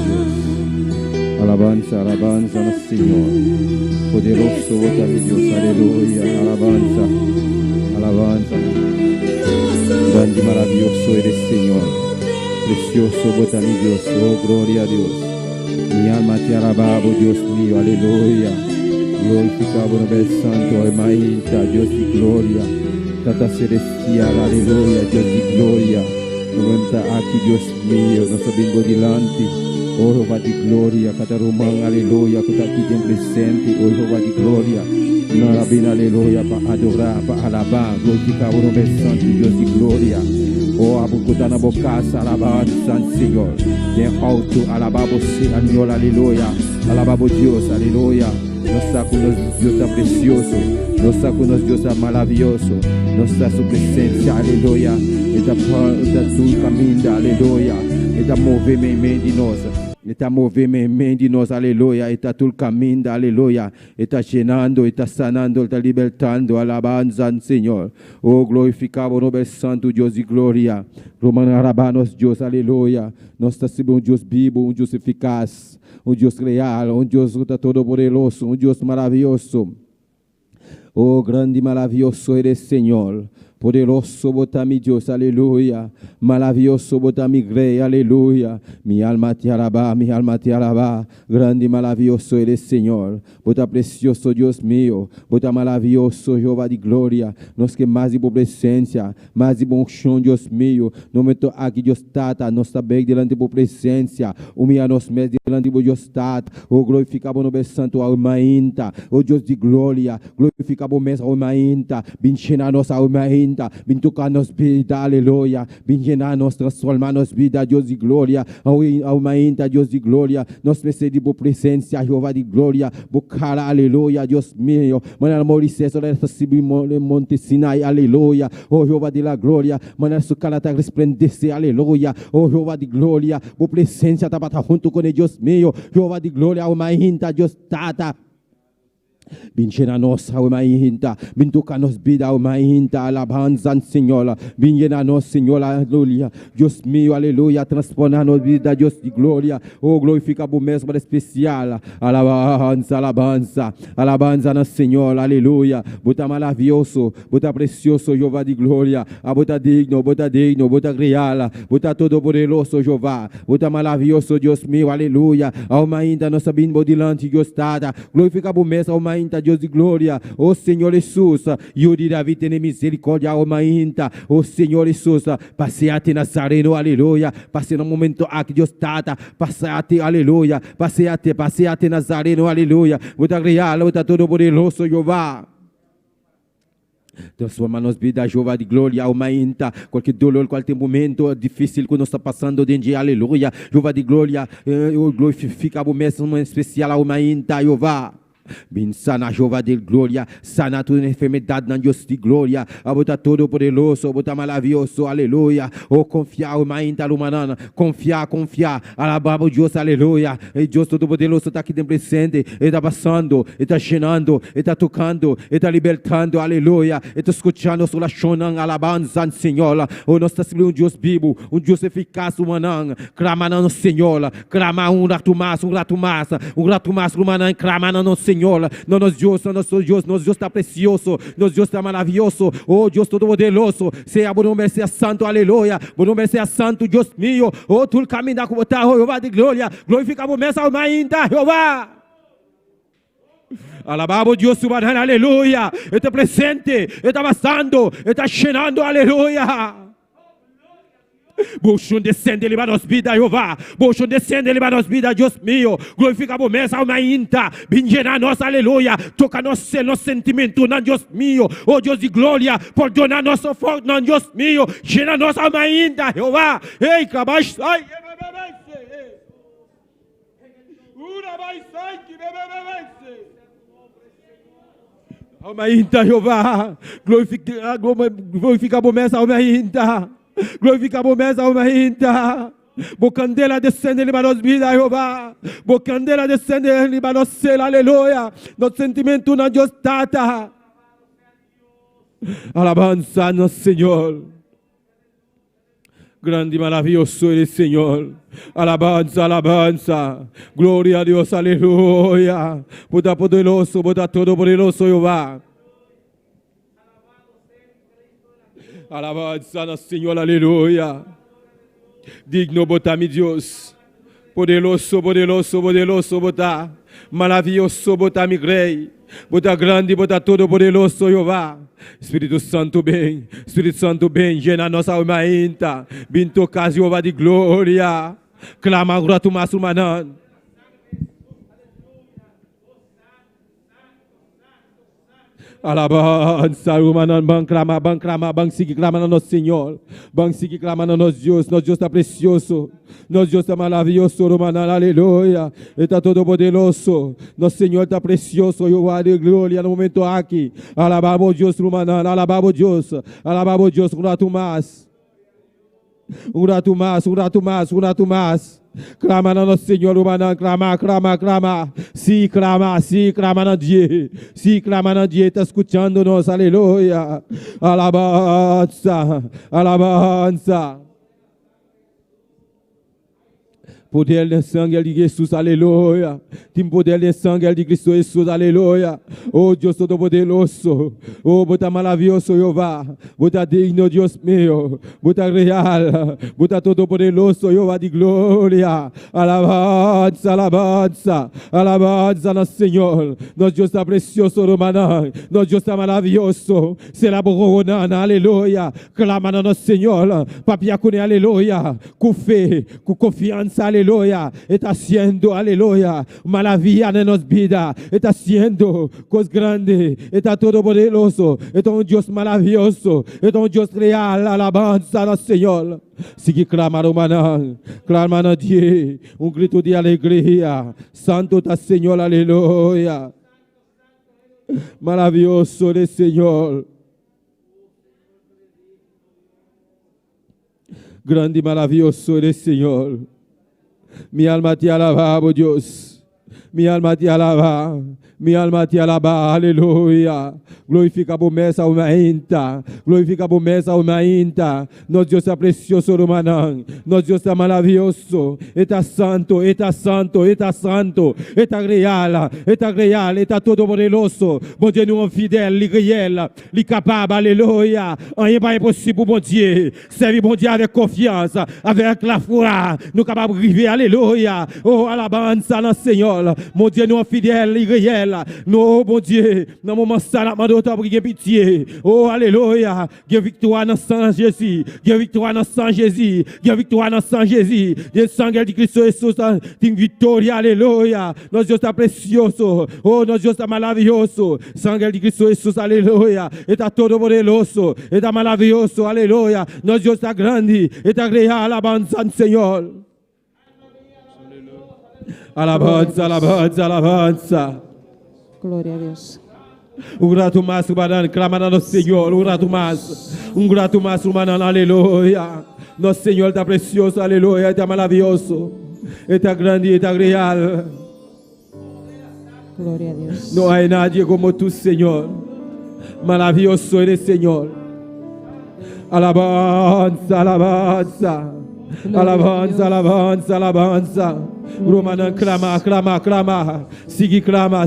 Dios. Alabanza, alabanza al Señor. Poderoso vota mi Dios, aleluya. Alabanza, alabanza. Grande y maravilloso eres, Señor. Precioso vota mi Dios, oh gloria a Dios. Mi alma te alaba, oh Dios mío, aleluya. Glorificado en el santo, almaíta, Dios de gloria. Tata celestial, aleluya, Dios de gloria. Levanta aquí, Dios mío, nos vengo delante. Oh Jehová de gloria, cada román, aleluya, que está aquí en presente, oh Jehová de gloria. Nada bien, aleluya, para adorar, para alabar, glorificar o nombre santo, Dios de gloria. Oh, abucuta na boca, alabanza, Señor. Bien alto, alabar você, Señor, aleluya. Alabar Dios, aleluya. Nos está con nosotros, Dios está precioso. Nos está con nosotros, Dios está maravilloso. Nos está su presencia, aleluya. Está tu camino, aleluya. Está movimento de nós. Está movimento de nós, aleluia. Está todo caminho, aleluia. Está llenando, está sanando, está libertando, alabanza, Senhor. Oh, glorificado o nome santo, Deus de glória. Romana nos Deus, aleluia. Nós estamos um Deus vivo, um Deus eficaz, um Deus real, um Deus todo poderoso, um Deus maravilhoso. Oh, grande e maravilhoso eres, Senhor. Poderoso bota mi Dios, aleluya. Maravilloso bota mi grey, aleluya. Mi alma te alaba, mi alma te alaba. Grande y maravilloso eres, Señor. Bota precioso, Dios mío. Bota maravilloso, Jehová de gloria. Nos que mais de boa presença, mais de bom chão, Dios mío. No momento aqui, Dios tata, nós está bem delante de boa presença. Humilha nos mesmos delante de Dios tata. Oh, glorificado no santo alma inta. Oh, Deus de glória. Glorificado mesmo alma inta. Benchena nossa alma inta. Vem tocar nos vida, aleluia. Vem llenar nos, transformar nos vida, Deus de glória. Aumenta, Deus de glória. Nos precede por presença, Jeová de glória. Por cara, aleluia, Deus meu. Maneira Moisés, olha essa Monte Sinai, aleluia. Oh, Jeová de la glória. Maneira sua cara está resplandecer, aleluia. Oh, Jeová de glória. Por presença, está para junto com Deus meu. Jeová de glória, aumenta, Deus tata. Binchena nos, alma inta, bintuca nos vida, alma inta, alabanza, Senhor, binchena nos, Senhor, aleluia, Deus meu, aleluia, transforma nos vida, Deus de glória, oh, glorifica o mesmo especial, alabanza, alabanza, alabanza no Senhor, aleluia, bota maravilhoso, bota precioso, Jeová de glória, bota digno, bota real, bota todo poderoso, Jeová, bota maravilhoso, Deus meu, aleluia, alma inta, nossa bimbo delante, Deus tada, glorifica o mesmo, alma inta, Deus de glória, oh Senhor Jesus, Yuri Davi tem misericórdia, alma inta, oh Senhor Jesus, passeate Nazareno, aleluia, passe no momento aqui, Deus tata, passeate, aleluia, passeate Nazareno, aleluia, bota real, bota todo poderoso, Jeová. Transforma nos vida, Jeová de glória, alma inta, qualquer dolor, qualquer momento difícil que nós está passando dentro de aleluia, Jeová de glória, glorifica o mesmo especial, alma inta, Jeová. Bin sana, Jeová de glória, sana toda enfermidade na Deus de glória, bota todo poderoso, bota maravilhoso, aleluia, oh confiar, o mainta humanana, confiar, alababa Deus, aleluia, e Deus todo poderoso está aqui presente, ele está passando, ele está llenando, ele está tocando, ele está libertando, aleluia, ele está escutando sua chonan, alabanza, Senhor, oh nós estamos um Deus vivo, um Deus eficaz, humanan, clamando no Senhor, clama um rato mais, humanan, clamando no Senhor, nosso Deus está precioso, nosso Deus está maravilhoso, oh Deus todo poderoso, seja bom nome, seja santo, aleluia, bom nome, seja santo, Deus meu, oh tu caminho da como está, oh Jeová de glória, glorifica o mesmo alma ainda, Jeová. Alabamos Deus subhanahu, aleluia, ele está presente, ele está passando, ele está llenando, aleluia. Bochum descende ele nos vida, Jeová. Bochum descende ele nos vida, Deus meu. Glorifica o mês, alma inta. Bendita nós, aleluia. Toca nosso sentimento, não Deus meu. Oh Deus de glória, perdona nosso fogo, não Deus meu. Llena nossa alma inta, Jeová. Ei, cabaixo, ai, alma inta, Jeová. Glorifica o mês, alma inta. Glorifica o mês, alma inta. Bocandela descende em nossa vida, Jeová. Bocandela descende em nosso céu, aleluia. Nosso sentimento na Deus tata. Alabança no Senhor. Grande y maravilloso eres, Señor. Alabanza, alabanza. Gloria a Dios, aleluya. Buda poderoso, Buda todopoderoso, Jehová. Alabanza al Señor, aleluya. Digno, Buda, mi Dios. Poderoso, poderoso, poderoso, Buda. Maravilloso, Buda, mi Rey. Buda grande, Buda todo-poderoso, Jeová. Espírito Santo bem, Espírito Santo bem, llena nossa alma ainda. Vem tocar, Jeová de glória. Clama agora tu mas humanan. Alabança, humanan, bang clama, bang sigue clamando nosso Senhor. Bang sigue clamando nosso Deus está precioso. Nosso Deus está maravilhoso, humanan, aleluia. Ele está todo poderoso. Nosso Senhor está precioso, Jeová de glória no momento aqui. Alabamos Deus, humanan, alabamos Deus, um rato mais. Um rato mais. Clama no nosso Senhor, humano, clama. Se clama na Dia. Se clama na Dia, está escutando-nos, aleluia. Alabança. Poder de sangue de Jesus, aleluia. Tem poder de sangue de Cristo Jesus, aleluia. Oh Deus todo-poderoso. Oh, bota maravilhoso, Jeová. Bota digno, Deus meu. Bota real. Bota todo-poderoso, Jeová de glória. Alabança, nosso Senhor. Nosso Deus está precioso, Romanã. Nosso Deus está maravilhoso. Será borronana, aleluia. Clama no nosso Senhor. Papia com aleluia. Com fé, com confiança, aleluia. Está haciendo, aleluya, maravilla en nuestras vidas. Está haciendo cosas grandes. Está todo poderoso. Está un Dios maravilloso. Está un Dios real. Alabanza al Señor. Sigue clamando, manan. Clamando a Dios. Un grito de alegría. Santo está Señor, aleluya. Maravilloso el Señor. Grande y maravilloso el Señor. Mi alma te alaba, oh Dios. Mi alma te alaba, aleluia. Glorifica a promessa aumenta. Nosso Deus é precioso, Romanã. Nosso Deus é maravilhoso. Está santo. Está real, está todo poderoso. Bom Deus, não é fidèle, ele réel, ele capable, aleluia. Rien pas impossible, bon Dieu. Serve bon Dieu avec confiance, avec la foi. Nous capables de vivre, alléluia. Oh, alabanza dans Seigneur. Mon Dieu, nous est fidèle, il réel. Non, bon Dieu, dans le moment ça, nous demandons pour qu'il y ait pitié. Oh, alléluia. Il y a victoire dans le sang Jésus. Il y a victoire dans le sang Jésus. Il y a victoire dans le sang Jésus. Il y a le sang de Christ Jesus. Une victoire, alléluia. Notre Dieu est précieux. Oh, notre Dieu est maravilhoso. Sang de Christ Jesus, alléluia. Et à todo poderoso. Et à maravilhoso, alléluia. Notre Dieu est grand. Et à réel, alabanza, Seigneur. Alabanza. Glória a Deus. Um grato mais, Umanan, clamando ao Senhor. Um grato mais, Umanan, aleluia. Nosso Senhor está precioso, aleluia. Está maravilhoso. Está grande, está real. Glória a Deus. Não há nadie como tu, Senhor. Maravilhoso eres, Senhor. Alabanza. Romanan clama. Sigue clama.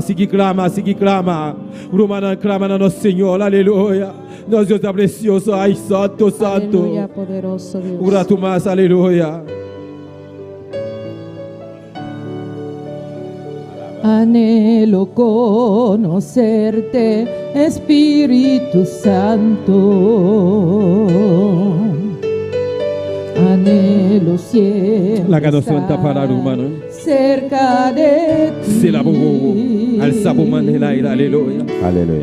Romanan clama no nosso Senhor, aleluia. Nosso Deus é precioso, ai, santo. Aleluia, poderoso Deus. Grato mais, aleluia. Anhelo conocerte, Espíritu Santo. Anhelo siempre la canción está para humano. Cerca de ti. Se la pongo al sabuman en aire, aleluya.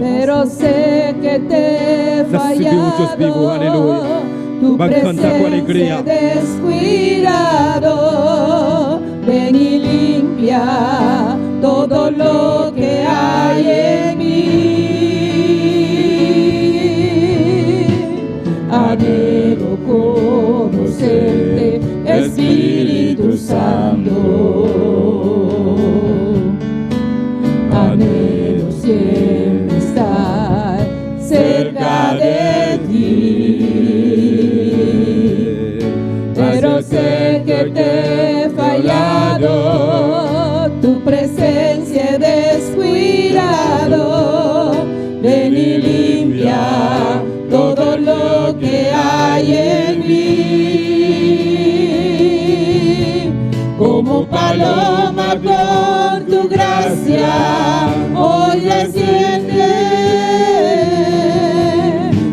Pero sé que te he fallado. Aleluya. Tu presencia descuidado. Ven y limpia todo lo que hay en mí. Anhelo conocerte, Espíritu Santo. Anhelo siempre estar cerca de ti. paloma con tu gracia hoy desciende,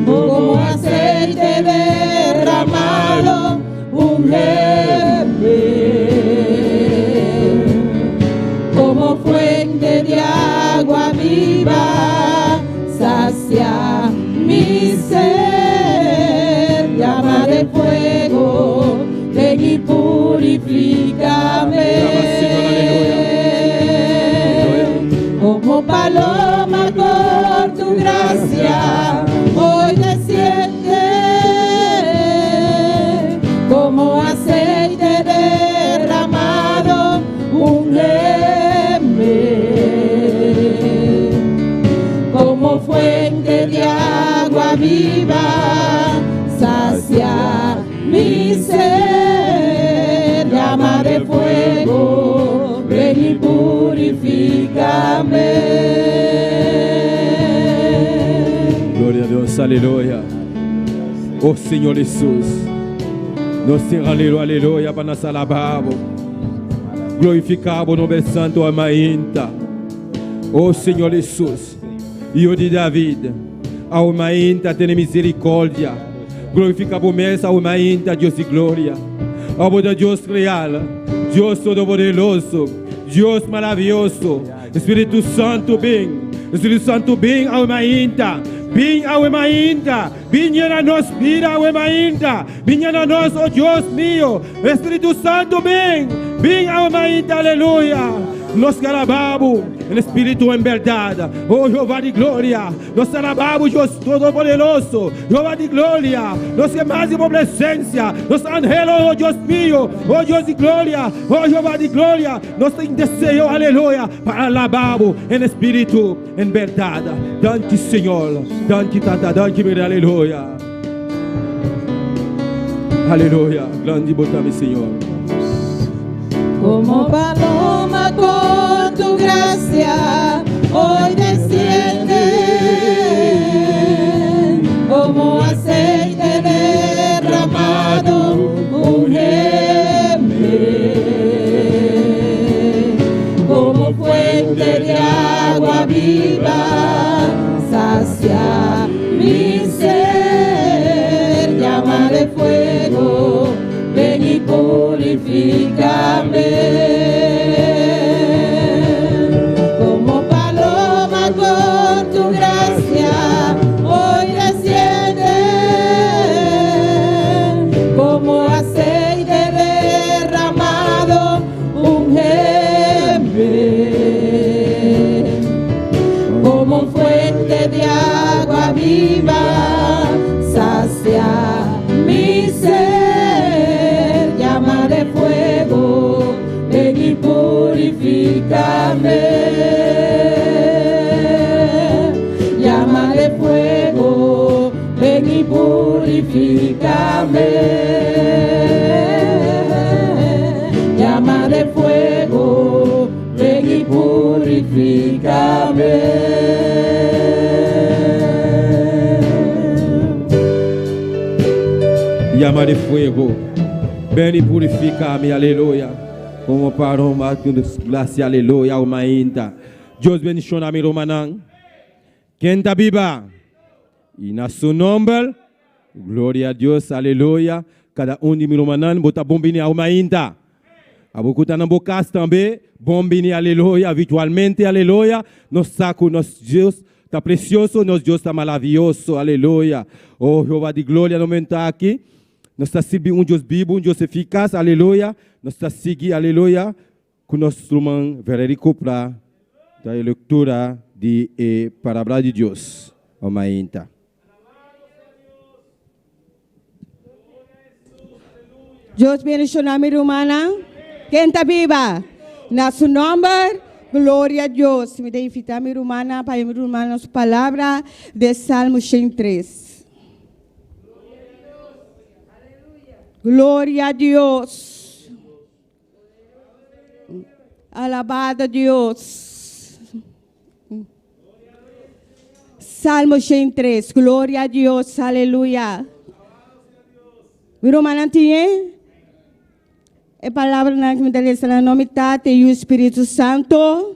como aceite derramado, úngeme, como fuente de agua viva, sacia mi ser, llama de fuego, ven y purifícame. Como paloma por tu gracia, hoy desciende, como aceite derramado, úngeme, como fuente de agua viva, sacia mi ser, llama de fuego, ven y purifícame. Gloria a Dios, aleluya. Oh Señor Jesús, nos aleluya, aleluya, para nos alabamos. Glorificamos o nome santo amainta. Oh Senhor Jesus, Io de David, ao mainta tem misericórdia. Glorificamos mesa ao mainta, Deus de glória. Ao Deus real, Deus todo-poderoso, Deus maravilhoso, Espírito Santo bem, Espírito Santo bem ao mainta. Bem ao mainta, vinha a nós, vira ao mainta, vinha a nós, oh Deus meu, Espírito Santo bem ao mainta, aleluia. Nos alabamos em espírito e em verdade, oh Jeová de glória. Nos alabamos, Deus todo-poderoso, Jeová de glória. Nos queimamos por presença, nos anhelos, oh Deus meu, oh Deus de glória, oh Jeová de glória. Nos tem desejo, aleluia, para alabamos em espírito e em verdade. Danke, Senhor, danke, tanta, danke, meu aleluia. Aleluia, grande botame, Senhor. Como paloma con tu gracia, hoy desciende, como aceite derramado, úngeme, como fuente de agua viva, sacia mi ser, llama de fuego, ven y purifícame. Como paloma con tu gracia, hoy desciende, como aceite derramado, úngeme, como fuente de agua viva, sacia mi ser, llama de fuego, ven y purifícame. Llama de fuego, ven y purifícame. Llama de fuego, ven y purifícame. Llama de fuego, ven y purifica-me, aleluia. Como paloma com graça, aleluia, alma inta. Deus bendicionar mi romanang. Quem tá viva? E na seu nome, glória a Deus, aleluia. Cada de mi romanang, bota bombini alma inta. Abucuta na bocas também, bombini, aleluia, virtualmente, aleluia. Nos saco, nosso Deus está precioso, nosso Deus está maravilhoso, aleluia. Oh, Jeová de glória, não está aqui. Nós está servindo Deus vivo, Deus eficaz, aleluia. Nós está seguindo, aleluia, com nosso irmão Verérico para a leitura de palavra de Deus. Amém. Deus bendicionar mi romana. Quem está viva? Na su nombre, glória a Deus. Me deifitar mi romana para mi romana su palavra de Salmo 103. Glória a Deus. Alabado a Deus. Salmo 103. Glória a Deus. Aleluia. Mi romana tiene. A palavra na que me dá no nome Tate e o Espírito Santo.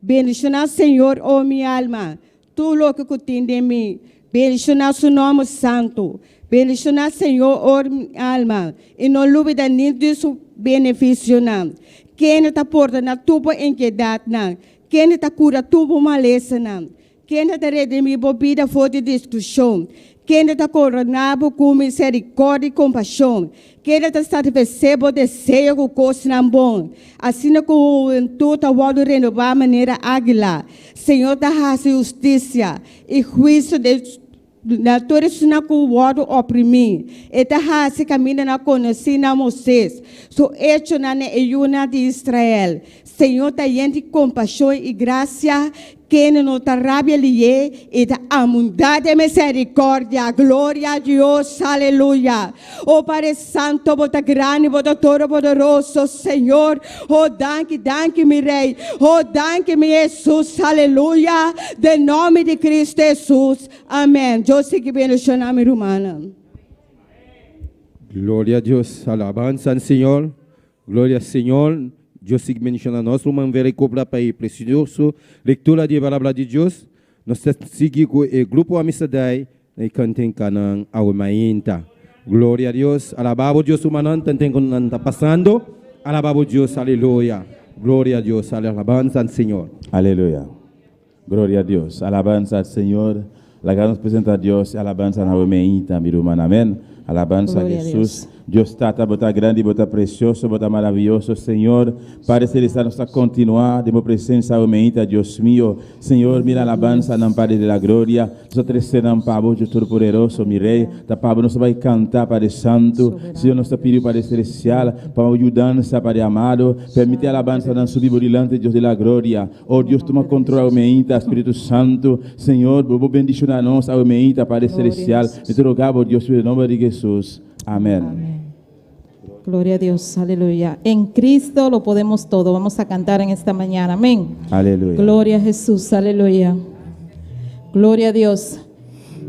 Bendicionar Senhor, oh minha alma. Tu louco que tem de mim. Bendicionar seu nome santo. Bendicionar Senhor, oh minha alma. E não duvida nem disso benefício não. Quem está porta na tua inquietude não. Quem está cura tua maleza não. Quem está redimir bebida fora de discussão. Quem está coronado com misericórdia e compaixão. Quem está satisfeito o desejo com coisa não bom. Assim como tu está voltando a renovar a maneira águila. Senhor, está fazendo justiça e juízo de natureza na que o voto oprimir. Está fazendo caminho na conhecer na Moisés. So hecho na neuna de Israel. Senhor, está lleno de compaixão e graça. Que não está rabia lhe e da abundante de misericórdia, glória a Deus, aleluia. Oh Pai Santo, bota grande, bota todo poderoso, Senhor. Oh, danke, meu Rei. Oh, danke, meu Jesus, aleluia. De nome de Cristo Jesus, amém. Eu sei que bendicionar a minha irmã. Glória a Deus, alabanza al Señor, gloria al Señor. Dios sigue mencionando a nós, uma vera cobra para ir precioso. Leitura de palavra de Deus. Nós seguimos com o grupo Amistade e cantem canang Aumainta. Glória a Deus. Alabado Deus humano, tantem quando está passando. Alabado Deus, aleluia. Glória a Deus, alabanza al Señor. Aleluya. Gloria a Dios. Alabanza al Señor. La que nos presenta a Dios. Alabanza a Aumainta, mi hermano. Amén. Alabanza a Jesús. Dios está bota grande, bota precioso, bota maravilloso, Senhor. Padre Celestial, nos a continuar de mi presencia aumenta, Dios mío. Señor, mira alabanza, nam Padre de la gloria. Nosotros seremos Pablo, Dios Todo-Poderoso, mi Rey. Da Pablo nos vai cantar, Padre Santo. Senhor, nos pediu, Padre Celestial, para ayudarnos, Padre amado. Permite alabanza, dan subir delante, Dios de la gloria. Oh, Dios, toma control, aumenta, Espíritu Santo. Señor, vos bendicionarnos, aumenta, Padre Celestial. Me te rogamos, Dios, en el nombre de Jesús. Amén. Amén. Gloria a Dios, aleluya. En Cristo lo podemos todo. Vamos a cantar en esta mañana. Amén. Aleluya. Gloria a Jesús, aleluya. Gloria a Dios.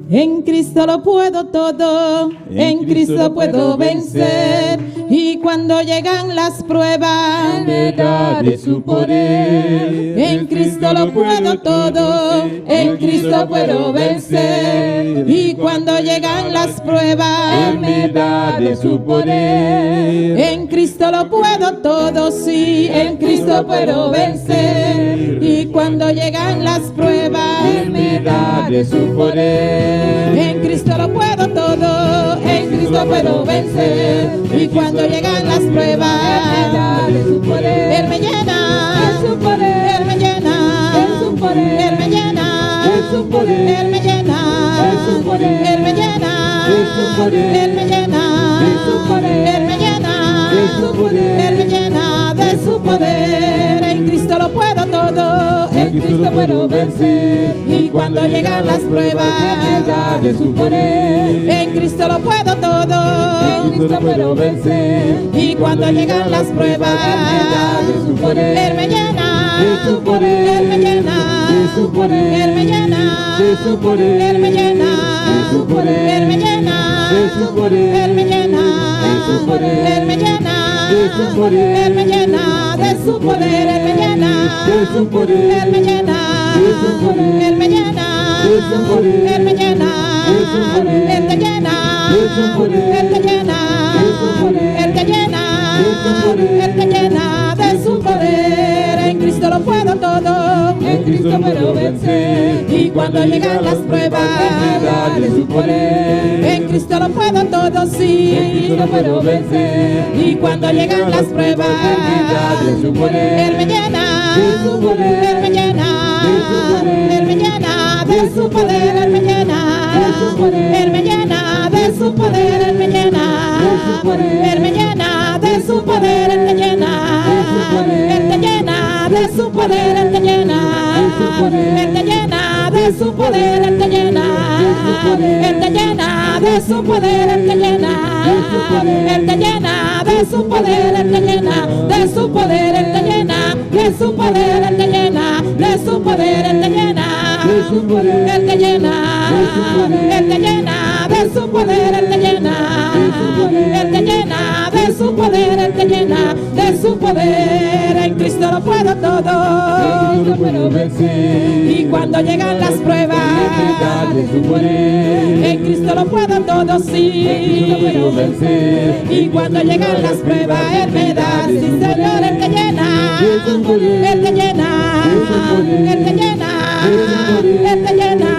En Cristo lo puedo todo, en Cristo puedo vencer. Y cuando llegan las pruebas, me da de su poder. en Cristo lo puedo todo, en Cristo puedo vencer. Y cuando llegan las pruebas, me da de su poder. en Cristo lo puedo todo, sí, en Cristo puedo vencer. Y cuando llegan las pruebas, me da de su poder. en Cristo lo puedo todo, en Cristo puedo vencer. Y cuando llegan las pruebas, Él me llena, Él me llena, Él me llena, Él me llena, Él me llena, Él me llena, Él me llena, Él me llena de su poder. En Cristo lo puedo todo, en Cristo puedo vencer. Y cuando llegan las pruebas, de su poder. en Cristo lo puedo todo, en Cristo puedo vencer. Y cuando llegan las pruebas, Él me llena, Él me llena, Él me llena, Él me llena, Él me llena, Él me llena, Él me llena, Él me llena de su poder, Él me llena, Él me llena, Él me llena, Él me llena, Él te llena, Él te llena, Él te llena, Él te llena de su poder. En Cristo lo puedo todo, en Cristo puedo vencer. Y cuando llegan las pruebas, de su poder. en Cristo lo puedo todo, sí, en Cristo puedo vencer. Y cuando llegan las pruebas, de su poder. Él me llena, Él me llena, Él me llena de su poder, Él me llena, Él me llena de su poder, Él me llena, Él me llena de su poder, Él te llena, Él te llena de su poder, Él te llena, Él te llena de su poder, Él te llena, Él te llena de su poder, Él te llena, Él te llena de su poder, Él te llena de su poder, Él te llena de su poder, Él te llena de su poder, Él te llena, Él te llena, Él te llena de su poder, Él te llena, Él te llena de su poder, poder, Él te llena de su poder. En Cristo lo puedo todo. Yo puedo vencer. Y cuando llegan las pruebas, de su poder. en Cristo lo puedo todo, sí. Yo puedo vencer. Y cuando llegan las pruebas, Él me da, sí Señor, Él te llena, Él te llena, Él te llena, Él te llena,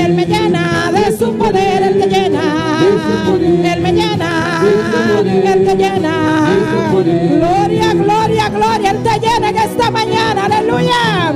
Él me llena de su poder, Él te llena, Él me llena, Él te llena. Gloria, gloria, gloria, Él te llena en esta mañana, aleluya.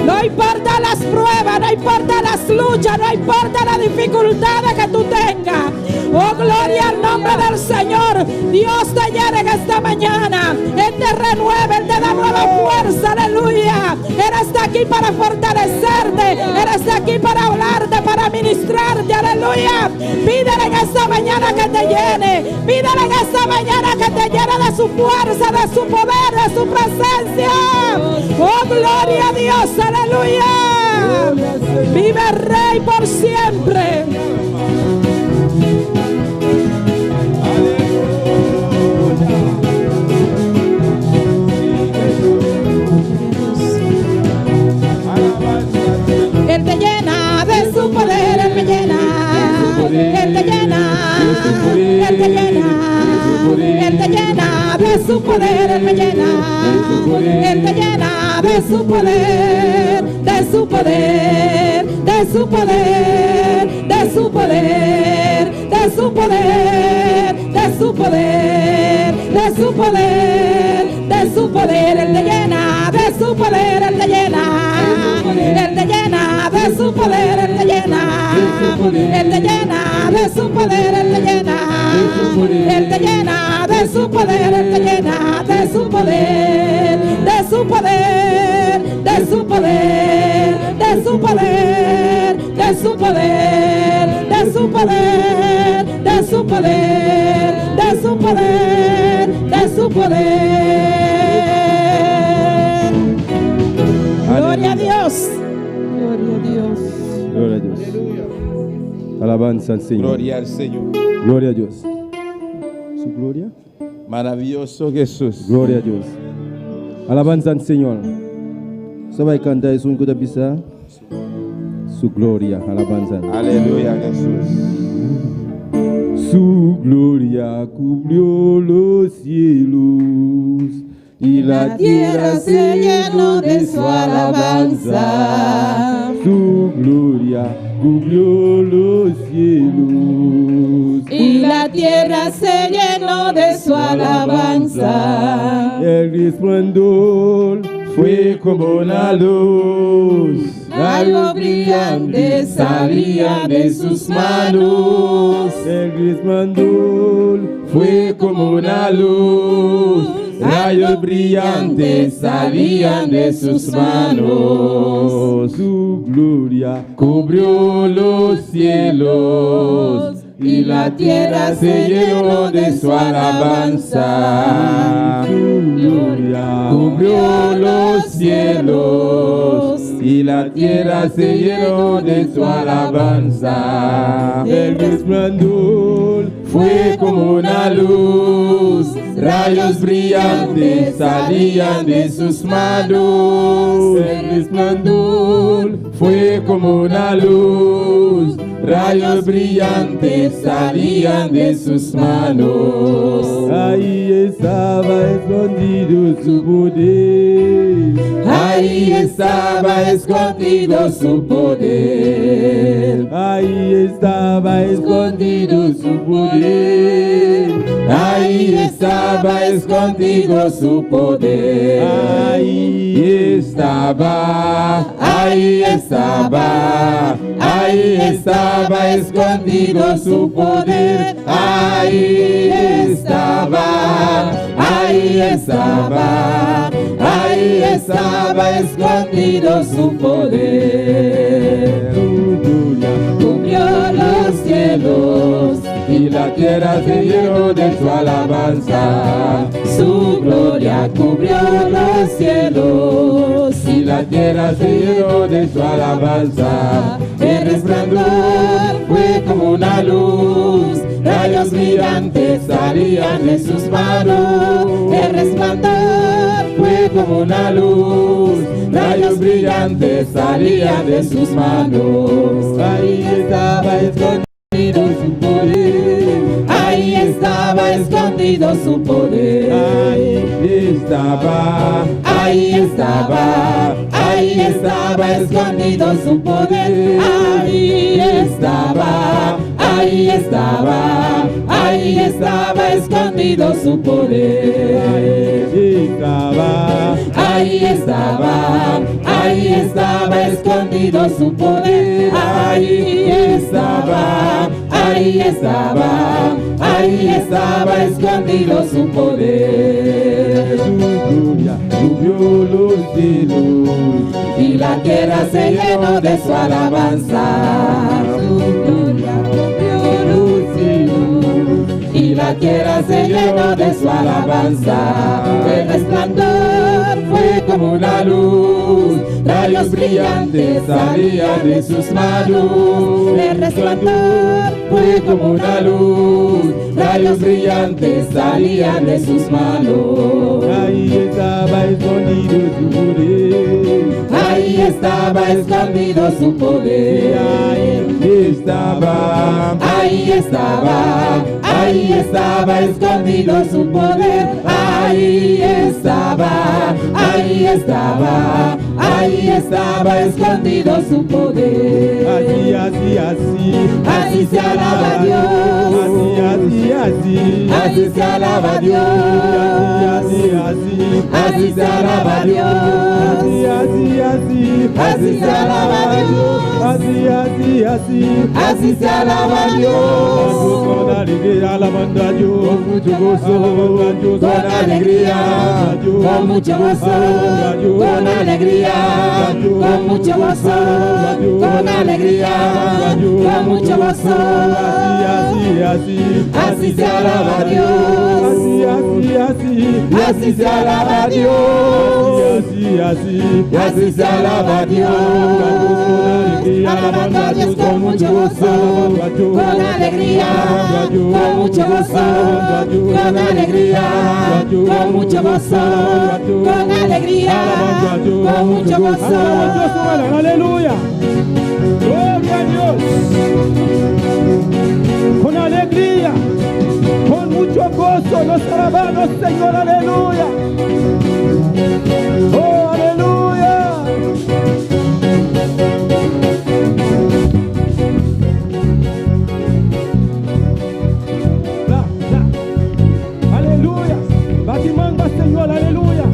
No importa las pruebas, no importa las luchas, no importa las dificultades que tú tengas. Oh, gloria al nombre del Señor. Dios te llena en esta mañana. Él te renueva, Él te da nueva fuerza, aleluya. Él está aquí para fortalecerte, Él está aquí para hablarte, para ministrarte, aleluya. Pídele en esta mañana que te llene, pídele en esta mañana que te llene de su fuerza, de su poder, de su presencia. Oh, gloria a Dios, aleluya. Vive el Rey por siempre. Él te llena de su poder, Él me llena, Él te llena, Él te llena, Él te llena de su poder, Él me llena, Él te llena de su poder, de su poder, de su poder, de su poder, de su poder, de su poder, de su poder, de su poder, Él te llena de su poder, Él te llena, Él te llena de su poder, Él te llena, Él te llena de su poder, Él te llena, Él te llena de su poder, Él te llena de su poder, de su poder, de su poder, de su poder, de su poder, de su poder, de su poder, de su poder, de su poder. Gloria a Dios. Gloria a Dios. Gloria a Dios. Alabanza al Señor. Gloria al Señor. Gloria a Dios. Su gloria. Maravilloso Jesús. Gloria a Dios. Alabanza al Señor. Só vai cantar isso único da pista. Su gloria. Alabanza. Aleluya Jesús. Su gloria cubrió los cielos y la tierra se llenó de su alabanza. Su gloria cubrió los cielos Y la tierra se llenó de su alabanza. el resplandor fue como una luz. Algo brillante salía de sus manos. El resplandor Fue como una luz. Rayos brillantes salían de sus manos. su gloria Cubrió los cielos y la tierra se llenó de su alabanza. su gloria Cubrió los cielos y la tierra se llenó de su alabanza. el resplandor Fue como una luz, rayos brillantes salían de sus manos. El resplandor fue como una luz, rayos brillantes salían de sus manos. ahí estaba escondido su poder. Ahí estaba escondido su poder. Ahí estaba escondido su poder. Ahí estaba escondido su poder. Ahí estaba, ahí estaba, ahí estaba escondido su poder. Ahí estaba, ahí estaba, ahí estaba escondido su poder. Cubrió los cielos y la tierra se llenó de su alabanza. Su gloria cubrió los cielos y la tierra se llenó de su alabanza. El resplandor fue como una luz, rayos brillantes salían de sus manos. El resplandor fue como una luz, rayos brillantes salían de sus manos. Ahí estaba escondido su poder, ahí estaba escondido su poder. Ahí estaba, ahí estaba, ahí estaba escondido su poder. Ahí estaba, ahí estaba, ahí estaba escondido su poder. Ahí estaba, ahí estaba escondido su poder. Ahí estaba, ahí estaba, ahí estaba escondido su poder. Subió luz y luz, y la tierra se llenó de su alabanza. Subió luz y luz, y la tierra se llenó de su alabanza. El resplandor fue como una luz, rayos brillantes salían de sus manos. El resplandor fue como una luz, rayos brillantes salían de sus manos. Ahí estaba escondido su poder, ahí estaba escondido su poder. Ahí estaba, ahí estaba, ahí estaba escondido su poder. Ahí estaba, ahí estaba, ahí estaba escondido su poder. Así, así, así, así se alaba a Dios. Así, así, así, así se alaba a Dios. Así, así, así se alaba a Dios. Así, así, así, así se alaba a Dios. Así, así, así, así se alaba a Dios. Con alegría alabando a Dios, con mucho gozo, con alegría, con mucho gozo, con alegría, con mucho gozo, con alegría, con mucho gozo. Así, así, así se alaba a Dios. Así, así, así, así se alaba a Dios. Así, así, así se alaba a Dios. Alabando a Dios con mucho gozo, con alegría, con mucho gozo, con alegría, con mucho gozo, con alegría, con mucho gozo. Aleluya. Gloria a Dios. Con alegría, con mucho gozo, nos alabamos, Señor. Aleluya. Oh, aleluya. Aleluya. Batimanga, Señor. Aleluya.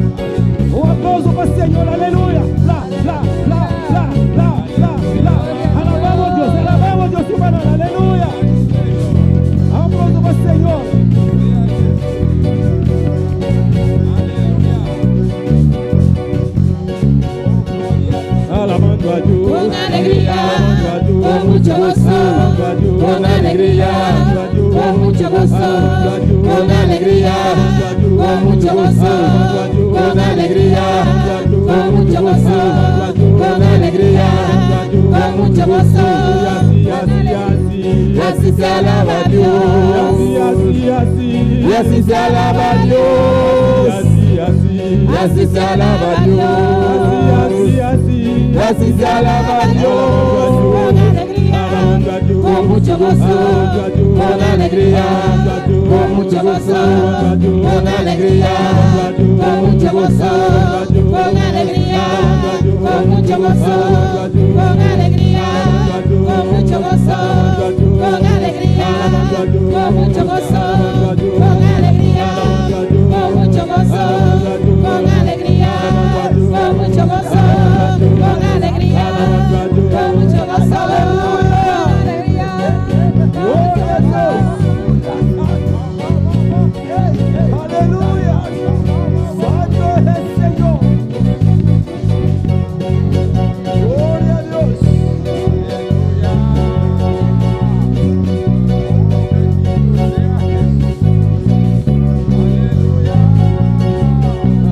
Un aplauso para el Señor. Aleluya. Alabamos Dios, hermano. Aleluya. Un aplauso para el Señor. Alabando a Dios. Con alegría, con mucho gozo, con alegría, con mucho gozo, con alegría, con mucho gozo, con alegría, con mucho gozo, con alegría, con mucho gozo. Así se alaba a Dios, y así se alaba a Dios, así se alaba a Dios, así se alaba a Dios. Con alegría, con mucho gozo, con alegría, con mucho gozo, con alegría, con mucho gozo, con alegría, con mucho gozo, con alegría, con mucho gozo, con alegría, con mucho gozo, con alegría, con mucho gozo, con alegría, con mucho gozo, con alegría, con mucho gozo. Aleluya. Santo es el Señor. Gloria a Dios.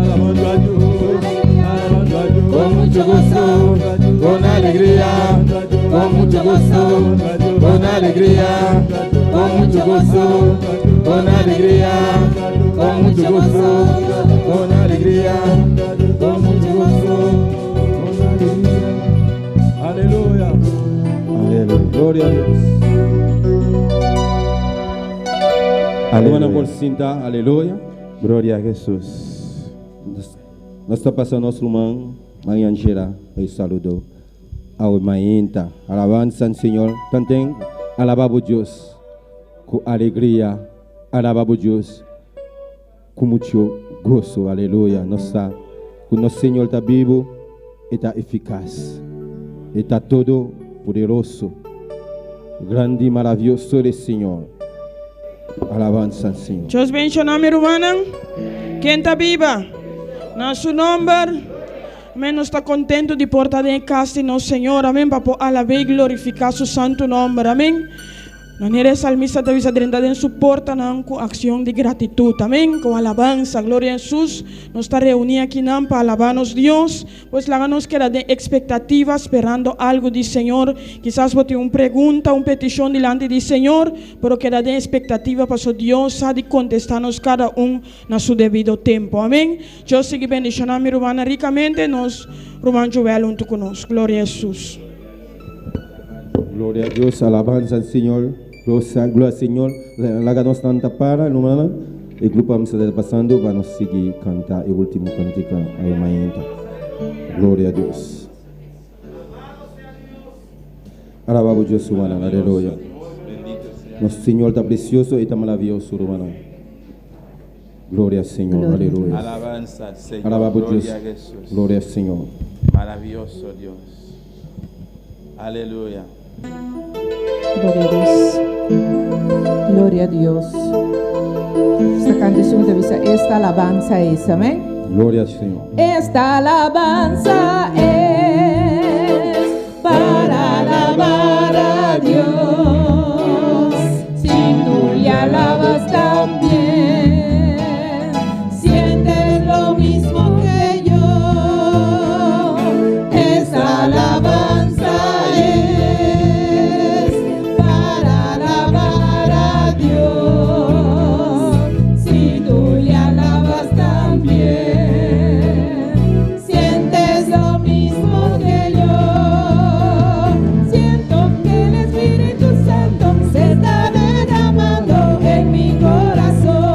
Alabando a Dios. Con mucho gozo, con alegría, con mucho gozo, con alegría, con mucho gozo, con alegría, con mucho gozo, con alegría, con mucho gozo, con alegría. Aleluya. Aleluya. Gloria a Dios. Aleluya. Por cinta, aleluya. Gloria a Jesús. Nós está passando nosso irmão, manhã cheira, eu saludo ao mainta, alabança ao Senhor, também alabamos Deus com alegria, alabamos Deus com muito gozo, aleluia. Nossa, o nosso Senhor está vivo e está eficaz, e está todo poderoso, grande e maravilhoso é o Senhor. Alabança ao Senhor. Deus bendiga a hermana, quem está viva, na seu nome. Amém, nós está contento de portar em casa no Senhor, amém, para alabar e glorificar seu santo nome, amém. Maneira salmista te avisa de en su porta com ação de gratitude, amém, com alabança, glória a Jesus. Nós está reunidos aqui para alabar-nos Deus, pois lá nos queda de expectativa, esperando algo do Senhor. Quizás bote uma pergunta, uma petição diante do Senhor, pero queda de expectativa para que Deus ha de contestar-nos cada na seu devido tempo, amém. Deus siga bendicionando a minha irmã ricamente, nós, irmão Joel, junto conosco, glória a Jesus. Glória a Deus, alabança ao Senhor. Glória ao Senhor. Lá nós estamos para, irmã, e o grupo está passando, vamos seguir cantar o último cântico amanhã. Glória a Deus. Alabamos Deus, irmã, aleluia. Nosso Senhor está precioso e está maravilhoso, irmã. Glória ao Senhor, aleluia. Alabanza al Señor. Alabamos Deus. Gloria a Jesús. Glória ao Senhor. Maravilloso Dios. Aleluya. Gloria a Dios. Gloria a Dios. Esta canción te dice, esta alabanza es, amén. Glória ao Senhor. Esta alabanza es para alabar a Dios. Si tú le alabas también, sientes lo mismo que yo. Esta alabanza es para alabar a Dios. Si tú le alabas también, sientes lo mismo que yo. Siento que el Espíritu Santo se está derramando en mi corazón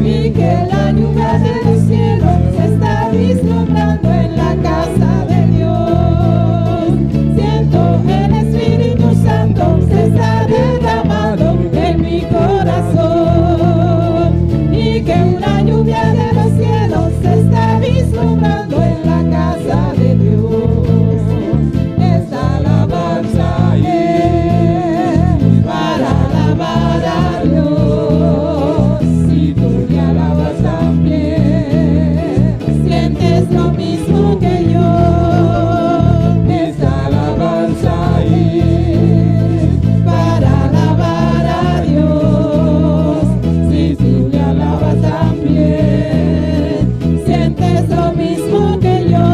y que la lluvia del cielo se está vislumbrando en la casa de Dios. Siento el Espíritu Santo se está derramando en mi corazón y que una lluvia de los cielos se está vislumbrando en la casa de Dios. Esta alabanza es para alabar a Dios. Si tú le alabas también, sientes lo mismo que yo. Esta alabanza es para alabar a Dios. Si tú le alabas también, sientes lo mismo que yo.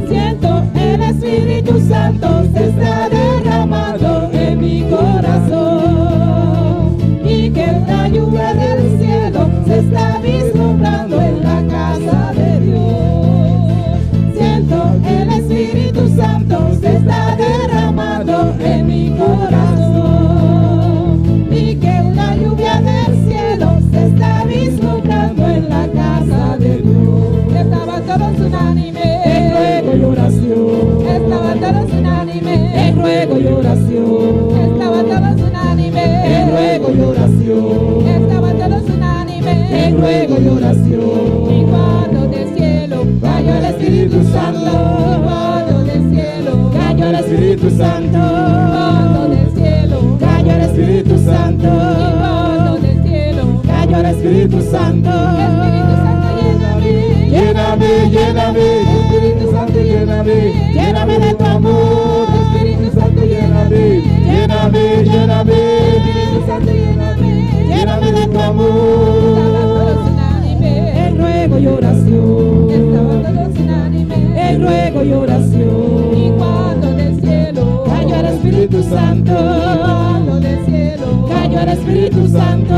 Siento el Espíritu Santo se está derramando en mi corazón y que una lluvia del cielo se está vislumbrando en la casa de Dios. Siento el Espíritu Santo se está derramando en mi corazón y que una lluvia del cielo se está vislumbrando en la casa de Dios. Estaban todos unánimes en ruego y oración. Estaban todos unánimes en ruego y oración. Estaban todos unánimes en ruego y oración. Estaban todos unánimes en ruego y oración. Y cuando del cielo cayó el Espíritu Santo, y cuando del cielo cayó el Espíritu Santo, cuando del cielo cayó el Espíritu Santo, y cuando del cielo cayó el Espíritu Santo, Espíritu Santo lléname, lléname, Espíritu Santo lléname, lléname de tu amor, Espíritu Santo lléname, lléname, lléname, Espíritu Santo lléname, lléname de tu amor. Estaban todos unánimes en ruego y oración. Estaban todos unánimes en ruego y oración. Y cuando del cielo cayó el Espíritu Santo, y cuando Espíritu Santo.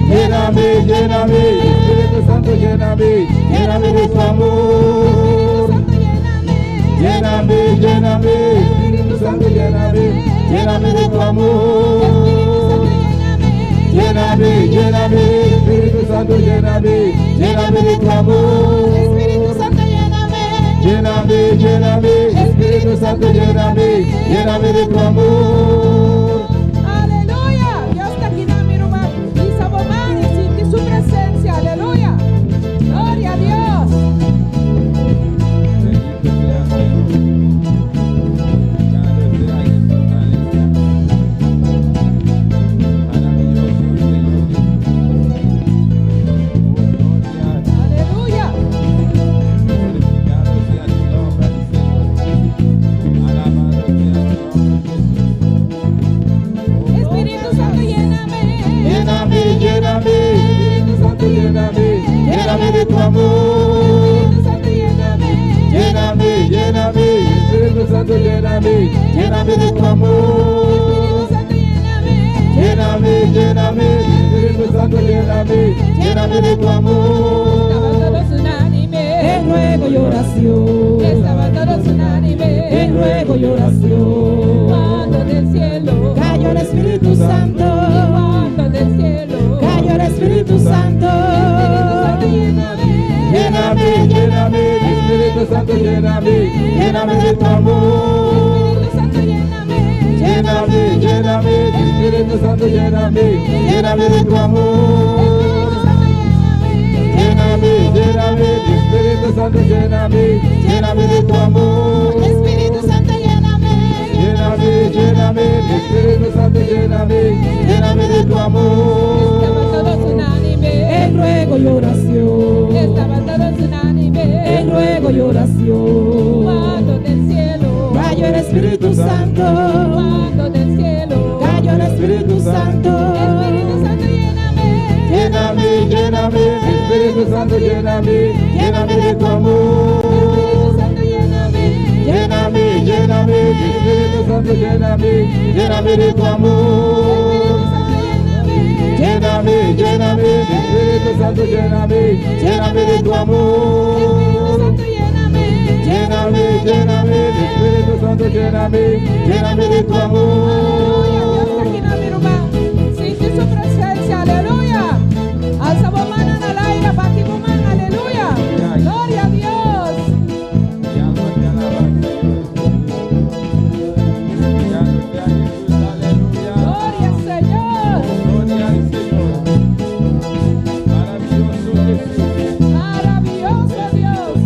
Lléname, lléname, Espíritu Santo, lléname, lléname de tu amor. Lléname, lléname, Espíritu Santo, lléname, lléname de tu amor. Lléname, lléname, Espíritu Santo, lléname, lléname de tu amor. Espíritu Santo, lléname. Lléname, lléname, Espíritu Santo, lléname, lléname de tu amor. Aleluya. Dios está aquí en mi lugar. Y sabomar y sentir su presencia. Aleluya. Gloria a Dios. Aleluya. Espíritu Santo, lléname. Lléname, lléname, Espíritu Santo, lléname, lléname de tu amor. Espíritu Santo, lléname. Lléname, lléname, Espíritu Santo, lléname, lléname de tu amor. Espíritu Santo, lléname. Lléname, lléname, Espíritu Santo, lléname, lléname de tu amor. Estaban todos unánime En ruego y oración. Estaban todos unánime En ruego y oración. Cuando del cielo Cayó el Espíritu Santo. Cuando del cielo Cayó el Espíritu Santo. Lléname, lléname, Espíritu Santo, lléname, lléname de tu amor. Espíritu Santo, lléname. Lléname, lléname, Espíritu Santo, lléname, lléname de tu amor. Lléname, lléname, Espíritu Santo, lléname, lléname de tu amor. Espíritu Santo, lléname. Lléname, lléname, Espíritu Santo, lléname, lléname de tu amor. Estaban todos unánime En ruego y oración. Estaban todos unánime En ruego y oración. Cuando del cielo Cayó el Espíritu Santo. Cuando del cielo Cayó el Espíritu Santo. Espíritu Santo, lléname. Lléname, lléname, Espíritu Santo, lléname, lléname de tu amor. Espíritu Santo, lléname. Lléname, lléname, Espíritu Santo, lléname, lléname de tu amor. Lléname, lléname, Espíritu Santo, lléname, lléname de tu amor. Lléname, lléname, Espíritu Santo, lléname, lléname de tu amor. Siente su presencia, aleluya. Alza voz mano al aire, batimos mano, aleluya. Gloria a Dios. Gloria al Señor. Maravilloso Dios.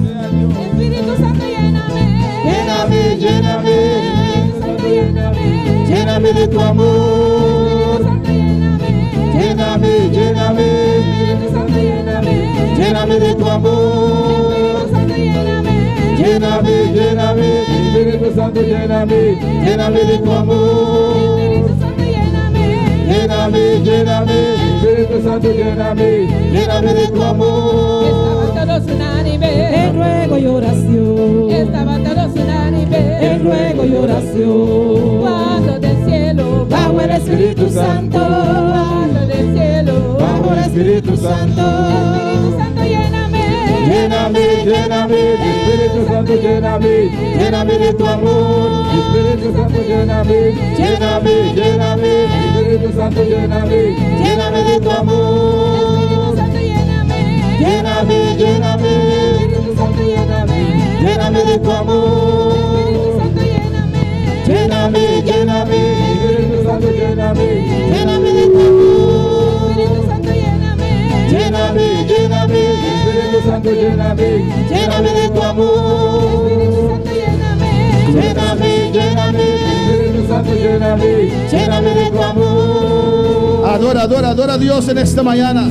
Espíritu Santo, lléname. Lléname, lléname, Espíritu Santo, lléname. lléname de tu amor. Espíritu Santo, lléname. Lléname, lléname, Espíritu Santo, lléname. lléname de tu amor. Espíritu Santo, lléname. Lléname, lléname, Espíritu Santo, lléname, lléname de tu amor. Espíritu Santo, lléname. Lléname, lléname, Espíritu Santo, lléname, lléname de tu amor. Estaban todos unánimes. En ruego y oración. Estaban todos unánimes. En ruego y oración. Cuando del cielo Bajo el Espíritu Santo. Cuando del cielo Bajo el Espíritu Santo. Espíritu Santo, lléname. Lléname, lléname, Espíritu Santo, lléname, lléname de tu amor. Espíritu Santo, lléname, lléname, lléname, Espíritu Santo, lléname, lléname de tu amor. Espíritu Santo, lléname. Lléname, lléname, Espíritu Santo, lléname. lléname de tu amor. Espíritu Santo, lléname. Lléname, lléname, Espíritu Santo, lléname, lléname de tu amor. Espíritu Santo, lléname. Lléname, lléname, Espíritu Santo, lléname, lléname de tu amor. Espíritu Santo, lléname. Lléname, lléname, Espíritu Santo, lléname, lléname de tu amor. Adora, adora, adora a Dios en esta mañana.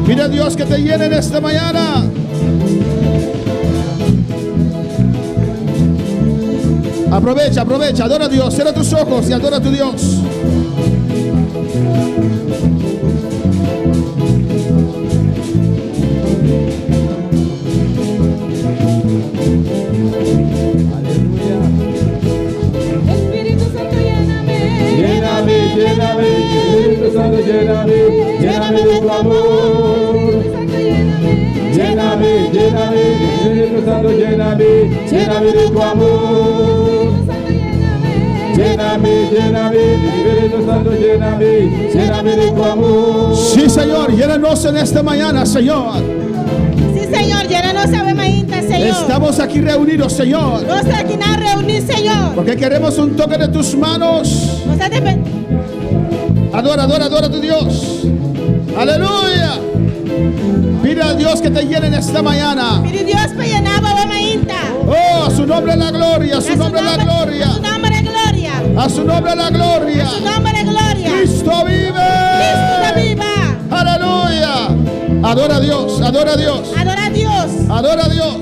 Pide a Dios que te llene en esta mañana. Aprovecha, aprovecha, adora a Dios. Cierra tus ojos y adora a tu Dios. Espíritu Santo, lléname. Lléname, Santo, lléname, lléname de tu amor. Lléname, lléname, Espíritu Santo, lléname, lléname de tu amor. Sí, Señor, llénanos en esta mañana, Señor. Sí, Señor, llénanos a mainta, Señor. Estamos aquí reunidos, Señor, Nós aqui na reunião, Senhor. porque queremos un toque de tus manos. Nós dependemos. Adora, adora, adora a tu Dios. Aleluya. Pide a Dios que te llene en esta mañana. Pedi Deus para llenar a mainta. Oh, a su nombre la gloria, a su nombre la A su gloria. nome é glória. A su nombre la gloria. A su nome é glória. Cristo vive. Cristo viva. Aleluya. Adora a Dios, adora a Dios. Adora a Deus. Adora a Dios.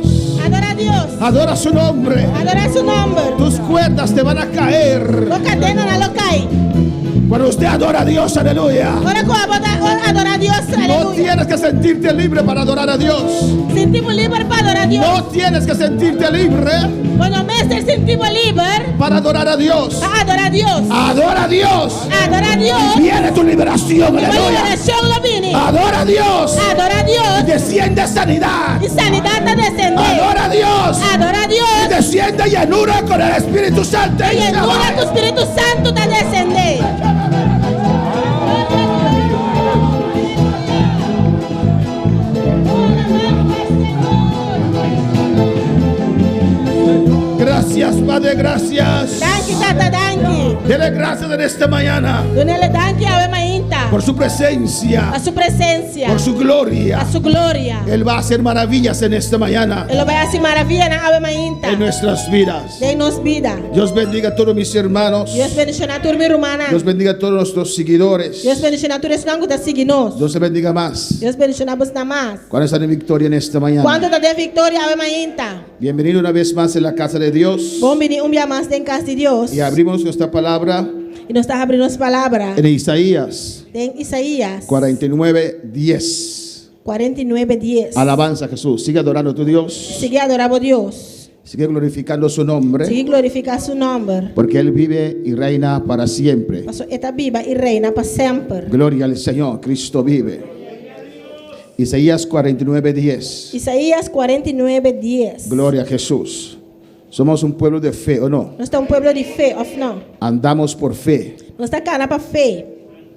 Adora a Deus. Adora su nombre. Adora su nome. Tus cuerdas te van a caer. Lo cadena na lo cai. Cuando usted adora a Dios, aleluya. Ora com a adora a Deus, No aleluia. tienes que sentirte libre para adorar a Dios. Sentimos livre para adorar a Deus. No tienes que sentirte libre Quando mestre sentimos livre para adorar a Dios. para adorar a Deus. Adora a Dios. Adora a Deus. Viene tu liberación, Uma aleluya. liberação lo vini. Adora a Dios. Adora a Deus. Desciende sanidad. E sanidade está descendendo. Adora a Dios. Adora a Y Deus. desciende llenura con el Espíritu Santo. E llenura com o Espírito Santo está descendendo. Gracias, Padre, gracias. Danke, tata, danke. Dele gracias en esta mañana Donele danke a mainta. por su presencia, A sua presença. por su gloria. A sua glória. Él va a hacer maravillas en esta mañana Ele vai assim maravilha na ave mainta. en nuestras vidas. Dei-nos vida. Dios bendiga a todos mis hermanos. Deus bendiga a turma romana. Dios bendiga a todos nuestros seguidores. Deus bendiga a turma que está seguindo. Dios te bendiga más. Deus bendiga a você mais. ¿Cuándo están en victoria en esta mañana? Quanto da vitória ave mainta. Bienvenido una vez más en la casa de Dios. Bom venir dia mais em casa de Deus. Y abrimos nuestra palabra E nós estamos abrindo as palavras en Isaías em Isaías 49:10. 49:10. Alabanza a Jesús. Sigue adorando a tu Dios. Sigue adorando a Deus. Sigue glorificando su nombre. Sigue glorificar seu nome. Porque Él vive y reina para siempre. Pastor está viva e reina para sempre. Gloria al Señor. Cristo vive. Isaías 49:10. Isaías 49:10. Gloria a Jesús. Somos un pueblo de fe, ¿o no? Nós estamos pueblo de fé, ou não? Andamos por fe. Nós estamos cara para fé.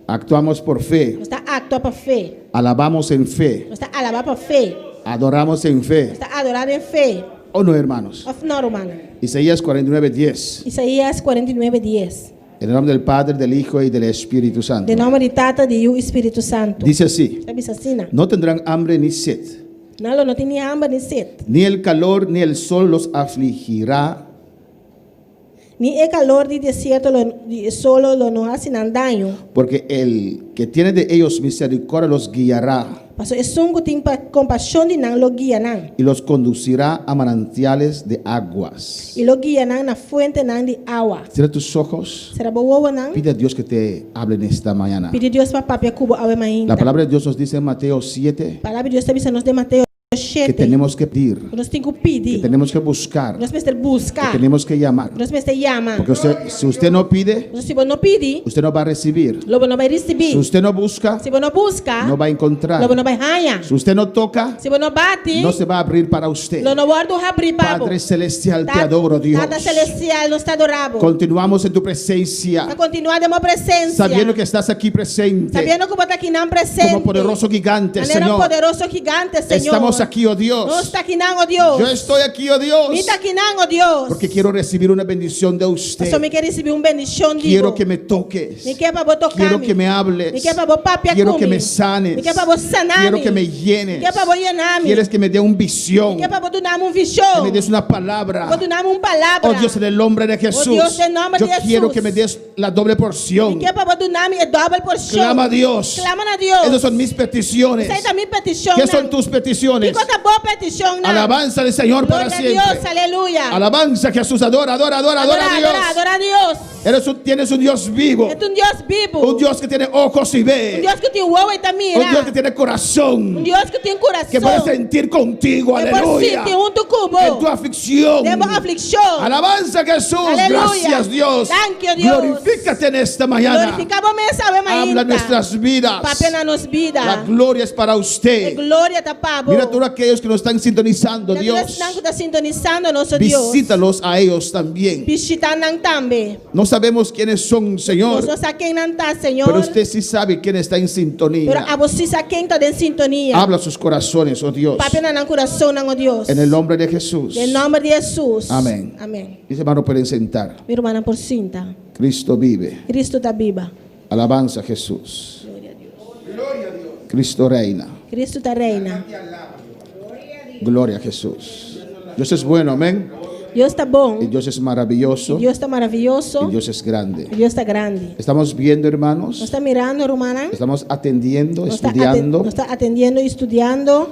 Actuamos por fe. Nós estamos actua para fé. Alabamos en fe. Nós estamos alabar para fé. Adoramos en Nós fe. estamos adorando em fé. ¿O no, hermanos? Ou não, romano? Isaías 49:10. Isaías 49:10. En el nombre del Padre, del Hijo y del Espíritu Santo. De nome de Tata, de o Espírito Santo. Dice así: Sabe assim? no tendrán hambre ni sed, Não tinha hambre nem sede. ni el calor ni el sol los afligirá, Ni el calor de desierto solo lo nos hacen daño. porque el que tiene de ellos misericordia los guiará Pastor, é sungo tem compaixão de não lo guia não. y los conducirá a manantiales de aguas. E lo guia não na fuente não de água. Cierra tus ojos. Será boa não? Pide a Dios que te hable en esta mañana. Pede Deus para papia cubo ave La mainda. palabra de Dios nos dice en Mateo 7 Palavra de Deus está nos de Mateus que 7. tenemos que pedir, Nós temos que que pedir. tenemos que buscar, Nós temos que que buscar. tenemos que llamar. Nós temos que chamar. Porque si usted no pide, Nós se não pedir, usted no va a recibir. logo não vai Si receber. usted no busca, Se você não buscar, no va a encontrar. logo não vai ganhar. Si usted no toca, Se você não bate, no se va a abrir para usted. lo não guardo abrir para Padre celestial, te adoro, Dios. Tata celestial, nos está adorando. Continuamos en tu presencia, Para continuar de uma presença. sabiendo que estás aquí presente, Sabendo que você está aqui não presente. como poderoso gigante, Maneira Señor. poderoso gigante, Senhor. Estamos aquí, oh Nós Dios. está aqui não, oh Deus. Yo estoy aquí, oh Dios, Me está aqui não, oh Deus. porque quiero recibir una bendición de Eu usted. só me quero receber bendição de Quiero Deus. que me toques. Me quer para você tocar. Quiero que me hables. Me quer para você papiar Quiero que comigo. me sanes. Me quer para você sanar. Quiero que me Me llenes. quer para você llenar. Quieres que me dé una visión. Me quer para você dar uma Que visão. me des una palabra. Para dar uma palavra. Oh Dios, en el nombre de Jesús. Dios, en nombre Yo de Jesús. quiero que me des la doble porción. Me quer para você dar a dobra porção. Clama a Dios. Clama a Deus. Esas son mis peticiones. Essa é a minha petição. ¿Qué son tus peticiones? Que coisa boa petição, não. Alabanza al Señor para Glória a siempre. Deus, aleluia. Alabanza a Jesús. Adora, adora, adora, adora a Dios. Adora a Deus. Tienes un Dios vivo. É um Deus vivo. Un Dios que tiene ojos y ve. Deus que tem olho e tá mira. Un Dios que tiene corazón. Deus que tem coração. Que puede sentir contigo. Que pode Aleluya. sentir junto com En tu você. aflicción. Demos aflição. Alabanza a Jesús. Aleluya. Gracias, Dios. Thank you, Dios. Glorifícate en esta mañana. Glorificamos essa Habla nuestras vidas. Papel na nos vida. La gloria es para E usted. glória tá para Mira tu Ahora aquellos que nos están sintonizando, Dios, Está sintonizando nosso Deus. visítalos a ellos también. Visita nang tambe. No sabemos quiénes son, Señor, Nós sa quem não tá, Senhor. pero usted sí sabe quién está en Pero sintonía. a você sa quem tá em sintonia. Habla sus corazones, oh Dios, Papi na coração nang Deus. en el nombre de Jesús. Em nome de Jesus. Amén. Amém. Mis hermanos pueden sentar. Minha irmã por cinta. Cristo vive. Cristo tá viva. Alabanza a Jesús. Cristo reina. Cristo tá reina. Gloria a Jesús. Dios es bueno, amén. Deus está bom. Y Dios es maravilloso. Deus está maravilhoso. Y Dios es grande. Deus está grande. Estamos viendo, Nós hermanos. está mirando, hermana. Estamos atendiendo, Nós estudiando está atendendo e estudando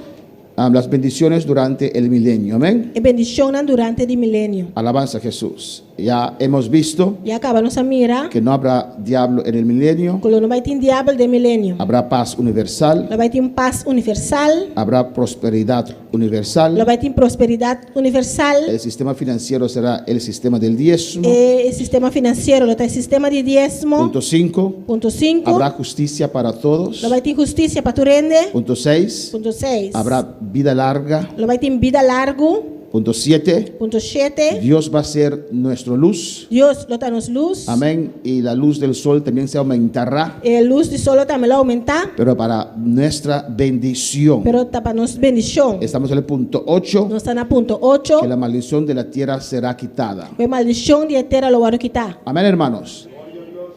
las bendiciones durante el milenio, amén. e bendicionam durante o milênio. Alabanza a Jesús. Ya hemos visto E acaba nossa mira. que no habrá diablo en el milenio. Quando não vai ter diabo de milênio. Habrá paz universal. Não vai ter paz universal. Habrá prosperidad universal. Não vai ter prosperidade universal. El sistema financiero será el sistema del diezmo. E o sistema financeiro, não tem sistema de diezmo. Punto 5. Ponto 5. Habrá justicia para todos. Não vai ter justiça para tu rende. Punto 6. Ponto 6. Habrá vida larga. Não vai ter vida largo. Punto 7. Ponto 7. Dios va a ser nuestra luz. Deus lota nos luz. Amén. Y la luz del sol también se aumentará. E a luz do sol também aumentar. Pero para nuestra bendición. Pero tá para nos bendição. Estamos en el punto 8. Nós está na ponto 8. Que la maldición de la tierra será quitada. A maldição de terra lo vai quitar. Amén, hermanos.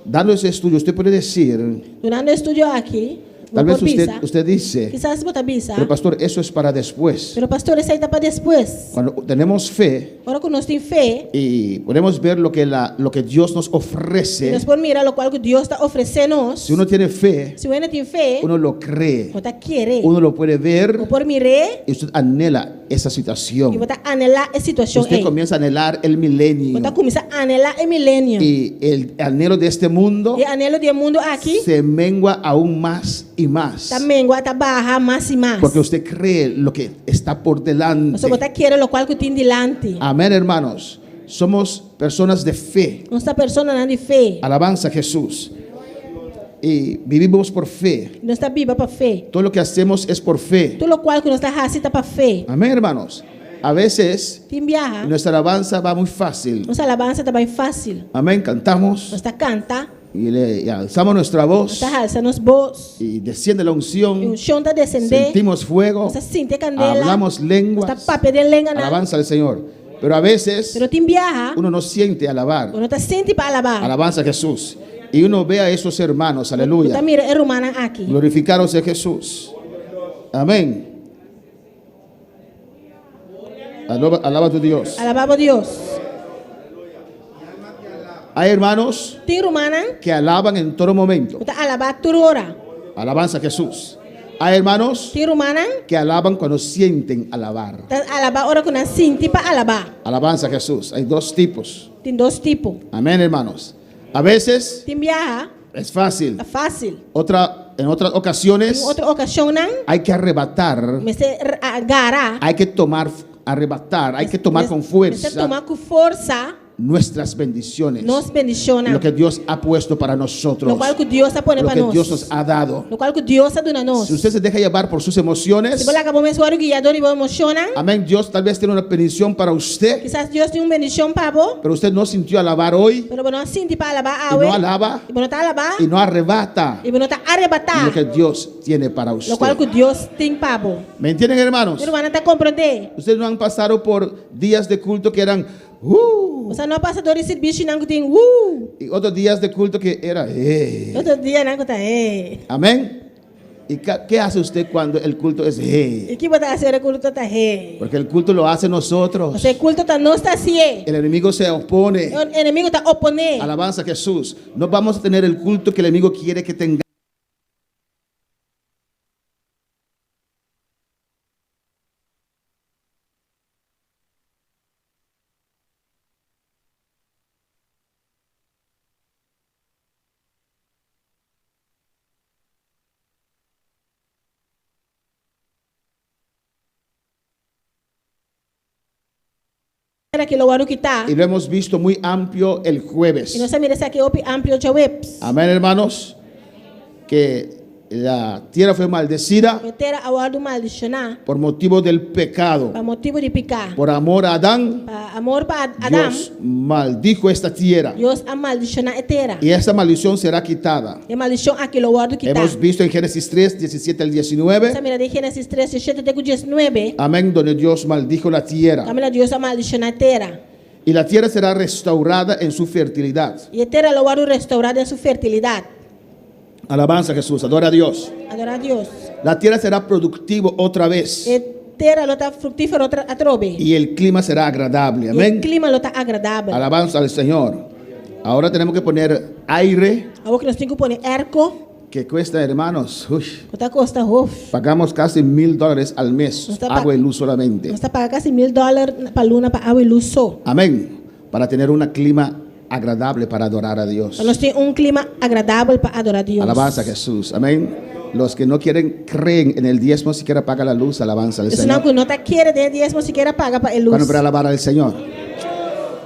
Dando ese estudio, usted puede decir, Durante o estudio aqui, tal vou vez por pisa. usted dice, Quizás bota pisa. pero pastor, eso es para después. Pero pastor, essa aí tá para depois. Cuando tenemos fe Agora que nós temos fé, y podemos ver lo que Dios nos e ofrece, nós podemos mirar o qual que Deus está oferecendo. si uno tiene fe, Se você tem fé, uno lo cree, você quer. uno lo puede ver Ou por mirar, y usted anhela esa e situación. você anhelar a situação Usted aí. comienza a anhelar el milenio Você começa a anhelar o milênio. y el anhelo de este mundo E anelo do mundo aqui, se mengua aún más y más. também está barra mais e mais. Porque usted cree lo que está por delante. Você quer o qual que tem delante. Amén, hermanos. Somos personas de fe. Nossa pessoa não de fé. Alabanza a Jesús. Y vivimos por fe. Não está viva para fé. Todo lo que hacemos es por fe. Tudo o qual que nós está fazendo para fé. Amén, hermanos. A veces Tem viaja. nuestra alabanza va muy fácil. Nossa alabança também fácil. Amén, cantamos Nós está canta, y alzamos nuestra voz nós está alça nos voz. y desciende la E o unción. chão está descender. Sentimos fuego. Nós sente candela. Hablamos Nós lenguas. está pape de lenga. Alabanza al Señor. Pero a veces Pero tem viaja. uno no siente alabar. Nós está sente para alabar. Alabanza a Jesús. Y uno ve a esos hermanos, Nós aleluya, está mira é romana aqui. glorificaros a Jesús. Amén. Alaba a tu Dios. Alababa Deus. Hay hermanos Tem romana, que alaban en todo momento. está alabar toda hora. Alabanza a Jesús. Hay hermanos Tem romana, que alaban cuando sienten alabar. está alabar hora que nós sente para alabar. Alabanza a Jesús. Hay dos tipos. Tem dois tipos. Amén, hermanos. A veces Tem viaja, es fácil. é fácil. En otras Em ocasiones outra ocasião, não, hay que arrebatar. mas se agarrar. Hay que arrebatar, hay que tomar con Você fuerza tomar com força, nuestras bendiciones. nos bendiciona. Lo que Dios ha puesto para nosotros. Lo qual que Deus está pondo Lo para que nós. Dios nos ha dado. Lo qual que Deus está dando a nós. Si usted se deja llevar por sus Se emociones, você acabou mesmo o guiador e você emociona, amén, Dios tal vez tiene una bendición para usted, quizás Deus tem bendição para você, pero usted no sintió alabar hoy pero você não sente para alabar y hoje. no alaba E você não está alabar. y no arrebata E você não está lo arrebatar. que Dios tiene para Lo qual que usted. Deus tem para você. ¿Me entienden, hermanos? Meu irmão, está compreendendo? Ustedes no han pasado por días de culto que eran Você não passa por esse bicho não que tem y otros días de culto que era outro dia não que tá amén. ¿Y qué hace usted cuando el culto es E que você fazer o culto tá Porque el culto lo hace nosotros. Você culto tá não está assim. El enemigo se opone. O inimigo está opondo. Alabanza a Jesús. No vamos a tener el culto que el enemigo quiere que tengamos. Que lugar que está. Y lo hemos visto muy amplio el jueves. E nós miramos aqui o amplo de webs. Amén, hermanos. Que la tierra fue maldecida A terra award maldicionar por motivo del pecado. para motivo de pecar. Por amor a Adán, Para amor para Adam, Dios maldijo esta tierra. Deus a maldicionar a terra. Y esta maldición será quitada. E maldição aquilo word que tá. Hemos visto en Génesis 3, 17 al 19. Essa mira de Gênesis 3, 17 até 19. Amén, donde Dios maldijo la tierra. Camila Deus a maldicionar a terra. Y la tierra será restaurada en su fertilidad. E a terra lo word restaurada em sua fertilidade. Alabanza a Jesús, adora a Dios. Adorar a Deus. La tierra será productivo otra vez. E terra lo tá frutífero a trobe. Y el clima será agradable. E o Amén. clima lo tá agradável. Alabanza al Señor. Ahora tenemos que poner aire, Agora que nós temos que pôr erco, que cuesta, hermanos. Uy, o tá costa hof. pagamos casi $1,000 al mes, Está agua y luz solamente. Nós tá pagando quase $1,000 para luna para água e luz só. Amén. Para tener un clima agradable para adorar a Dios. Para nós ter clima agradável para adorar a Deus. Alabanza a Jesús. Amén. Los que no creen en el diezmo, siquiera paga la luz. Alabanza al Isso não Señor. que não tá querendo de diezmo sequer paga para a luz. Bueno, para alabar al Señor.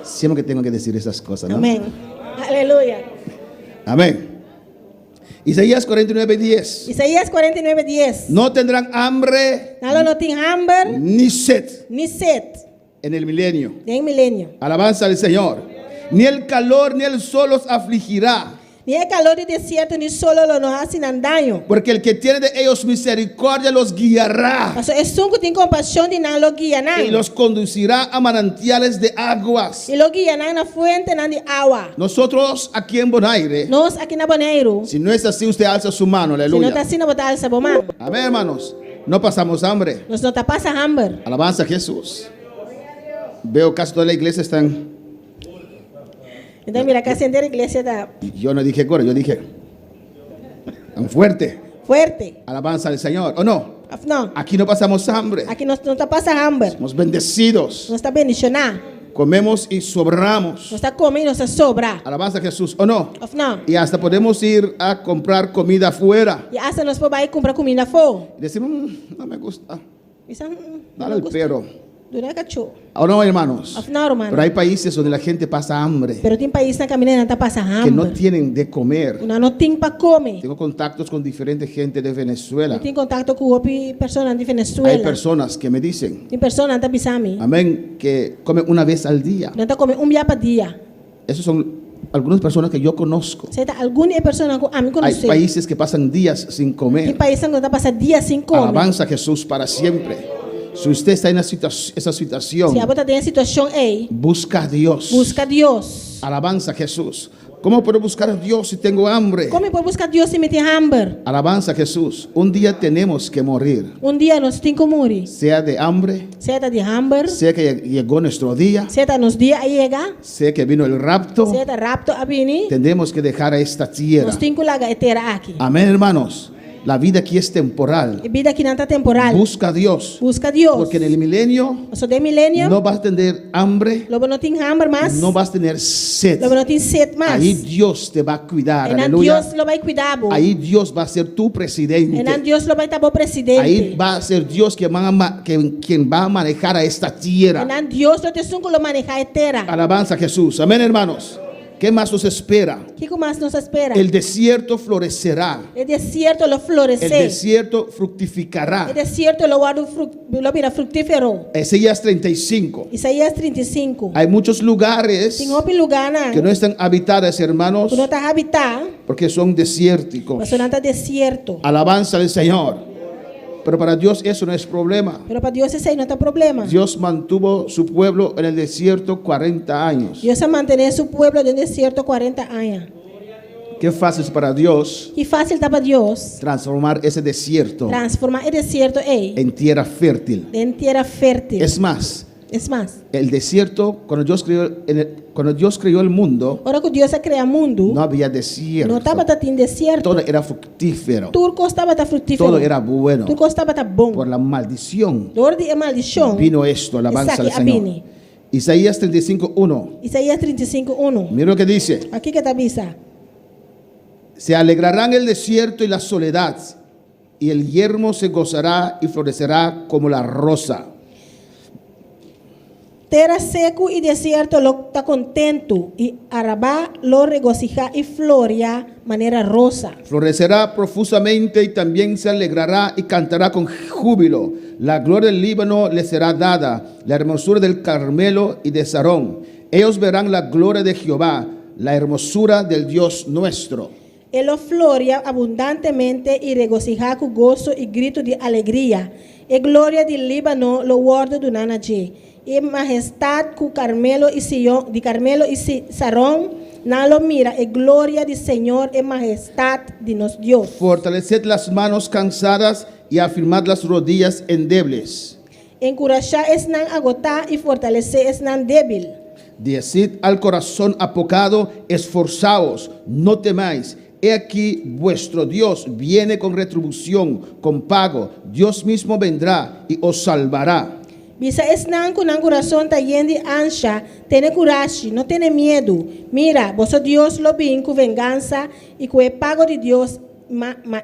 Siempre que tengo que decir esas cosas, ¿no? Amém. Aleluia. Amén. Isaías 49:10. Isaías 49:10. No tendrán hambre Não tem hambre ni sed ni sede en el milenio. nem milênio. Alabanza al Señor. Ni el calor ni el sol los afligirá. Nem é calor de deserto, nem solo lo nos hacen daño. Porque el que tiene de ellos misericordia los guiará Mas é só que tem compaixão de não lo guia y los conducirá a manantiales de aguas. E lo guia na fuente na de água. Nosotros aquí en Bonaire, Nós aqui na Bonaire, si no es así, usted alza su mano, se não está aleluya. assim, não botar alça bomba. Amén, hermanos. No pasamos hambre. Nós não tá passa hambre. Alabanza a Jesús. Veo casi toda la iglesia están. Então mira, cá a igreja está Yo no dije coro, yo dije tan fuerte. fuerte. Alabanza al Señor. ¿O no? Não, Aquí no pasamos hambre. aqui nós não tá passa hambre. Somos bendecidos. Nós está bendicionar. Comemos y sobramos. Nós está comendo, nós está sobra. Alabanza a Jesús. ¿O no? Não. Y hasta podemos ir a comprar comida afuera. E essa nós podemos ir comprar comida fora. Y decimos, no me gusta. Isso Dale al perro. Durante cachorro. ¿O no, hermanos? Não, hermano. Pero hay países donde la gente pasa hambre, Pero tem país na caminhada não tá passa que no hambre. tienen de comer. Não tem para comer. Tengo contactos con diferentes gente de Venezuela. Eu tenho contato com outras pessoas de Hay Venezuela. personas que me dicen, Tem pessoas que não tá pisando. amén, que comen una vez al día. Não tá comendo dia para dia. Esos son algunas personas que yo conozco. Você tá alguma pessoa que a mim Hay conhece. países que pasan días sin Tem comer. país que não tá passando dia sem comer. Alabanza a Jesús para siempre. Si usted está en esa situación, Se a bota tem a situação aí, busca a Dios. busca Deus. Alabanza a Jesús. ¿Cómo puedo buscar a Dios si tengo hambre? Como pode buscar Deus se me tem hambre? Alabanza a Jesús. Un día tenemos que morir. Dia nós tem que morrer. Sea de hambre, Você tá de hambre. sea que llegó nuestro día, Você tá nos dias aí chega. sea que vino el rapto, Você tá rapto a vir. tendremos que dejar esta tierra. Nós tem que largar eterna aqui. Amén, hermanos. La vida aquí es temporal. E vida aqui não tá temporal. Busca a Dios. Busca Deus. Porque en el milenio Só de milênio. no vas a tener hambre, Lobo não tem hambre mais. no vas a tener sed. Lobo não tem sede mais. Ahí Dios te va a cuidar. E não Aleluya. Deus lo vai cuidar. Ahí Dios va a ser tu E não presidente. Deus lo vai estar bom presidente. Ahí va a ser Dios quien va a manejar a esta E tierra. não Deus lo te sunco lo manejar eterna. Alabanza a Jesús. Amén, hermanos. ¿Qué más nos espera? O que mais nos espera? El desierto florecerá. O deserto lo El florescer. desierto fructificará. O deserto lo guarda lo vira fructífero. Isaías 35. Isaías 35. Hay muchos lugares Tem outro lugar que no están habitados, hermanos, que não está habitar, porque son desérticos. mas não está deserto. Alabanza al Señor. Pero para Dios eso no es problema. Pero para Deus esse aí não está problema. Dios mantuvo su pueblo en el desierto 40 años. Deus a manter seu povo no deserto 40 anos. Qué fácil es para Dios Que fácil está para Deus transformar ese desierto transformar o deserto aí en tierra fértil. em terra fértil. Es más, mais, el desierto, cuando Dios creó el mundo, hora que Deus a criar o mundo, no había desierto. não estava em deserto. Todo era fructífero. Turco estava frutífero. Todo era bueno. Turco estava bom. Por la maldición Dor de maldição. vino esto, alabanza al Essa aqui Señor. abine. Isaías 35:1. Isaías 35:1. Mira lo que dice. Aqui que está avisa. Se alegrarán el desierto y la soledad, y el yermo se gozará y florecerá como la rosa. Tierra seco y desierto lo está contento, y Arabá lo regocija y floria manera rosa. Florecerá profusamente y también se alegrará y cantará con júbilo. La gloria del Líbano le será dada, la hermosura del Carmelo y de Sarón. Ellos verán la gloria de Jehová, la hermosura del Dios nuestro. Él lo floria abundantemente y regocija con gozo y grito de alegría. Y gloria del Líbano lo guarda de allí. Y majestad con Carmelo y Sion, de Carmelo y Sarón, nada lo mira. Y gloria del Señor y majestad de nuestro Dios. Fortaleced las manos cansadas y afirmad las rodillas endebles. Encorajar es nan agotar y fortalecer es nan débil. Decid al corazón apocado, esforzaos, no temáis. He aquí vuestro Dios viene con retribución, con pago. Dios mismo vendrá y os salvará. Bisa es nan con un corazón tayen de ancha, tiene coraje, no tiene miedo. Mira, vosotros Dios lo viene con venganza y con el pago de Dios,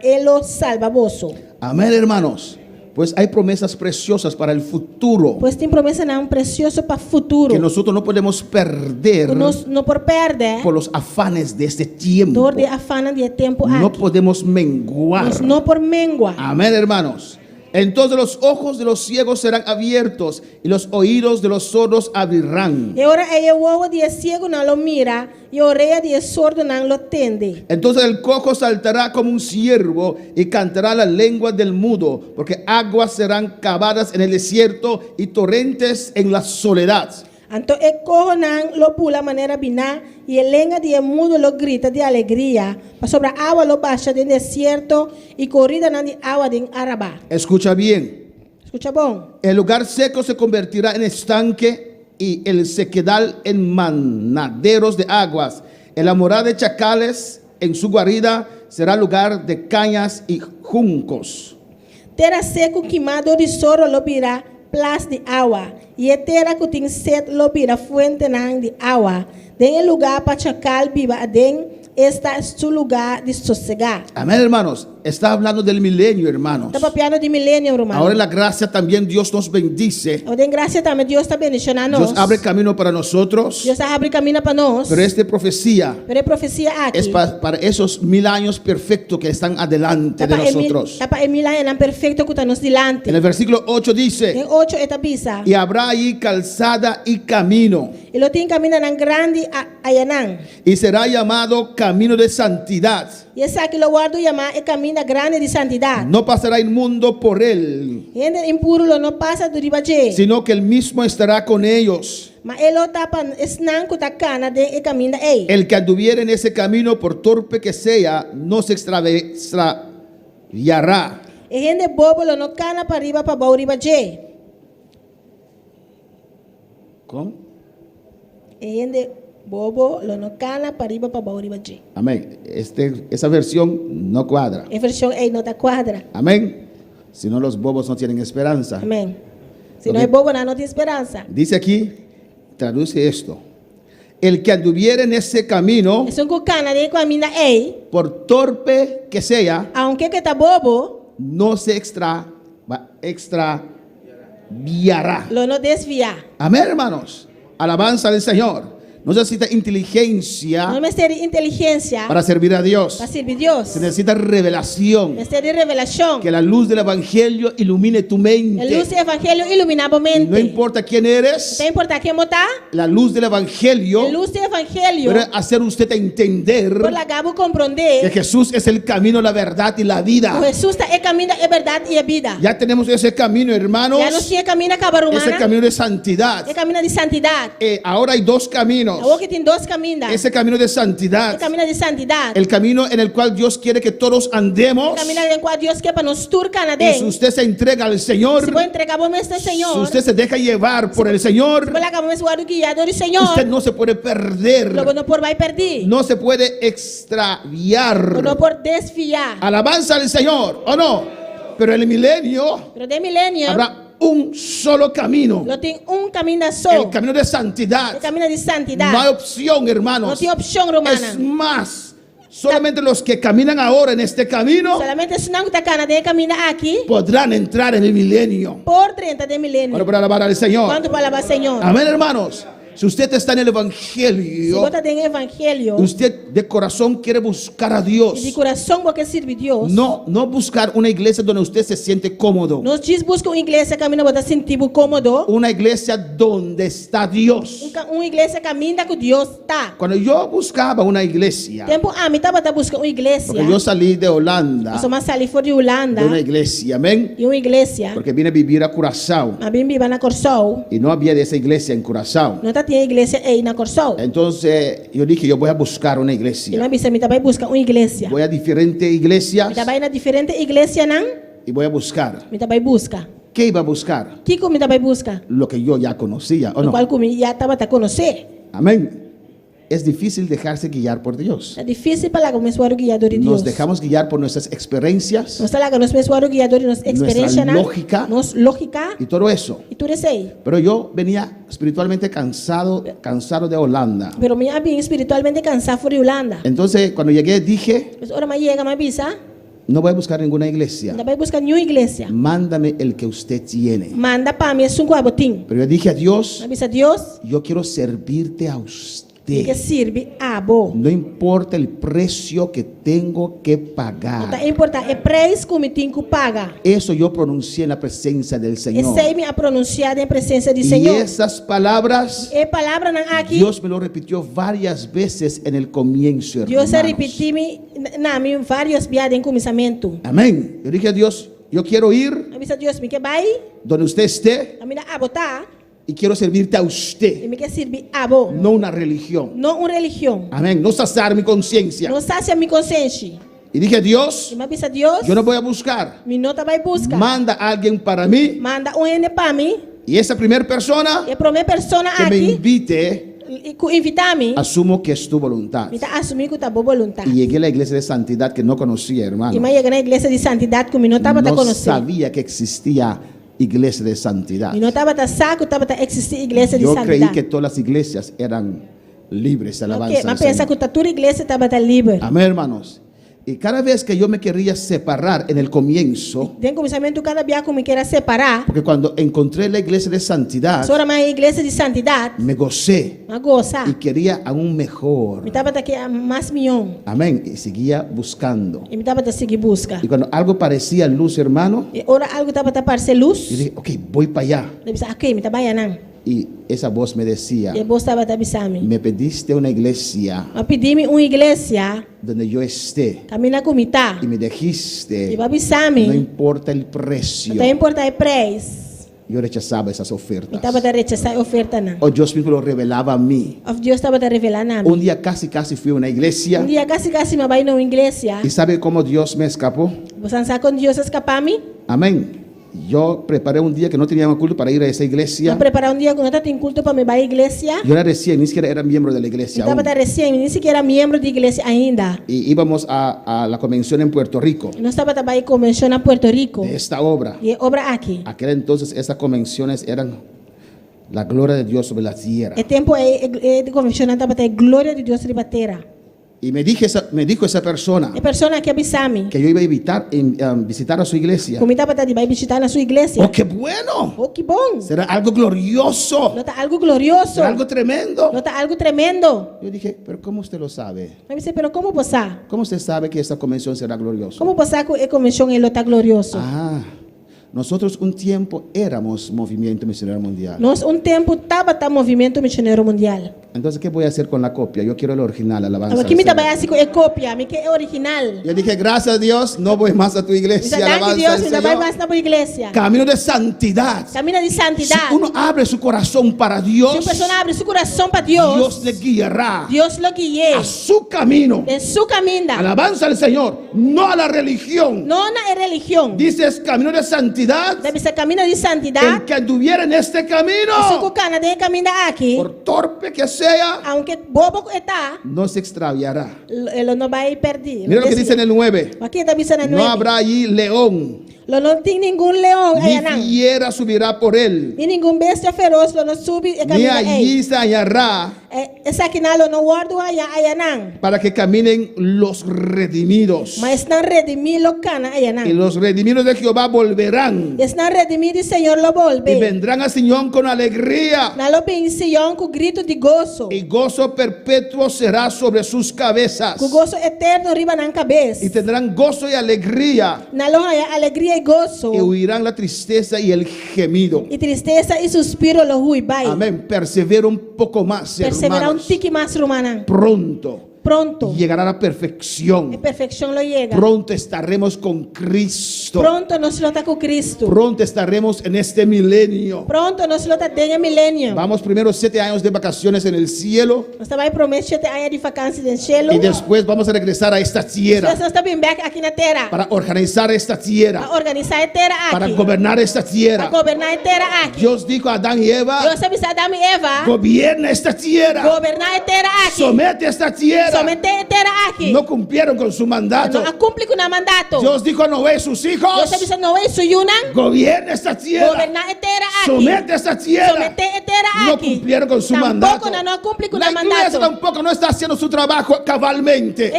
él lo salva voso. Amén, hermanos. Pues hay promesas preciosas para el futuro Pues tem promesa não precioso para futuro. que nosotros no podemos perder Nós não por perder. por los afanes de este tiempo. Dor de afana de tempo No aqui. podemos menguar. Nós não por mengua. Amén, hermanos. Entonces los ojos de los ciegos serán abiertos y los oídos de los sordos abrirán. E ora é o ovo de ciego não lo mira e a orelha de sordo não lo tende. Entonces el cojo saltará como un ciervo y cantará la lengua del mudo, porque aguas serán cavadas en el desierto y torrentes en la soledad. Então e corro não lo pula maneira biná e a lenga de mudo lo grita de alegria. Para sobre a água lo baixa de deserto e corrida não de água de Arabá. Escucha bien. Escucha bom. El lugar seco se convertirá en estanque y el sequedal en manaderos de aguas. En la morada de chacales, en su guarida, será lugar de cañas y juncos. Terra seco queimado de soro lo virá plas de agua. E a terra que tem sede lo virá fuente de agua. Den lugar para chacal viva adem, esta es su lugar de sossegar. Amén, hermanos. Está hablando del milenio, hermanos. Está papiando de milenio, hermano. Ahora en la gracia también Dios nos bendice. O den gracia também Deus está bendicionando Dios nós. abre camino para nosotros. Deus abre caminho para nós. Pero esta profecía Pero é profecia aqui. es para esos 1000 años perfectos que están adelante de nosotros. Está para Emília é perfeito que está nos dilante. En el versículo 8 dice: Tem 8 etapisa. y habrá ahí calzada y camino, E lo tem caminho nan grande ayanan. y será llamado camino de santidad. E essa aqui lo guardo chamar é caminho grande de santidade. No pasará inmundo por él, Gente impuro lo não passa do ribaje. sino que el mismo estará con ellos. Mas ele tapa esnan ku takana de e caminho ei. El que anduviera en ese camino, por torpe que sea, no se extraviará. E gente bobo lo no cana para riba para bau ribaje. ¿Cómo? E gente bobo lo no cana para riba para bau ribaje. Amén. Esa versión no cuadra. E versão ei não tá quadra. Amén. Si no, los bobos no tienen esperanza. Amém. Se Ok. não é bobo não tem esperança. Dice aquí, traduce esto: el que anduviera en ese camino, É só ku cana de caminho ei. por torpe que sea, Aunque que tá bobo, no se extraviará. lo no desvia. Amén, hermanos. Alabanza del Señor. No necesita inteligencia Não me ser inteligência para servir a Dios. para servir Deus. Se necesita revelación. Me ser de revelação. Que la luz del Evangelio ilumine tu A mente. luz do evangelho iluminava a mente. No importa quién eres, Não importa quem está. la luz del Evangelio A luz do evangelho. puede hacer usted entender Por la gabo que compreender. Jesús es el camino, la verdad y la vida. O Jesus é caminho, é verdade e é vida. Ya tenemos ese camino, hermanos. Já não tinha caminho acaba Ese romana. camino de santidad. É caminho de santidade. Ahora hay dos caminos. O que tem dois caminhos. Ese camino de É santidad. caminho de santidade. El camino en el cual Dios quiere que todos andemos. É caminho em qual Deus quer para nos turcar na Y si dentro. usted se entrega al Señor, Se vou entregar a este si Senhor. usted se deja llevar por el Señor, Se vou largar o guardo guiado do Senhor. usted no se puede perder. Logo não por vai perder. No se puede extraviar. Ou não por desfiar. Alabanza al Señor, ¿o no? Pero en el milenio Pero de milênio. habrá un solo camino. Lo tem caminho só. El camino de santidad. O caminho de santidade. No hay opción, Não hermanos. tem opção romana. Es más, solamente los que caminan ahora en este camino Solamente se não está cana de caminhar aqui. podrán entrar en el milenio. Por 30 de milenio. Bueno, para alabar al Señor. ¿Cuánto para alabar al Señor? Amén, hermanos. Si usted está en el Si Evangelio, vos estás en el Evangelio usted de corazón quiere buscar a y de Dios. corazón vos quer servir Dios, No buscar una iglesia donde usted se siente cómodo. nós diz busca uma igreja caminha para sentir cómodo, Una iglesia donde está Dios. uma igreja caminha com Deus tá. Cuando yo buscaba una iglesia, Tempo a mim estava buscando uma igreja. porque yo salí de Holanda, Eu sou mais ali fora de Holanda de una iglesia, amén, e uma igreja. porque vine a vivir a Curazao A mim viva na Corsol. y no había de esa iglesia en Curazao. Não tá tinha igreja aí na Corsol. Entonces yo dije, yo voy a buscar una E iglesia. nós bisa também buscar uma igreja. Voy a diferentes iglesias Me também na diferente igreja não? y voy a buscar. Me também busca. ¿Qué iba a buscar? Que me também busca? Lo que yo ya conocía, ¿o O no? qual comigo já estava a conhecer. Amén. Es difícil dejarse guiar por Dios. É difícil para lá começar o guiador de Deus. Nos dejamos guiar por nuestras experiencias Nós está lá que nós começamos o guiador de nossa experiência, Nuestra lógica. nossa lógica y todo eso. e tudo isso aí. Pero yo venía espiritualmente cansado de Holanda. Pero me había espiritualmente cansado fora de Holanda. Entonces, cuando llegué, dije, Pues ahora me llega, me avisa, no voy a buscar ninguna iglesia. também busca nenhuma igreja. Mándame el que usted tiene. Manda para mim um guabotim. Pero yo dije a Dios, Me avisa Deus, yo quiero servirte a usted. que sirve a bo. No importa el precio que tengo que Não pagar. tá importante, é preço que me tenho que pagar. Eso yo pronuncié en la presencia del Señor. Essa é minha pronunciada em presença do Y Senhor. esas palabras, É palavra não aqui. Dios me lo repitió varias veces en el comienzo, Deus hermanos. repetiu-me na mim várias vezes em começamento. Amén. Yo dije a Dios, yo quiero ir Me avisa Deus, me quer vai, donde usted esté a mim a botar y quiero servirte a e usted, me quer servir a bo. no una religión. Não uma religião. Amén. No saciar mi conciencia. Não sacia minha consciência. Y dije, Dios, E me avisa Deus, yo no voy a buscar. me nota vai buscar. Manda a alguien para mí. Manda N para mim. Y esa primera persona E a primeira pessoa que me aqui invite, invitar-me, asumo que es tu voluntad. me está assumindo que está boa vontade. Y llegué a la iglesia de santidad que no conocía, E hermano. me chega na igreja de santidade que me não estava a No conhecer. sabía que existía iglesia de santidad. Me não estava a saco, estava a existir igreja de Yo creí santidade. que todas las iglesias eran libres de alabanza. Okay, al mas pensa Señor. que toda igreja estava livre. Amén, hermanos. Y cada vez que yo me quería separar en el comienzo, Tem começamento cada dia que me queira separar. porque cuando encontré la iglesia de santidad, Só a igreja de santidade, me gocé me goza. y quería aún mejor. Me estava aqui a mais milhão. Amén. Y seguía buscando. E me estava a seguir busca. Y cuando algo parecía luz, hermano, E ora algo estava a parecer luz. yo dije, ok, voy para allá. Eu disse, ok, me estava não. Y esa voz me decía, E a voz estava a avisar-me. me pediste una iglesia Eu pedi-me uma igreja, donde yo esté caminha comigo. y me E dijiste, vai avisar-me. no importa el precio. Não importa o preço. Yo rechazaba esas Me ofertas. estava a rechazar a oferta não. O Dios mismo lo revelaba a mí. Of Deus estava a revelar na Un mim. día casi fui a una iglesia. Dia quase me vai numa igreja. ¿Y sabe cómo Dios me escapó? Você sabe quando Deus escapar-me? Amén. Yo preparé un día que no tenía culto para ir a esa iglesia. Eu preparar dia quando eu tenho culto para me ir à igreja. Yo era recién, ni siquiera era miembro de la iglesia Estava aún. recém, nem sequer era membro de igreja ainda. Y íbamos a la convención en Puerto Rico Nós estava também convenção na Puerto Rico. de esta obra. E obra aqui. Aquel entonces estas convenciones eran la gloria de Dios sobre la tierra. O tempo de convenção estava a glória de Deus sobre a terra. Y me dijo esa persona A pessoa que avisar-me, que yo iba a visitar a su iglesia. como estava a visitar na sua igreja. ¡Oh, qué bueno! Oh, que bom! Será algo glorioso. Não está algo glorioso. Será algo tremendo. Não está algo tremendo. Yo dije, pero ¿cómo usted lo sabe? Eu disse, pero como você? ¿Cómo usted sabe que esta convención será gloriosa? Como você que a convenção ele está glorioso? Ah, nosotros un tiempo éramos Movimiento Misionero Mundial. Nós tempo estava a movimento missionário mundial. Entonces, ¿qué voy a hacer con la copia? Yo quiero el original, alabanza. Aqui me al Señor. trabalha assim com a cópia, me que é original. Yo dije, gracias a Dios, no voy más a tu iglesia, Graças a alabanza Deus, al me trabalha Señor. mais na igreja. Camino de santidad. Camina de Si santidade. uno abre su corazón para Se Dios, uma pessoa abre seu coração para Dios Deus, le guiará Deus lo guia a su camino. em seu caminho. Alabanza al Señor, no a la religión. Não na religião. Dices camino de santidad. Deve ser caminho de El santidade. que anduviera en este Se camino, o cana de caminho aqui, por torpe que sea, aunque bobo está, no se extraviará. ele não vai perder. Mira lo que dice en el 9. Aqui está dizendo No habrá allí león Lo no tem nenhum leão ni aí não. fiera subirá por él, E nenhum bestia feroz lo no sube e ni camina allí aí. se hallará, Essa aqui não lo no guardo aí não. para que caminen los redimidos. Mas não redimir lo cana aí Y não. los redimidos de Jehová volverán Estão redimir o Senhor lo y volve. vendrán a Sión con alegría, Na lo bem Sion com grito de gozo. y gozo perpetuo será sobre sus cabezas. Com gozo eterno riba na cabeça. Y tendrán gozo y alegría, Na lo haya alegria e gozo. y huirán la tristeza y el gemido. E tristeza e suspiro lo hui vai. Amén. Persevera un poco más, Perseverar hermanos. tique mais romana. Pronto Pronto. llegará la E perfección. perfeição lo llega. Pronto estaremos con Cristo. Pronto nos lota com Cristo. Pronto estaremos en este milenio. Pronto nos lota tenha milênio. Vamos primero 7 años de vacaciones en el cielo, Nós também promete 7 anos de vacância no cielo. y después vamos a regresar a esta tierra Nós estamos bem back aqui na terra. para organizar esta tierra, Para organizar a terra para aqui. gobernar esta Para tierra. governar a terra aqui. Dios dijo a Adán y Eva: Deus sabe se Adão e Eva gobierna esta tierra, governar a terra aqui. somete esta tierra. Somente a terra aqui. No cumplieron con su mandato. Não cumpre com o mandato. Dios dijo a Noé y sus Deus hijos: sabe se não é isso Yunan. gobierna esta tierra, Governar a terra aqui. somete esta tierra. Somente a terra No aqui. cumplieron con su Tampoco mandato. não cumpre com La o iglesia mandato. tampoco no está haciendo su trabajo cabalmente.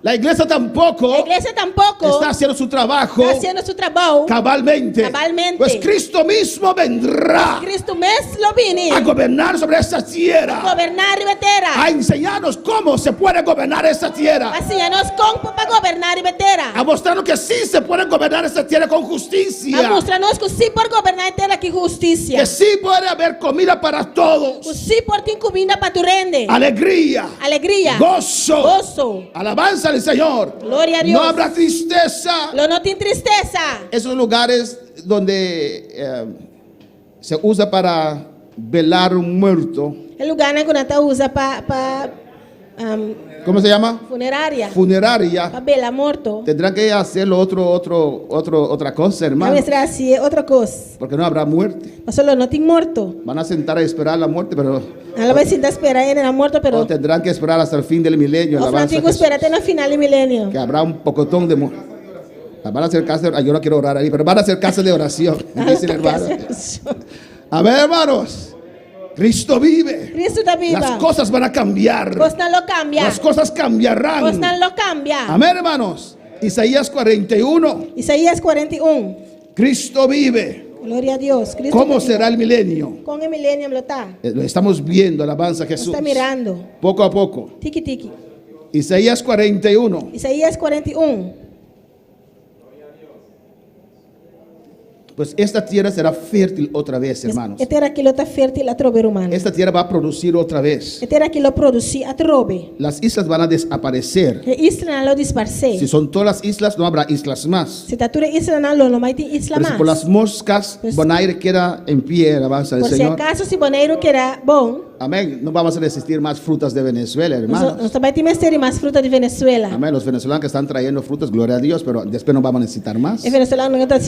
La iglesia tampoco A igreja tampouco está haciendo su trabajo está fazendo seu trabalho. cabalmente. Cabalmente. Pues Cristo mismo vendrá Cristo mesmo lo vini. a gobernar sobre esta tierra, Governar a terra. a enseñarnos cómo se puede gobernar esta tierra, Assim, nós como para governar a terra. a mostrarnos que sí se puede gobernar esta tierra con justicia, A mostrar-nos que sim por governar a terra que justiça. que sí puede haber comida para Que todos, sim por ter comida para tu rende. alegría, Alegria. gozo, Gozo. alabanza al Señor. Glória a Deus. No habrá tristeza. Lo não tem tristeza. Esos lugares donde se usa para velar un muerto, É lugar que nós usa para ¿cómo se llama? funerária. Funeraria. Para bela morto. Tendrán que hacerlo otra cosa, A hermano, ver assim é outra coisa. porque no habrá muerte. Mas só não tem morto. Van a sentar a esperar la muerte, pero Ela vai sentar esperar ele na morto, pero o tendrán que esperar hasta el fin del milenio. o alabanza a Francisco Jesús. espera até no final do milênio. Que habrá un pocotón de van a hacer casa yo no quiero orar ahí, pero van a hacer casa de oración, dice el hermano. A ver, hermanos, Cristo vive. Cristo está viva. Las cosas van a cambiar. Vos não lo cambia. Las cosas cambiarán. Vos não lo cambia. Amén, hermanos. Isaías 41. Isaías 41. Cristo vive. Glória a Deus. Cristo ¿Cómo está vivo. será el milenio? Com o milênio lo está. Lo estamos viendo, alabanza a Jesús. Está mirando. Poco a poco. Tiki tiki. Isaías 41. Isaías 41. Pues esta tierra será fértil otra vez, hermanos. É terra que lo está fértil a trove humano. Esta tierra va a producir otra vez. É terra que lo produzi a trove. Las islas van a desaparecer. É isla não lo disparce. Si son todas las islas, no habrá islas más. Se tatura isla não lo vai ter isla Pero si por mais. las moscas, Pues- Bonaire queda en pie, alabanza del Por si Señor. acaso, se Bonaire que era bom, Amén. No vamos a resistir más frutas de Venezuela, hermanos. nós também temos ter mais fruta de Venezuela. Amén. Los venezolanos que están trayendo frutas, gloria a Dios, pero después no vamos a necesitar más. É venezuelano que está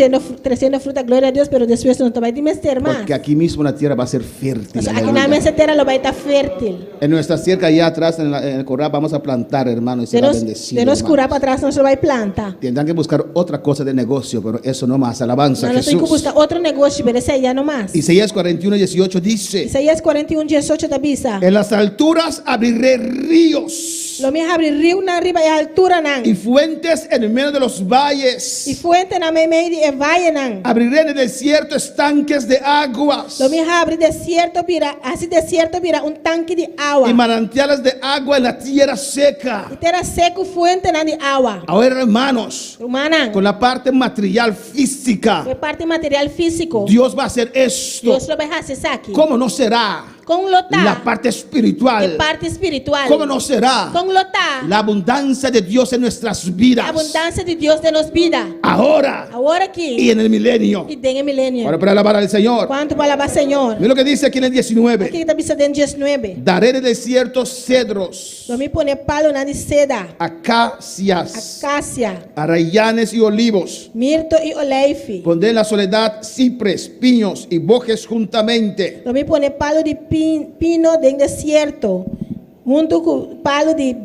trazendo fruta, glória a Deus, pero depois nós também temos ter mais. Porque aquí mismo la tierra va a ser fértil. Aqui aleluya. na mesa terra lo vai estar fértil. En nuestra cerca allá atrás, en el corral, vamos a plantar, hermano, y será bendecido. De nos hermanos. curar para trás, nós vai plantar. Tendrán que buscar otra cosa de negocio, pero eso no más. Alabanza a Nós temos que Jesús. buscar outro negócio, pero esse aí já não mais. Isaías 41:18 dice: Isaías 41:18 da bisa. En las alturas abriré ríos Lo me abre rio na riba e altura nan. y fuentes en el medio de los E valles. fuente na meio e valle nan. Abriré en el desierto estanques de aguas Lo me abre desierto vira, assim desierto vira tanque de água. y manantiales de agua en la tierra seca. E terra seco fuente na de água. Ahora, hermanos, Humana. con la parte material física, É parte material físico. Dios va a hacer esto. Deus lo vai fazer aqui. ¿Cómo no será Com lotá. la parte espiritual? parte espiritual. ¿Cómo no será Com lotá. la abundancia de Dios en nuestras vidas? A abundância de Deus de nos vida. Ahora Agora y aqui. en el milenio. E tem o milênio. Ahora para alabar al Señor. Quanto para alabar Senhor. Mira lo que dice aquí en el 19. Aqui está dizendo 19. Daré en el desierto cedros, Lo me pone palo na de seda. acacias, Acácia. arrayanes y olivos. Mirto e oleife. Pondré en la soledad cipres, piños y bojes juntamente. Lo me pone palo de pino dentro do deserto. junto com palo de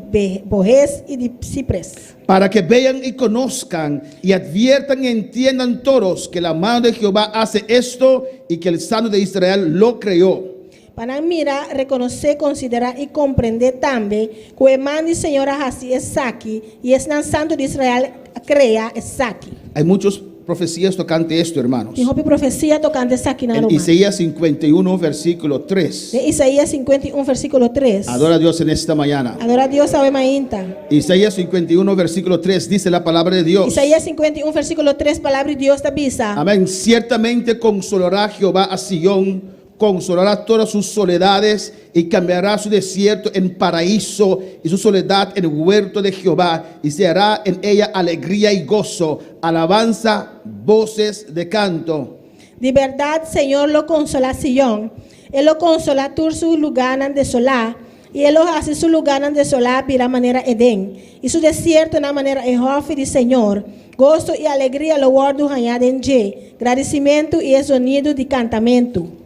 borrés e de ciprés, para que vean y conozcan y adviertan y entiendan todos que la mano de Jehová hace esto y que el Santo de Israel lo creó. para mirar, reconhecer, considerar e compreender também que o irmão do Senhor assim é aqui e esse santo de Israel crea é aqui. Hay muchas profecías tocante esto, hermanos. Tem uma profecia tocante isso aqui na En Roma. Isaías 51, versículo 3. De Isaías 51, versículo 3. Adora a Dios en esta mañana. Adora a Deus ao mainta. Isaías 51, versículo 3 dice la palabra de Dios. Isaías 51, versículo 3, palavra de Deus da bisa. Amén. Ciertamente consolará Jehová a Sion, consolará todas sus soledades y cambiará su desierto en paraíso y su soledad en huerto de Jehová, y se hará en ella alegría y gozo, alabanza, voces de canto. De verdade, Senhor lo consola Sion. Ele lo consola por su lugar desolado. E ele hace su lugar desolado vira maneira Edén. E su desierto na maneira Ehofe de Senhor. Gosto e alegria lo guardo ranhado em G. Agradecimento e sonido de cantamento.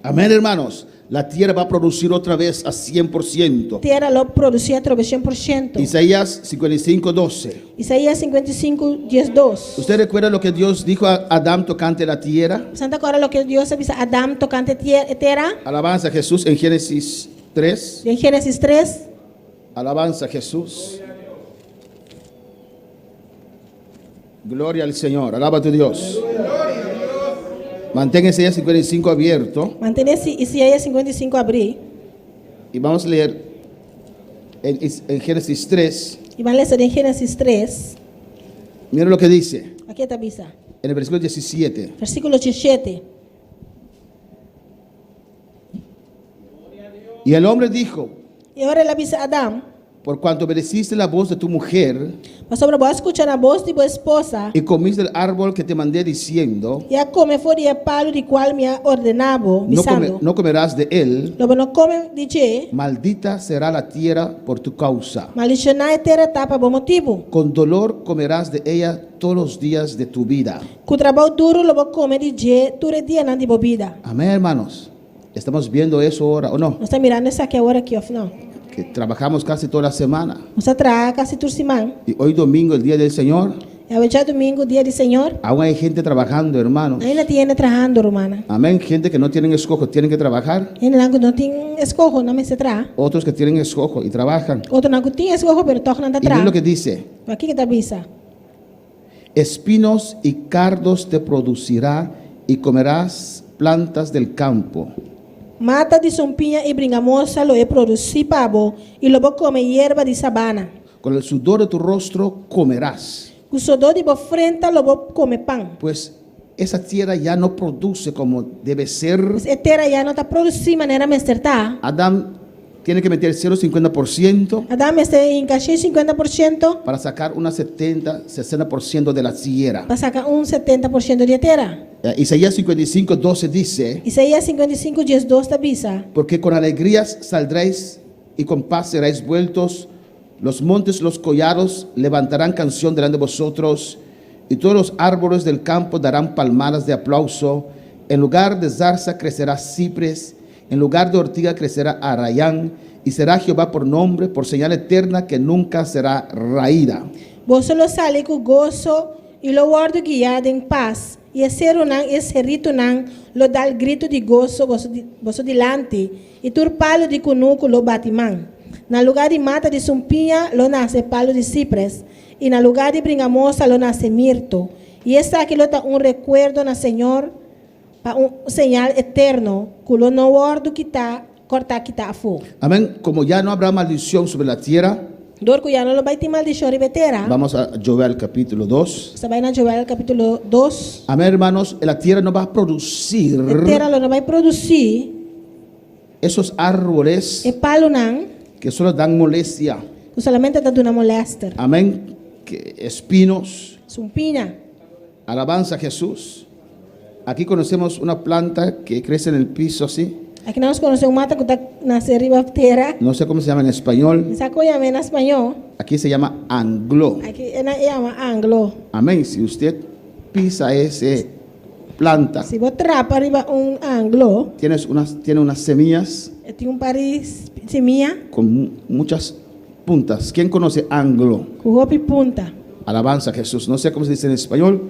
Amén, hermanos. La tierra va a producir otra vez a 100%. Terra lo produzia 100%. Isaías 55, 12. Isaías 55, 12. ¿Usted recuerda lo que Dios dijo a Adán tocante la tierra? Santa agora lo que Deus avisa a Adão tocante terra. Alabanza a Jesús en Génesis 3. Em Gênesis 3. Alabanza a Jesús. Gloria al Señor. Alaba a tu Dios. Mantén Isaías 55 abierto Mantém Isaías 55 abrir. y vamos a leer en Génesis 3. E vai ler em Gênesis 3. Mira lo que dice Aqui está a bisa. en el versículo 17. Versículo 17. Y el hombre dijo: E agora ele avisa a Adão. por cuanto obedeciste la voz de tu mujer Mas sobre vós escutar a voz de vossa esposa. y comiste del árbol que te mandé diciendo, E a come fora o palo de qual me ha ordenado. Dizendo. no comerás de él, Lobo não come de je. maldita será la tierra por tu causa. Maldicionai terra tapa bom motivo. Con dolor comerás de ella todos los días de tu vida. Com trabalho duro lobo come de je. Ture dia não de bebida. Amén, hermanos. Estamos viendo eso ahora, ¿o no? Nós estamos mirando isso aqui agora aqui, não. Que trabajamos casi toda la semana. Nós trabalhamos casi toda semana. Y hoy domingo, el día del Señor, É hoje é domingo, dia do Senhor. aún hay gente trabajando, hermanos. Ainda tem trabalhando, romana. Amén. Gente que no tienen escojo, tienen que trabajar. Ainda não tem escojo, não me se tra. Otros que tienen escojo y trabajan. Outro não tem escojo, pero toca não Y mira lo tra. que dice: Aqui que está bisa. espinos y cardos te producirá y comerás plantas del campo. Mata de sompinha e bringamosa lo é produzir pavo e lobo come hierba de sabana. Con el sudor de tu rostro comerás. O sudor de boa frente lobo come pão. Pues esa tierra ya no produce como debe ser. A terra já não está produzindo de maneira acertada. Adán tiene que meter 0,50% Adão está encaixando 50% para sacar unas 60% de la tierra. para sacar 70% de terra. Isaías 55, 12 dice: Isaías 55, 12 está bisa. porque con alegrías saldréis y con paz seréis vueltos. Los montes, los collados levantarán canción delante de vosotros, y todos los árboles del campo darán palmadas de aplauso. En lugar de zarza crecerá cipres, en lugar de ortiga crecerá arrayán, y será Jehová por nombre, por señal eterna que nunca será raída. Vos lo sale com gozo e lo guardo guiado em paz. E esse rito não lo dá o grito de gozo vosso delante. E tu palo de cunuco lo batimão. Na lugar de mata de sumpinha lo nasce palo de cipres. E na lugar de bringamosa lo nasce mirto. E esse aqui lo dá recuerdo na Senhor para señal eterno que lo não guardo quitar, cortar quitar a fogo. Amén. Como ya no habrá maldición sobre la tierra, Dor que já não lo vai ter maldição ribetera. vamos a Joel capítulo 2. Você vai na Joel capítulo 2. Amén, hermanos. La tierra no va a producir A terra não vai produzir esos árboles e palo não, que solo dan molestia. que solamente dá uma molesta. Amén. Que espinos. Sumpinha. Alabanza a Jesús. Aquí conocemos una planta que crece en el piso así. Aqui nós conhecemos uma mata que está na riba da terra. No sé cómo se llama en español. Essa coisa é em espanhol. Aquí se llama anglo. Aqui é chama anglo. Amén. Si usted pisa ese planta, Se você trapa arriba ângulo, tiene unas semillas tem país semilla, con muchas puntas. ¿Quién conoce ángulo? com roupa e punta. Alabanza a Jesús. No sé cómo se dice en español.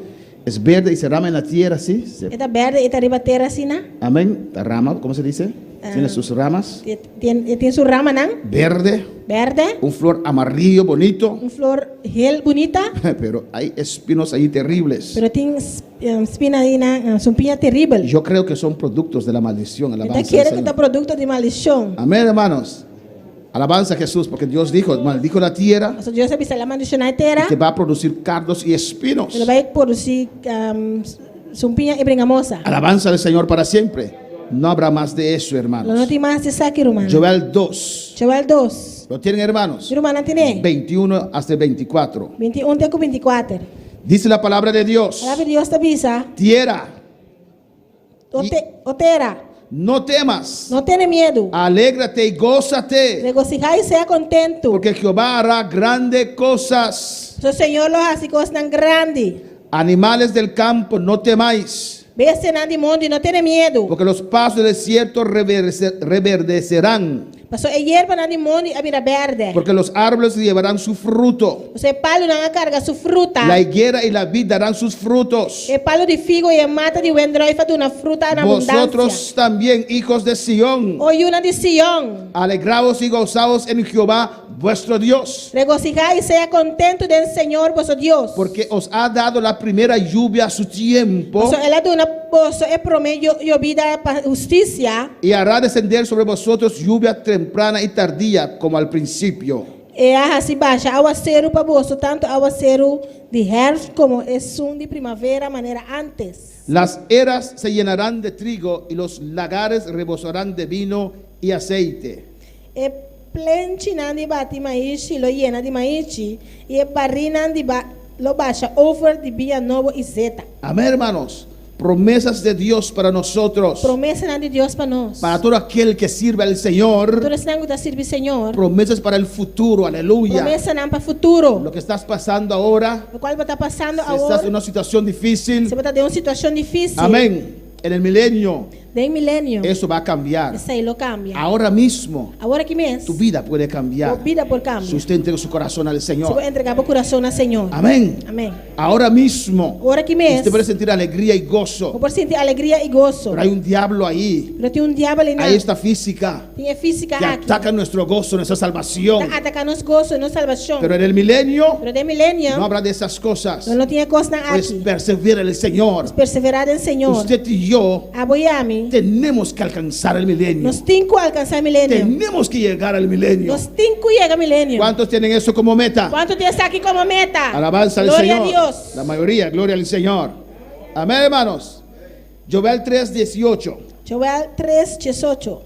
Es verde y se rama en la tierra, ¿sí? Está verde e está arriba terra assim, né? Amén. La rama, ¿cómo se dice? Tiene sus ramas. Tem sua rama, né? Verde. Verde, Un flor amarillo bonito. flor heel bonita, Pero hay espinos ahí terribles. pero tem espina aí, né? Sumpinha terrível. Yo creo que son productos de la maldición. Então Alabanza al quer que Señor. está produto de maldição. Amén, hermanos. Alabanza a Jesús, porque Dios dijo, maldijo la tierra Mas Deus sabe se a maldição na terra, que va a producir cardos y espinos. ele vai produzir sumpinha e bringamosa. Alabanza al Señor para siempre. No habrá más de eso, Não hermanos. tem mais de saque, romano. Joel 2. Joel 2. ¿Lo tienen, hermanos? Romano tem 21 hasta 24. 21 até 24. Dice la palabra de Dios. A palavra de Deus te avisa. Tierra, O terra, no temas. não tenha medo. Alégrate y gózate. Regocijai e seja contento. Porque Jehová hará grandes cosas. O Senhor los hace coisas tão grandes. Animales del campo, no temáis. Bestia de mundo e não tenha medo. Porque los pasos del desierto reverdecerán. Passou a hierba de mundo e a vida verde. Porque los árboles llevarán su fruto. Você palo não carga sua fruta. La higuera y la vid darán sus frutos. E palo de figo e a mata de wendroi faz uma fruta na abundância. Vosotros también, hijos de Sión, O una de Sião. alegraos y gozaos en Jehová vuestro Dios. Regocijai e seja contento del Senhor vosso Deus. Porque os ha dado la primera lluvia a su tiempo. Posso ela dá uma poço e promedio e vida para justiça. Y hará descender sobre vosotros lluvia temprana y tardía como al principio. E a se baixa aguaceiro para vosso, tanto aguaceiro de herfst como es um de primavera, maneira antes. Las eras se llenarán de trigo y los lagares rebosarán de vino y aceite. E plenchinan de bati maíz, lo llena de maíz, e barrinan de lo baixa over de via novo e zeta. Amén, hermanos. Promesas de Dios para nosotros. Promessa de Deus para nós. Para todo aquel que sirve al Señor. Todos não da servir Senhor. Promesas para el futuro. Aleluya. Promessa não para futuro. Lo que estás pasando ahora. O qual está passando Si estás agora. en una situación difícil. Você está em uma situação difícil. Amén. En el milenio. De milênio. Eso va a cambiar. Isso aí lo cambia. Ahora mismo. Agora que mês. Tu vida puede cambiar. Vida por cambio. Si usted entrega su corazón al Você Señor. vai entregar o coração ao Senhor. Amén. Amém. Ahora mismo. Agora que mês. Usted puede sentir alegría y gozo. Vou sentir alegria e gozo. Pero hay un diablo ahí. Pero tem diabo ali na. Ahí está física. Tem a física Que aqui. ataca nuestro gozo, nuestra salvación. Está atacando nos gozo e nos salvação. Pero en el milenio Pero de milênio. no habrá de esas cosas. Não tinha coisa Pues aqui. persevera en el Señor. Perseverar em Senhor. Usted y yo Aboiame. tenemos que alcanzar el milenio. Nós temos que alcançar milênio. Tenemos que llegar al milenio. Nós temos que chegar milênio. ¿Cuántos tienen eso como meta? Quanto tem aqui como meta? Alabanza al Glória Señor. a Deus. La mayoría, gloria al Señor. Amén, hermanos. Joel 3:18. Joel 3:18.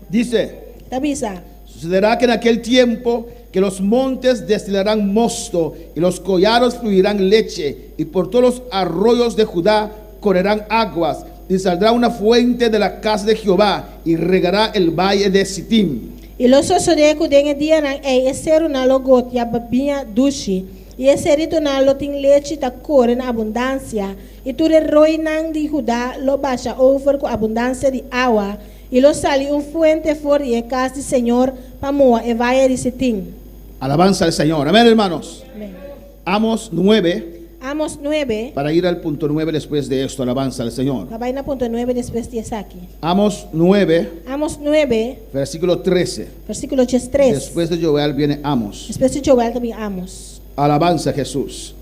Dice: Avisa. sucederá que en aquel tiempo que los montes destilarán mosto y los collados fluirán leche y por todos los arroyos de Judá correrán aguas y saldrá una fuente de la casa de Jehová y regará el valle de Sittim. E lo sucede que den dia na é ser na logot ya babinha dushi. E esse rito na lo tem leite ta cor na abundância. E tu roi nang de Judá lo baixa over com abundância de água. E lo sali fuente for e casa de Senhor para moa e valle de Sittim. Alabanza al Señor. Amén, hermanos. Amém. Amos 9, Amos 9. para ir al punto 9 después de esto. Alabanza al Señor. Vai na ponto 9 depois de aqui. Amos 9, Amos 9, versículo 13. versículo 3. Después de Joel viene Amos. Depois de Joel também Amos. Alabanza a Jesús.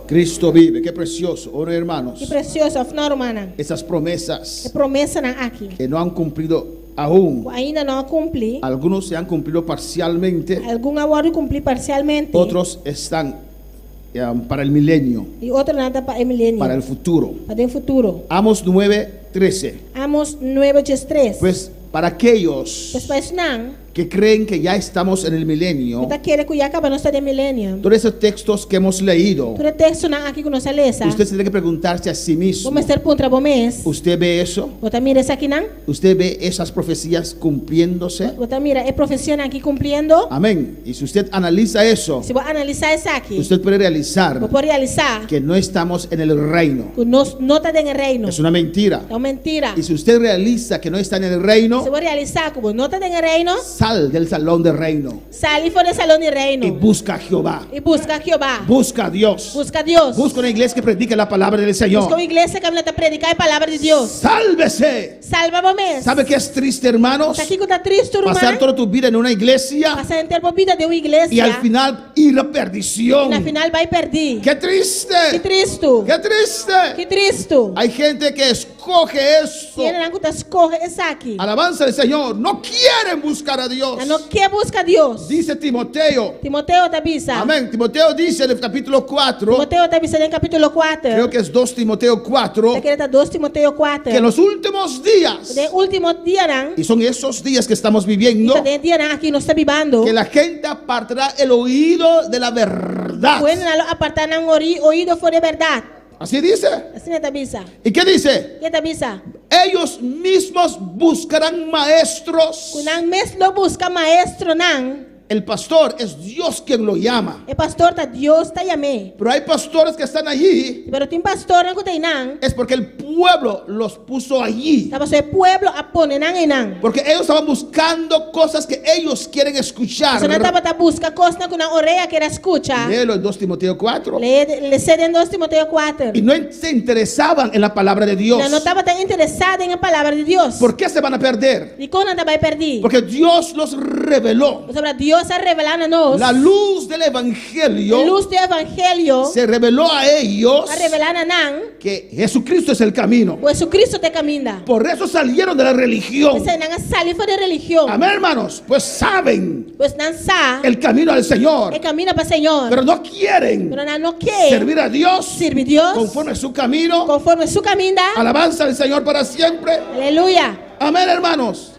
Cristo vive. Qué precioso. Ahora, Que hermanos, precioso, afinal, romana. esas É promesas promessa na aqui. que no han cumplido aún. Ainda não cumpri. Algunos se han cumplido parcialmente. Algum agora cumpri parcialmente. Otros están para el milenio, E outro nada para o milênio. para el futuro. Para o futuro. Amos 9:13. Amos 9:3. Pues para aquellos Pues para isso não. que creen que ya estamos en el milenio, Kita kira ku yaka ba no de millennium. todos esos textos que hemos leído, Tu texto na aqui ku no lesa. usted tiene que preguntarse a sí mismo, Vamos ser puntra bomes. ¿usted ve eso? Bota mira essa aqui não? ¿Usted ve esas profecías cumpliéndose? Bota mira, é profecia aqui cumpriendo. Amén. Y si usted analiza eso, Se vou analisar essa aqui, usted puede realizar vou por realizar que no estamos en el reino. que nós não tá em reino. Es una mentira. É uma mentira. Y si usted realiza que no está en el reino, Se vou realizar que não tá em reino, sal del salón del reino sai fora do salão de y reino busca a Jehová. e busca Jeová. Busca a Dios. Busca Deus. Busca una iglesia que predique la palabra del Busca Señor. uma igreja que vai predicar a palavra de Deus. Sálvese. Salva bomes. ¿Sabe qué es triste, hermanos? Tá aqui que tá triste, Pasar irmão. toda tu vida en una iglesia Passar inteira a vida de uma igreja y al final ir a e perdición. na final vai perder. ¡Qué Que triste! triste. ¡Qué triste! Que triste. Hay gente que escoge eso. Tiene na que escorre essa aqui. Alabanza del Señor. No quieren buscar a Dios. Ela não quer buscar Deus. Dice Timoteo. Timoteo tá bisa. Amén. Timoteo dice en el capítulo 4, Timoteo tá bisa no capítulo 4. creo que es 2 Timoteo 4, Tá querendo 2 Timoteo 4. que en los últimos días, De último dia não. y son esos días que estamos E viviendo, tá de dia não aqui nós está vivendo. que la gente apartará el oído de la verdad. Bueno, nalo apartar não oído for de verdade. Así dice. Assim tá bisa. ¿Y qué dice? Que tá bisa? Ellos mismos buscarán maestros. Kunang mesmo busca maestro não. El pastor es Dios quien lo llama. E pastor tá Deus tá chamando. Pero hay pastores que están allí. Pero tem pastor não tem não. Es porque el pueblo los puso allí. Tá você pueblo apone não e não. Porque ellos estaban buscando cosas que ellos quieren escuchar. Você não tava tá busca coisa que na orelha quer escuchar. Léelo en 2 Timoteo 4. Le cede en 2 Timoteo 4. Y no se interesaban en la palabra de Dios. Não estava tão interessado em a palavra de Deus. ¿Por qué se van a perder? E quando vai perder? Porque Dios los reveló. Sobre Deus a revelar a nós. La luz del A evangelio luz do evangelho se reveló a ellos a revelar a nós. que Jesucristo es el camino. O Jesucristo te camina. Por eso salieron de la religión. Você não sai fora de religião. Amén, hermanos. Pues saben Pois não sabe. el camino al Señor. E camina para o Senhor. Pero no quieren Pero não quer servir a Dios servir Deus conforme a su camino. conforme su caminho. Alabanza al Señor para siempre. Aleluia. Amén, hermanos.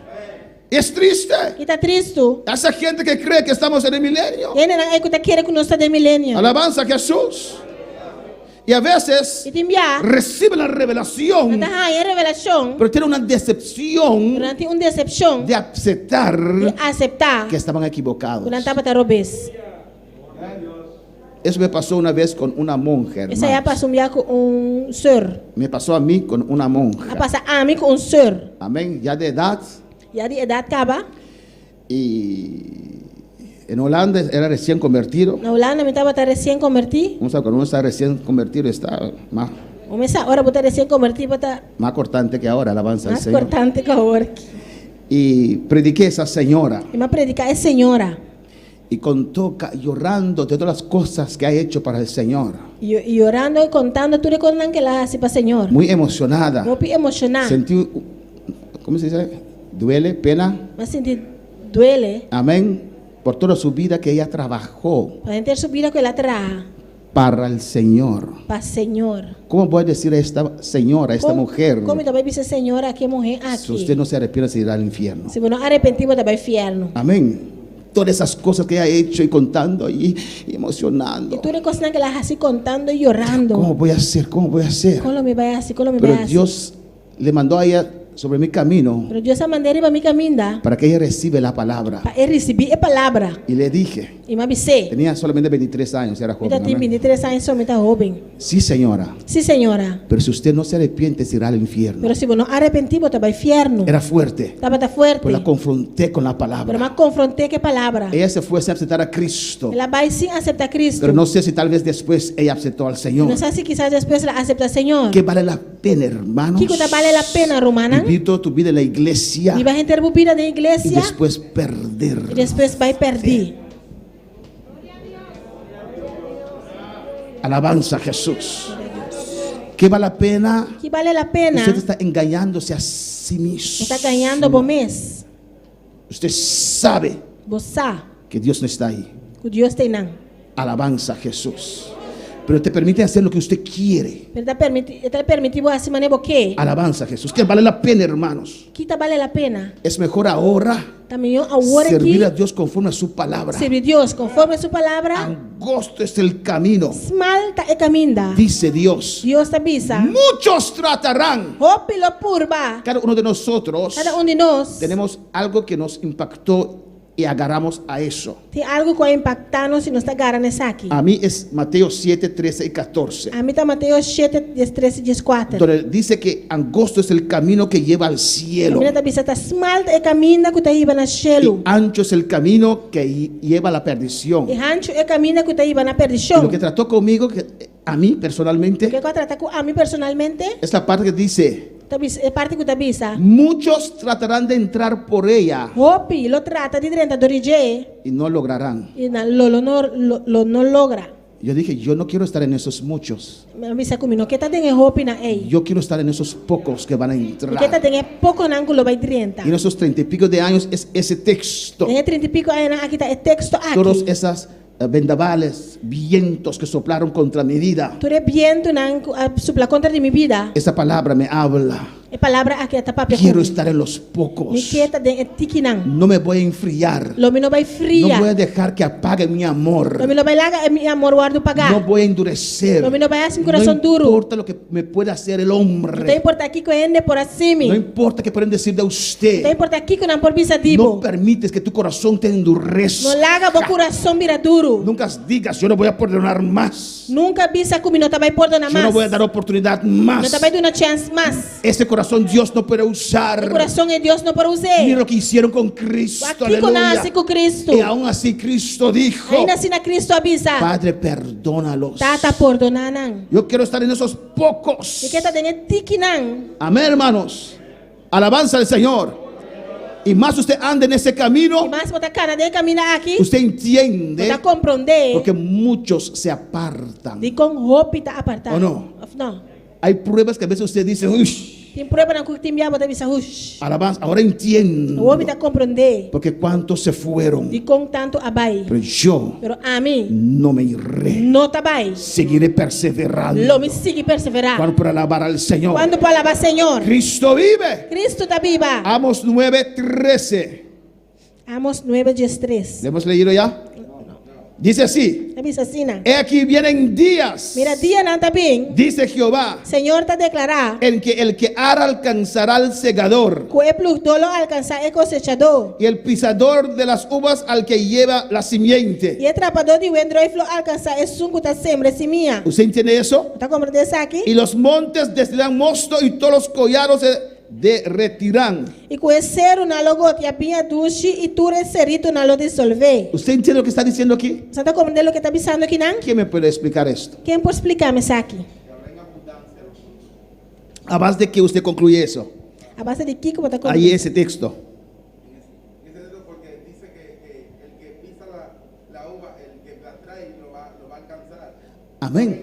Es triste. Que tá triste. Esa gente que cree que estamos en el milenio. Ele não é que quer que nós está de milênio. Alabanza a Jesús. Y a veces E te enviar. reciben la revelación, Tá aí a revelação. pero tienen una decepción Durante uma decepção de aceptar de aceitar. que estaban equivocados. Quando estava tá robes. Eso me pasó una vez con una monja, Essa aí hermanos. passou com senhor. Me pasó a mí con una A monja. passar a mim com senhor. Amén. Ya de edad. Já de idade acaba. Y en Holanda era recién convertido. Na Holanda me estava recém convertido. Uno sabe, cuando uno está recién convertido está más, Começa agora botar recém convertido para más cortante que ahora, alabanza al mais Señor. importante que agora. Y prediqué a esa señora E me predicar é senhora. y contó llorando de todas las cosas que ha hecho para el Señor. E orando e contando tudo coisas que ela hace para Senhor. Muy emocionada. Vou emocionar. Sentí, ¿cómo se dice? Duele, pena. Mas sentir duele. Amén. Por toda su vida que ella trabajó Para ter subida que ela traz para el Señor. para Senhor. ¿Cómo puede decir a esta señora, a esta mujer, Como também dice senhora que morrer si aqui. usted no se arrepiente, se irá al infierno? Se não arrepentir, também inferno. Amén. Todas esas cosas que ella ha hecho y contando y emocionando. E tudo coisas que ela assim contando e orando. ¿Cómo voy a hacer? ¿Cómo voy a hacer? Como me vai assim? Como me Pero vai assim? Dios le mandó a ella sobre mi camino Pero Deus a mandei para mi caminho. para que ella reciba la palabra. Para eu receber a palavra. Y le dije, E me avisei. tenía solamente 23 años, era Eu joven. já tenho amén. 23 anos, somente jovem. Sí, señora. Sim, senhora. Pero si usted no se arrepiente, se irá al infierno. Pero se não arrepentir, também inferno. Era fuerte. Estava tá forte. Pues la confronté con la Pero palabra. me confrontei com a palavra. Ella se fue sin aceptar a Cristo. Ela vai sim aceitar Cristo. Pero no sé si tal vez después ella aceptó al Señor. Não sei se quizás depois ela aceita o Senhor. Que vale la pena, hermanos, Que coisa vale a pena, romana? vivir toda tu vida en la iglesia E vai ter vida na y igreja después perder. e depois vai perder. Alabanza a Jesús. Que vale la pena. Que vale a pena. Usted está engañándose a sí mismo. Está ganhando bom mês. Usted sabe Você que Dios no está ahí. que Deus tem não. Alabanza a Jesús. pero te permite hacer lo que usted quiere. Pero te permitivo assim maneira que Alabanza a Jesús, que vale la pena, hermanos. kita vale a pena. Es mejor ahora Também agora servir a aqui Dios conforme a su palabra. servir Deus conforme a sua palavra. Angosto es el camino, Smalta e caminda. dice Dios. Deus te avisa. Muchos tratarán. Hopi lo purba. Cada uno de nosotros Cada de nós tenemos algo que nos impactó y agarramos a eso. tem algo que vai impactar-nos e nos está garando aqui. A mí es Mateo 7, 13 y 14. A mim está Mateus 7, 13 e 14. Donde dice que angosto es el camino que lleva al A cielo. mim está avisa, está smalta e caminda que está indo na Y cielo. ancho es el camino que lleva a la perdición. E rancho e caminda que está indo na Y perdição. lo que trató conmigo, a mí O personalmente, que eu tratar com a mim personalmente, es la parte que dice, é parte que está avisa. muchos tratarán de entrar por ella Hopi lo trata de dentro do origem y no lograrán. e não logra. Yo dije, yo no quiero estar en esos muchos. Me avisa comigo, que está dentro hopi na ei. Yo quiero estar en esos pocos que van a E que está entrar. dentro pouco ângulo vai dentro. Y en esos 30 y pico de años es ese texto. Tem 30 e pico anos aqui está é texto Todos aqui. esas vendavales, vientos que soplaron contra mi vida. Tu viento na supla contra de minha vida. Esa palabra me habla. É palavra aqui está papel. Quiero estar en los Me pocos. quieta de tikinan. No me voy a enfriar. Lo no vai No fria. voy a dejar que apague mi amor. Lo vai larga mi amor guardo pagar. No voy a endurecer. Lo no vai assim No coração duro. importa lo que me pueda hacer el Não tem hombre. importa aqui que ende por acima. No importa que puedan decir de Não tem usted. importa aqui que não por bisa No dibo. permites que tu corazón te Não endurezca. larga o coração vira duro. Nunca digas, yo no voy a perdonar más. Nunca bisa comigo não vai perdonar Yo no mais. voy a dar oportunidad Não más. vai dar uma chance mais. Ese corazón Dios no puede O usar. coração é Deus não pode usar. Mira lo que hicieron con Cristo. Aqui com Aleluya. nasce com Cristo. Y aún así Cristo dijo, Ainda assim na Cristo avisa. Padre, perdónalos. Tata perdonanan. Yo quiero estar en esos pocos. E que tá dentro tikinan. Amén, hermanos. Alabanza al Señor. Y más usted anda en ese E camino, mais botar cara de caminhar aqui. usted entiende, Botar compreender. porque muchos se apartan. De com roupa tá apartado. Ou não? Não. Hay pruebas que a veces usted dice, uy, Tem prova na que tem biabo da bisa hush. alabanza, ahora O entiendo. homem tá compreender. Porque cuántos se fueron. De com tanto abai. Pero yo Pero a mim no me iré. não tá bai. Seguiré perseverando. Lo me sigue perseverar. Cuando por alabar al Señor. Quando para alabar Senhor. Cristo vive. Cristo tá viva. Amos 9:13. Amos 9:13. ¿Le hemos leído ya? Dice así. A bisa assim. He aquí vienen días, Mira dia não tá bem. dice Jehová, Senhor tá declarar. en que el que ara alcanzará al segador Que o plus dolo alcançar é cosechador. y el pisador de las uvas al que lleva la simiente. E atrapador de wendro e flo alcançar é sunco tá sempre semia. ¿Usted entiende eso? Tá compreendendo isso aqui? Y los montes destilan mosto y todos los collados se derretirán. E conheceram na logote a pinha duche e tu reserito na lo dissolver. ¿Usted entiende lo que está diciendo aquí? Você tá compreendendo o que tá pensando aqui, não? ¿Quién me puede explicar esto? Quem pode explicar-me isso aqui? A base de que usted concluye eso. A base de que você tá Ahí compreendendo? ese texto. Porque dice que el que pisa la uva, el que la trae, lo va a alcanzar. Amén.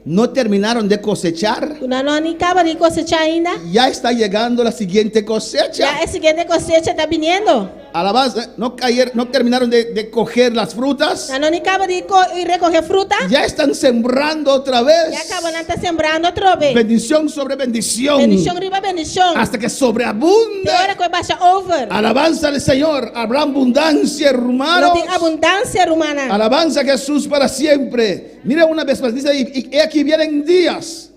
No terminaron de cosechar. Tu não acaba de cosechar ainda? Ya está llegando la siguiente cosecha. Já a seguinte cosecha tá vindo. Alabanza, no terminaron de coger las frutas. Não acaba de recoger fruta. Ya están sembrando otra vez. Já acaba de tá sembrando outra vez. Bendición sobre bendición. Bendição riba bendição. Hasta que Tem sobreabunde. hora que baixa over. Alabanza al Señor. Habrá abundancia, Não hermanos. tem abundância romana. Alabanza a Jesús para siempre. Mira una vez más. Dice ahí, y aquí vienen días.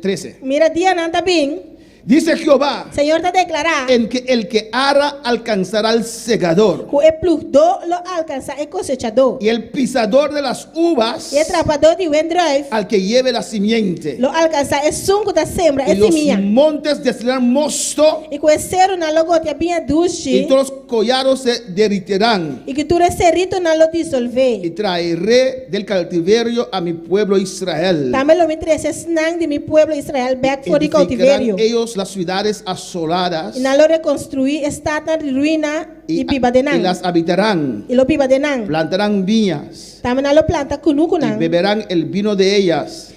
13. Mira dia não tá bem. Dice Jehová. Senhor tá declarar. En que el que ara alcanzará al segador. Que o plus do lo alcança é cosechador. Y el pisador de las uvas E atrapador de wendrive al que lleve la simiente. lo alcança é sunco da sembra, é Y los semilla. montes destilarán mosto E conheceram na logote a binha y duche. todos los collados se derritirán. E que tu reserito na lo Y dissolver. traeré del cautiverio a mi pueblo Israel. Também lo me interessa snang de mi pueblo Israel back for the Edificarán cautiverio. ellos las ciudades asoladas E na lo reconstruir estata de ruína e piba de y nan. las habitarán. E lo piba de nan. Plantarán viñas Também na lo planta y kunukunan. beberán el vino de ellas.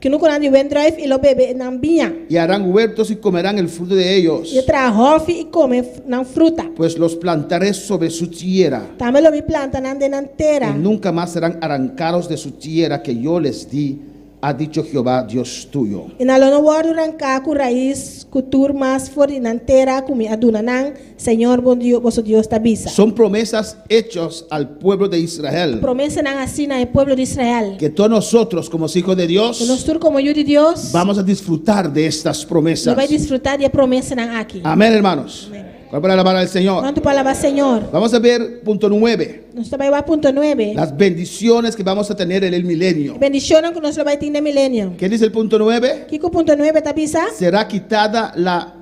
kinukunan di wendrive ilo bebe nan binha. y harán huertos y comerán el fruto de ellos, E tra hofi e come nan fruta. pues los plantaré sobre su tierra Também lo mi planta nan de nan y terra. nunca más serán arrancados de su tierra que yo les di, ha dicho Jehová Dios tuyo. E na lono word ranka ku raiz kutur mas for nan terra kumi aduna nan Senhor bom Deus, vosso Deus tabisa. Son promesas hechas al pueblo de Israel, Promessa nan assina e pueblo de Israel. que todos nosotros como hijos de Que nós Dios tur como yo de Deus, vamos a disfrutar de estas nós promesas. vai desfrutar de promessa nan aqui. Amén, hermanos. Vamos a alabar al Señor. Quanto palavra Senhor. Vamos a ver punto 9, Nós também vai ponto 9. las bendiciones que vamos a tener en el milenio. Bendicionam que nós vai ter no milênio. ¿Qué dice el punto 9? Kiko ponto 9 tabisa. Será quitada la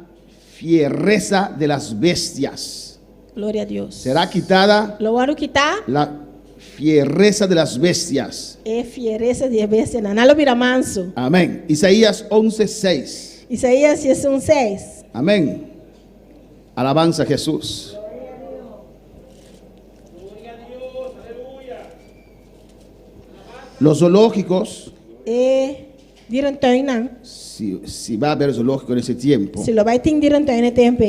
fiereza de las bestias. Glória a Deus. Será quitada Loaru kita la fiereza de las bestias. é fiereza de bestia na nalo vira manso. Amén. Isaías 11:6. Isaías 6. Amén. Alabanza a Jesús. Los zoológicos, E diran toinan. si va a haber zoológico en ese tiempo, Se lo vai ter diran toine tempo.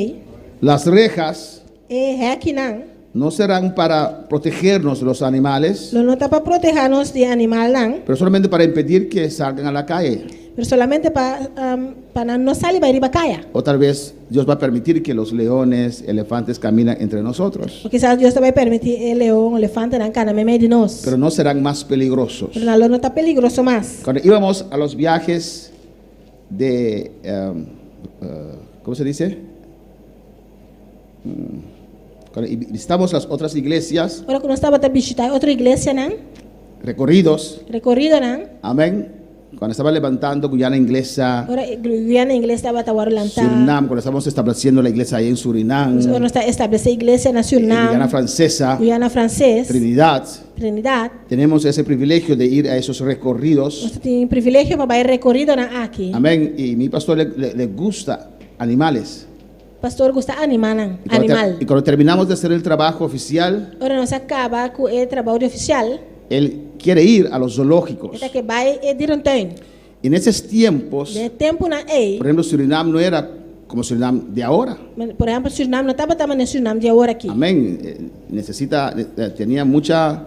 las rejas E hekinan. no serán para protegernos de los animales, Lo nota para protegernos de animal nan, pero solamente para impedir que salgan a la calle. pero solamente para no salir vai riba caia. O tal vez Dios va a permitir que los leones, elefantes caminen entre nosotros, Porque quizás Deus vai permitir el león, o elefante nan cana meio de nós. pero no serán más peligrosos. Pero na lo nota peligroso mais. Cuando íbamos a los viajes de, ¿cómo se dice? Cuando visitamos las otras iglesias, Ora que nós estava a visitar outra igreja nan, recorridos, recorrido nan. amén. Cuando estaba levantando Guyana Inglesa, Ora Guyana inglês estava a lantar. Surinam, cuando estamos estableciendo la iglesia ahí en Surinam, Quando está estabelecer igreja na en Guyana Surinam, Francesa, Guyana francês, Trinidad, Trinidad. tenemos ese privilegio de ir a esos recorridos, Nós temos privilégio para ir recorrido na aqui. amén. Y mi pastor le gusta animales. Pastor gusta animal nan, Y cuando, animal. y cuando terminamos de hacer el trabajo oficial, Ora nós acaba com o trabalho oficial, él quiere ir a los zoológicos. até que vai e dirantain. En esos tiempos, De tempo na ei, por ejemplo, Surinam no era como Surinam de ahora. por exemplo, Surinam não estava também no Surinam de agora aqui. Amén. Tenía mucha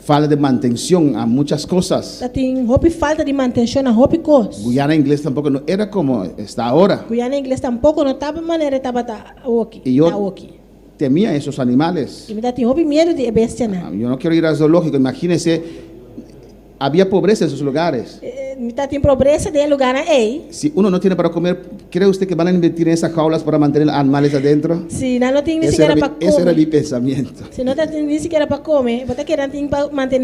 falta de mantención a muchas cosas. Tem roupa falta de manutenção na roupa cos. Guyana inglés tampoco no era como está ahora. Guyana inglês tampouco não estava maneira estava aqui. E eu- Tá aqui. Temía esos animales. E me dá tem roupa medo de bestia nan. Yo no quiero ir al zoológico. Imagínense, había pobreza en esos lugares. Me dá tem pobreza de lugar na ei. Si uno no tiene para comer, ¿cree usted que van a invertir en esas jaulas para mantener animales adentro? Se não tem nem Ese sequer era, para ese era mi comer. pensamiento. Se não tem nem sequer para comer, você quer tem para manter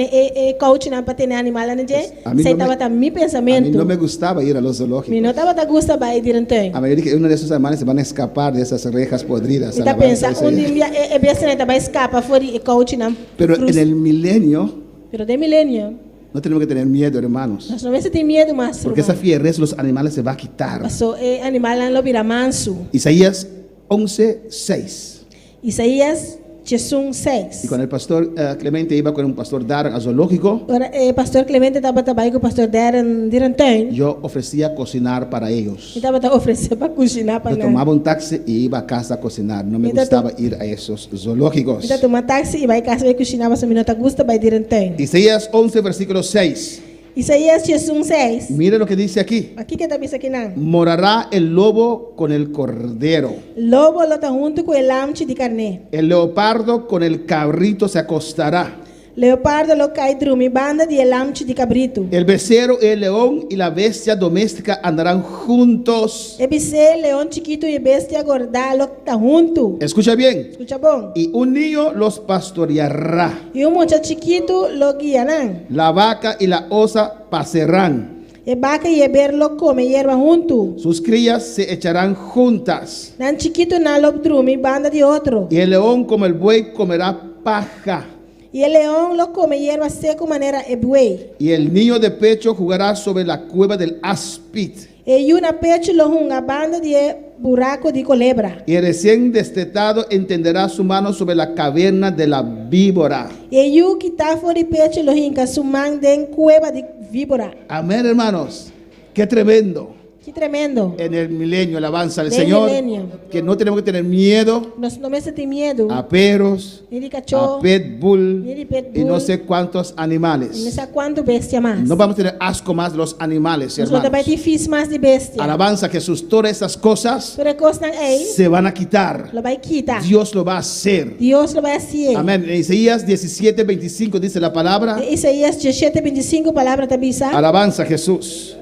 coach na para ter animal na je. A mí Se no me- estava mi A mí pensamento. no me gustaba ir a los Me zoológicos. não estava da gusta para ir dirantain. A medida que uno de esos animales se van a escapar de esas rejas podridas. Está alabanza al pensa onde Señor. é bestia na vai escapa fora e coach na. Pero en el milenio Pero de milenio, no tenemos que tener miedo, hermanos. nós não vamos ter medo mais. Porque esa fiereza de los animales se va a quitar. Passou animal lá no vira manso. Isaías 11:6. Isaías 6. Y cuando el pastor Clemente iba con un pastor Darren al zoológico, Ora, pastor Clemente estava trabalhando com o pastor Darren dirantain. yo ofrecía cocinar para ellos. E estava oferecendo para cozinhar para Yo nós. tomaba un taxi y iba a casa a cocinar. No me Mira, gustaba ir a esos zoológicos. Então toma táxi e vai casa vai cozinhar, mas não tá gusta vai dirantain. Isaías 11, versículo 6. Isaías 6. Mire lo que dice aquí. Aqui que tá bisa aqui não. Morará el lobo con el cordero. Lobo lo tá junto com o lamche de carne. El leopardo con el cabrito se acostará. Leopardo lo cai drumi banda de lamche de cabrito. El becerro, el león y la bestia doméstica andarán juntos. E bise leão chiquito e bestia gorda lo tá junto. Escucha bien. Escucha bom. Y un niño los pastoreará. E muchacho chiquito lo guiarán. La vaca y la osa pasarán. E vaca e beber lo come hierba junto. Sus crías se echarán juntas. Dan chiquito na lo drumi banda de outro. Y el león como el buey comerá paja. E o leão lo come hierba seco maneira e buey. Y el niño de pecho jugará sobre la cueva del áspid. E una pecho lo hunga banda de buraco de culebra. Y el recién destetado entenderá su mano sobre la caverna de la víbora. E o que tá fora de pecho lo hinca su man den cueva de víbora. Amén, hermanos. Qué tremendo. Que tremendo. En el milenio, alabanza al Del Señor. milenio. Que no tenemos que tener miedo Nós não temos medo. a perros, Nem de a cachorro, pitbull nem de pitbull, y no sé cuántos não animales. sei quanto bestia mais. No vamos a tener asco más de los animales, Nós também hermanos. difícil mais de bestia. Alabanza a Jesús. Todas esas cosas Pero costa aí, se van a quitar. lo vai quitar. Dios lo va a hacer. Dios lo vai fazer. Amén. En Isaías 17:25 dice la palabra. Isaías 17:25 palavra da bisa. Alabanza a Jesús.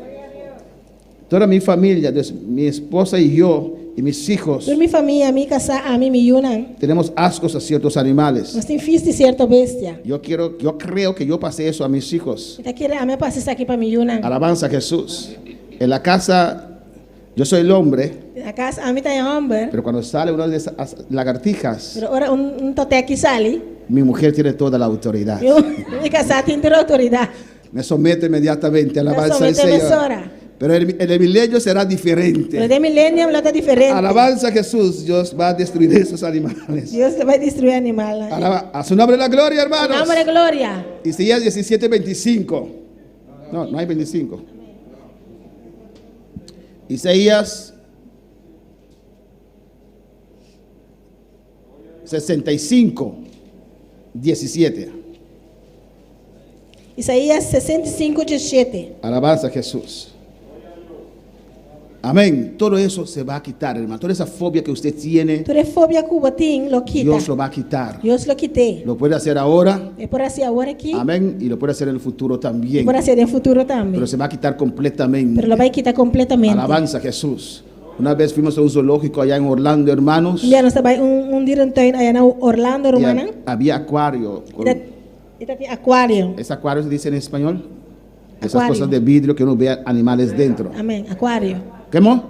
Toda mi familia, mi esposa y yo y mis hijos, Por minha família, minha casa, a mim me unan. tenemos ascos a ciertos animales. Nós temos fiz de certa bestia. Yo creo que yo pasé eso a mis hijos. Então quer a minha passa aqui para me unan. Alabanza a Jesús. En la casa, yo soy el hombre, A casa a mim tem homem. pero cuando sale una de esas lagartijas, Pero ora tote aqui sale. mi mujer tiene toda la autoridad. Minha casa tem toda autoridade. Me somete inmediatamente. Alabanza al somete Señor. mesora. Pero en el milenio será Pero diferente. de millennium lá tá diferente. Alabanza a Jesús. Dios va a destruir esos animales. Deus vai destruir animal. A su nombre la gloria, hermanos. Nombre de glória. Isaías 17:25. No hay 25. Isaías 65:17. Isaías 65:17. Alabanza a Jesús. Amén. Todo eso se va a quitar, hermano. Toda esa fobia que usted tiene, Toda fobia que tem, lo quita. Dios lo va a quitar. Deus lo quitei. Lo puede hacer ahora. É por assim agora aqui. Amén. Y lo puede hacer en el futuro también. Por assim no futuro também. Pero se va a quitar completamente. Pero lo vai quitar completamente. Alabanza a Jesús. Una vez fuimos a un zoológico allá en Orlando, hermanos. Dia nós trabalha dia tuin aí na Orlando, Y Romana. había acuario. Ita tem aquário. ¿Es acuario se dice en español? Esas Acuario. cosas de vidrio que uno ve animales dentro. Amém. Aquário. ¿Qué mo?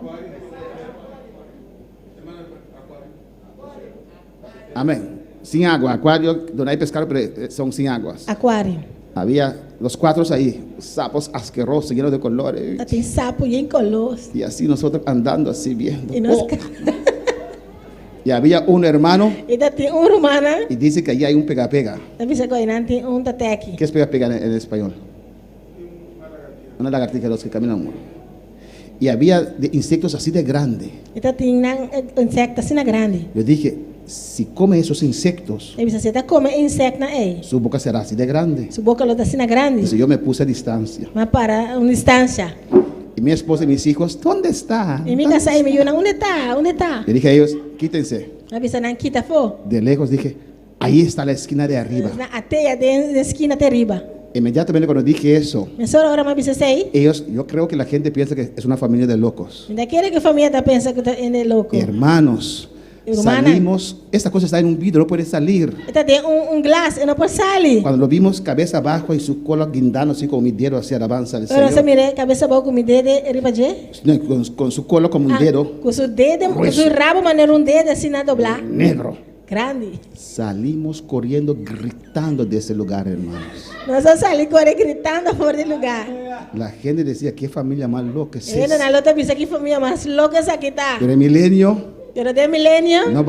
Amén. Sin agua. Acuario donde hay pescado, pero son sin aguas. Aquário. Había los cuatro ahí, sapos asquerosos, llenos de colores. Tá tem sapo e encolos. Y así nosotros andando así viendo. E nós Oh. Y había un hermano Ita tem Romana. y dice que allí hay un pega-pega. Tá bisa ko inan tem tateki. ¿Qué es pega-pega en español? Una lagartija, los que caminan. Y había de insectos así de grande. Ita tem nang insecto assim na grande. Yo dije, si come esos insectos, E bisa você come insecto na ei. su boca será así de grande. Su boca lo tá assim na grande. Entonces yo me puse a distancia. Mas para uma distância. Y mi esposa y mis hijos, ¿dónde está? E minha casa aí me unan onde tá? Onde tá? Le dije a ellos, quítense. A bisa nang kita fo. De lejos dije, ahí está la esquina de arriba. Na ateia de esquina terriba. Inmediatamente cuando dije eso, Mesora ora ma bisa sei. ellos, yo creo que la gente piensa que es una familia de locos. Ainda quer que a família tá pensa que tá ene louco. Hermanos, Hermana. salimos, esta cosa está en un vidrio, no puede salir. Ita tem glass e não pode sair. Cuando lo vimos cabeza abajo y su cola guindando así con mi dedo hacia alabanza al Ora você Señor. mire cabeça boca com dedo arriba de. No, con su cola como un dedo Com seu dedo, com Grueso. seu rabo maneira dedo assim na doblar. negro. Grande. Salimos corriendo, gritando de ese lugar, hermanos. Nós vamos sair correndo gritando fora do lugar. La gente decía, qué familia más loca es Ele esa. na outra bisa que família mais louca essa aqui tá. Pero el milenio Pero de milênio, no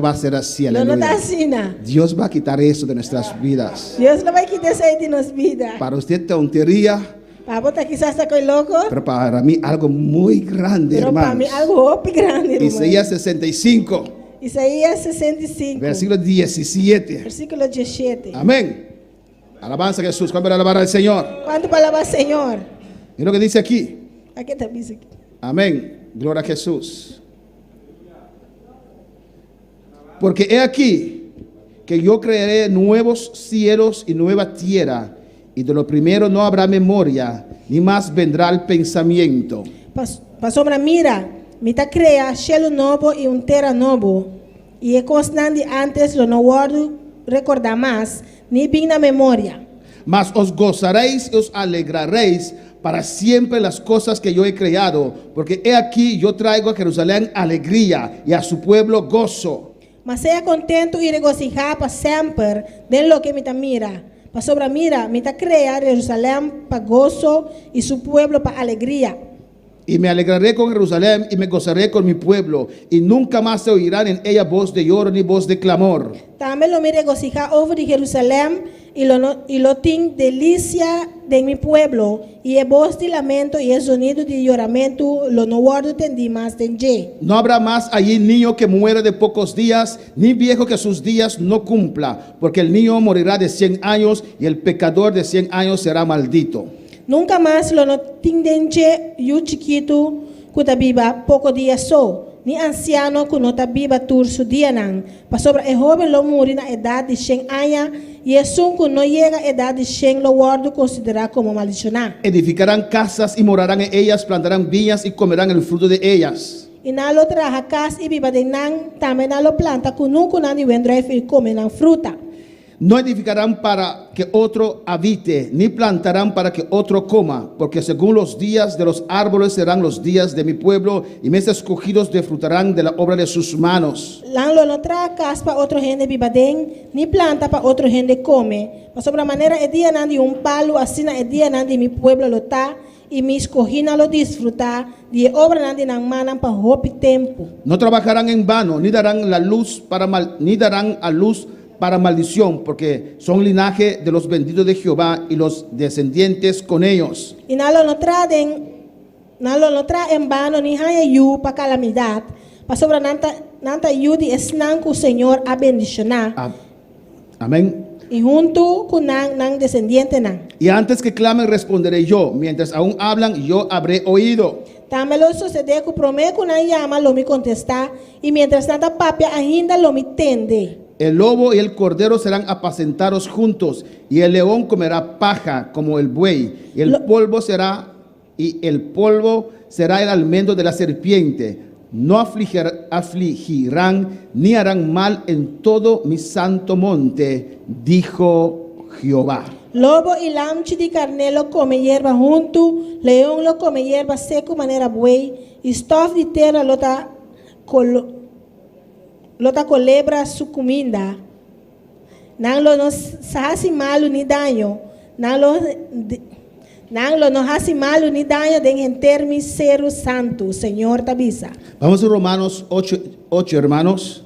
va a ser así, não tá aleluya. assim, né? Dios va a quitar eso de nuestras vidas. Deus não vai quitar isso aí de nossa vida. Para usted tontería, Para botar quizás está com louco, pero para mí algo muy grande, pero para mim hermanos. algo op grande, irmão. Isaías 65, Isaías 65, versículo 17. versículo 17. Amén. Alabanza a Jesús. ¿Cuándo alabar al Señor? Quanto palavra Senhor? Mira lo que dice aquí. Aqui está isso aqui. Amén. Gloria a Jesús. Porque he aquí que yo crearé nuevos cielos y nueva tierra, y de lo primero no habrá memoria, ni más vendrá el pensamiento. Pastor, mira, me tá crea cielo novo e terra novo, e é constante antes lo não guardo recordar mais, nem bem na memória. Mas os gozaréis y os alegraréis para siempre las cosas que yo he creado, porque he aquí yo traigo a Jerusalén alegría y a su pueblo gozo. Mas seja contento e regocijar para sempre de lo que me tá mira. Pastor, mira, me tá crea Jerusalém para gozo e su pueblo para alegría. Y me alegraré con Jerusalén y me gozaré con mi pueblo, y nunca más se oirán en ella voz de lloro ni voz de clamor. Também lo me regocijar over de Jerusalém e lo tem delícia de mi pueblo, y el voz de lamento y el sonido de lloramento, lo no guardo tendí más tendré. No habrá más allí niño que muera de pocos días, ni viejo que sus días no cumpla, porque el niño morirá de 100 años y el pecador de 100 años será maldito. Nunca más lo no tendré yo chiquito que ta viva poco días so, ni anciano que no ta viva tur su día nan. Pa sobre el joven lo morir na edad de 100 años, y el son que no llega a edad de 100 lo guardo considerar como maldicionar. Edificarán casas y morarán en ellas, plantarán viñas y comerán el fruto de ellas. Y na lo traja casa y viva de nan, también na lo planta que nunca nadie vendrá y come nan fruta. No edificarán para que otro habite, ni plantarán para que otro coma, porque según los días de los árboles serán los días de mi pueblo, y mis escogidos disfrutarán de la obra de sus manos. Lan lo no traja casa para otro gente viva den, ni planta para otro gente come. Pero sobre manera el día nan de un palo, así na el día nan de mi pueblo lo está, y mi escogida lo disfruta, de obra nan de nan manan para hopi tempo. No trabajarán en vano, ni darán a luz para maldición, porque son linaje de los benditos de Jehová y los descendientes con ellos. Y nalo no traen en vano ni haya yu para calamidad. Para sobre nanta yu di esnan ku Señor a bendicionar. Amén. Y junto con nan descendiente nan. Y antes que clamen responderé yo, mientras aún hablan yo habré oído. Tamelo sucede que prometo nan llama lo mi contesta, y mientras tanta papia ainda lo mi tende. El lobo y el cordero serán apacentados juntos, y el león comerá paja como el buey, y el polvo será el alimento de la serpiente. No afligirán ni harán mal en todo mi santo monte, dijo Jehová. Lobo y lamchi de carnelo come hierba junto, león lo come hierba seco manera buey, y stof de tierra lota colebra su comida. Nan lo no hace malo ni daño. Nan lo no hace malo ni daño de enter mi ser santo, Señor tabisa. Vamos a Romanos 8, hermanos.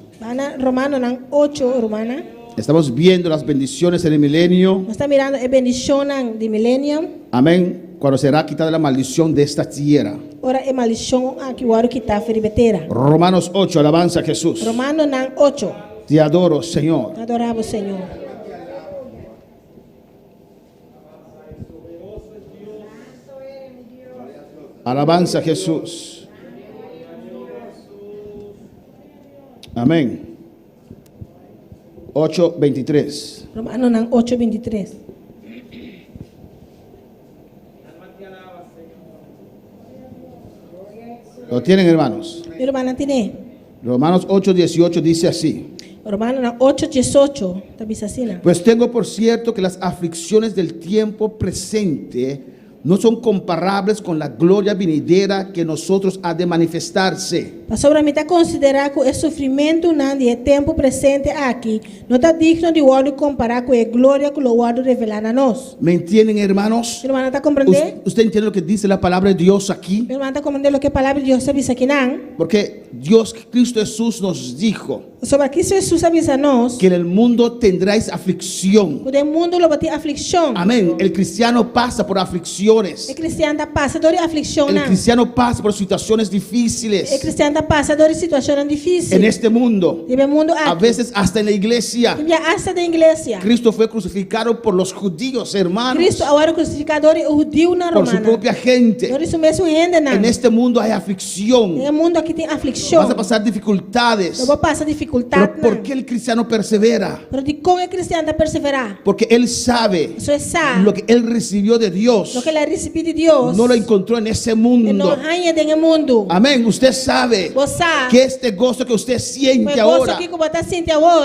Romanos 8, hermana. Estamos viendo las bendiciones en el milenio. Nos está mirando la bendición de milenio. Amén. Cuando será quitada la maldición de esta tierra. Ahora es maldición aquí voy quitar feribetera. Romanos 8, alabanza a Jesús. Romanos 8. Te adoro, Señor. Te adoramos, Señor. Alabanza a Jesús. Amén. 8:23. Romanos 8:23. ¿Lo tienen, hermanos? Mi hermana tiene. Romanos 8:18 dice así. Romanos 8:18. Pues tengo por cierto que las aflicciones del tiempo presente no son comparables con la gloria venidera que nosotros ha de manifestarse. Sobre mí está considerar que el sufrimiento de tiempo presente aquí no está digno de guardar comparar con la gloria que lo guardo revelar a nos. ¿Me entienden, hermanos? Mi hermana está comprender. ¿Usted entiende lo que dice la palabra de Dios aquí? Mi hermana está comprender lo que la palabra de Dios se dice aquí. Porque Dios, Cristo Jesús nos dijo sobre Cristo Jesús avisa nos que en el mundo tendráis aflicción. El mundo lo va a tener aflicción. Amén. El cristiano pasa por aflicciones. El cristiano pasa por aflicción. El cristiano pasa por situaciones difíciles. El cristiano pasa por situaciones difíciles. En este mundo. A veces hasta en la iglesia. Hasta en la iglesia. Cristo fue crucificado por los judíos, hermanos. Cristo ahora crucificado judío na romana. Por su propia gente. En este mundo hay aflicción. En el mundo aquí tiene aflicción. Vas a pasar dificultades. No va a pasar dificultades. Pero ¿por qué el cristiano persevera? Pero de cómo el cristiano persevera. Porque él sabe lo que él recibió de Dios. Lo que él recibió de Dios. No lo encontró en ese mundo. No hay en el mundo. Amén. Usted sabe que este gozo que usted siente ahora,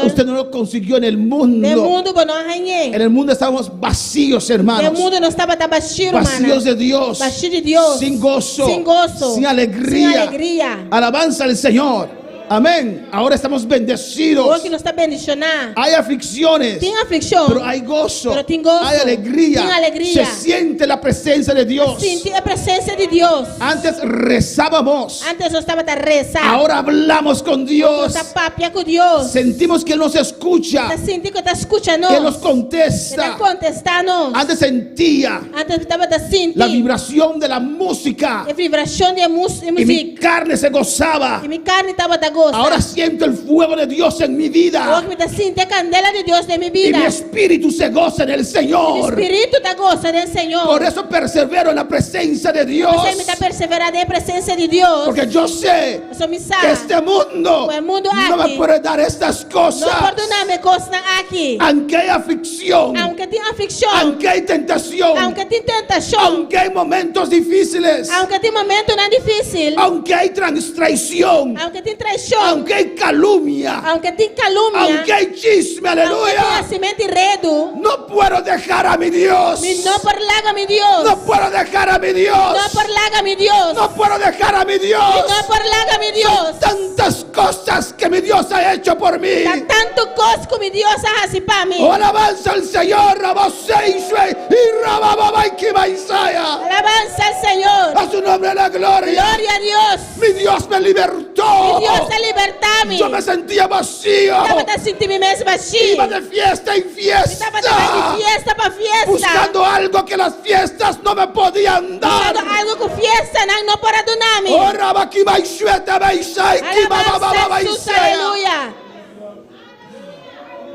usted no lo consiguió en el mundo. En el mundo estábamos vacíos, hermanos. El mundo no estaba vacío, vacíos de Dios. Vacío de Dios. Sin gozo. Sin gozo. Sin alegría. Sin alegría. Alabanza al Señor. Amén. Ahora estamos bendecidos. Hoje nós estamos bendicionados. Hay aflicciones, Tem aflição, pero hay gozo, pero tem gozo, hay alegría. tem alegria. Se siente la presencia de Dios. sentir a presença de Deus. Antes rezábamos, Antes nós estava a rezar. ahora hablamos con Dios. Nós está papia com Deus. Sentimos que Él nos escucha, Está sentindo que está escutando. que Él nos Está contesta. contestando. Antes sentía Antes estava a sentir la vibración de la música a vibração de y mi música. carne se gozaba. E minha carne estava a gozar. Ahora siento el fuego de Dios en mi vida Hoje me está sentindo a candela de Deus na minha y vida. mi espíritu se goza en el O Señor. Espírito está gozando do Senhor. Por eso persevero en la presencia de Dios, Você me está perseverando na presença de Deus. porque yo sé Você me que sabe. este mundo El mundo no me aquí puede dar estas Não cosas. perdona-me coisas aqui. Aunque hay aflicción, Aunque tenha aflição. aunque hay tentación, Aunque tenha tentação. aunque hay momentos difíciles, Aunque tenha momento não difícil. aunque hay traición, Aunque tenha traição. aunque hay calumnia, Aunque tenha calúnia. aunque hay chisme, Aunque tenha aleluya, cimento e redo. no puedo dejar a mi Dios. Não parlaga mi Deus. No puedo dejar a mi Dios. Não parlaga mi Deus. No puedo dejar a mi Dios. Não parlaga mi Deus. Tantas cosas que mi Dios ha hecho por mí. Há tanto coisa que mi Deus hace para mim. Oh, alabanza al Señor, Raboseishwe y Rabababaikibaisaia. Alabanza al Senhor. A su nombre la gloria. Glória a Deus. Mi Dios me libertó. Mi Deus te liberta-me. Yo me sentía vacío. Estava a sentir me mesmo assim. Iba de fiesta en fiesta. Estava de fiesta para fiesta. Buscando algo que las fiestas no me podían dar. Buscando algo com fiesta não para donar-me. Oh, Rabakibaishueta Baisai, Alabanza a Jesus, Kibabababaisea. aleluia.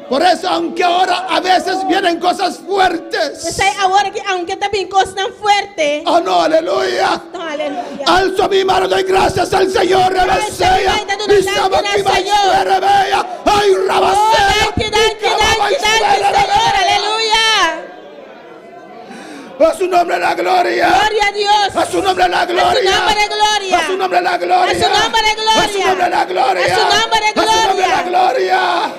Por eso, aunque ahora a veces vienen cosas fuertes. Eu sei agora que aunque também coisa não forte. Oh no, aleluya. Não, aleluia. Alzo mi mano de gracias al Señor, Rebesea. Y Sabakibaishueta Rebea. Ay, Oh, Rabasea. dá-te, Senhor, aleluia. A su nombre la gloria. Glória a Deus. A su nombre la gloria. A su nombre gloria. A su nombre la gloria. A su nombre gloria. A su nombre la gloria. A su nombre A su nombre gloria. la gloria.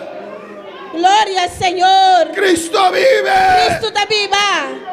Glória ao Senhor. Cristo vive. Cristo está viva.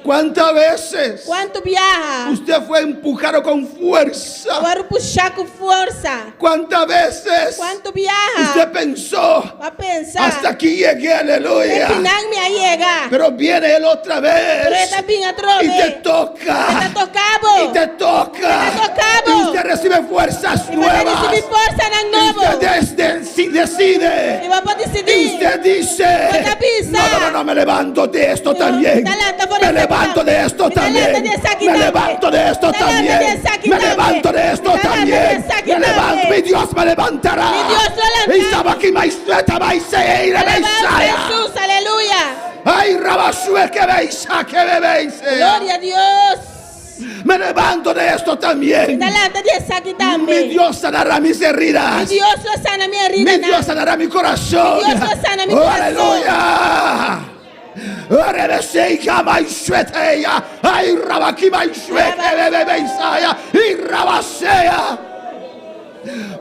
¿Cuántas veces Quanto viaja? usted fue empujado con fuerza? Agora puxar com força. ¿Cuántas veces Quanto viaja? usted pensó, Vai pensar. hasta aquí llegué, aleluya? Final me llega. Pero viene Él otra Pero vez esta vinha outra y te vez. toca. Está tocado. Y te toca. Te tocado. Y usted recibe fuerzas E vai nuevas. receber força na Y novo. usted decide. E vai poder Y decidir. usted dice, Otra pizza. no, me levanto de esto también. Me levanto de esto también. Me levanto de esto también. Me levanto de esto también. Me levanto, mi Dios me levantará. Mi Dios lo levantará. Y estaba aquí, maestra, maestra, y Alabanza a Jesus, aleluia. ay, Rabashue, que veis, que bebéis. Glória a Deus. Me levanto de esto también. Talanta dessa aqui Mi também. Dios sanará mis heridas. Deus lo sana minha Mi vida. Dios sanará mi corazón. Mi Dios lo sana mi Oh, corazón. aleluya. Rebeseika maishueteya. Ay, rabaki maishuete bebebeisaya. Y rabasea.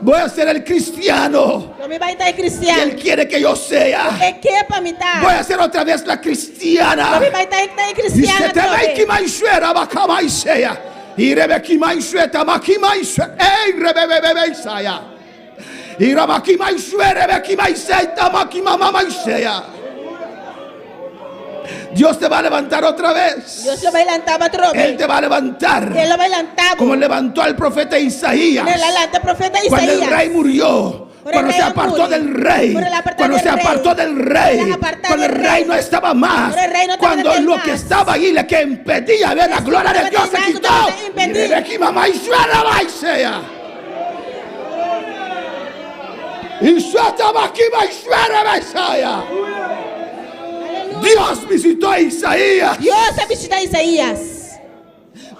Voy a ser el cristiano Eu me vai estar que cristiano. Él quiere que yo sea. É que é para me estar. Voy a ser otra vez la cristiana. Eu me vai estar Y se cristiana te ve que também. maishuera baka maisea. Y rebeki maishueta maki maishueta. Ey, rebebebeisaya. Y rabaki maishuera rebeki maiseta maki mama maisea. Dios te va a levantar otra vez. Deus lo vai levantar outra Él vez. te va a levantar. Ele vai levantar. Como levantó al profeta Isaías. Ele levanta o profeta Cuando el Isaías. rey murió. Por el Cuando rey se apartó murió. del rey. Por el apartado Cuando del se rey. apartó del rey. Por el apartado Cuando el del rey rey. no estaba más. Por el rey no estaba Cuando del lo más. que estaba ahí, le que impedía ver la gloria de estaba Dios se del más, quitó. no te impedí. Y de aquí mamá y suena vaisea. Y suelta aquí y suena vaisea. Dios visitó a Isaías. Deus vai visitar Isaías.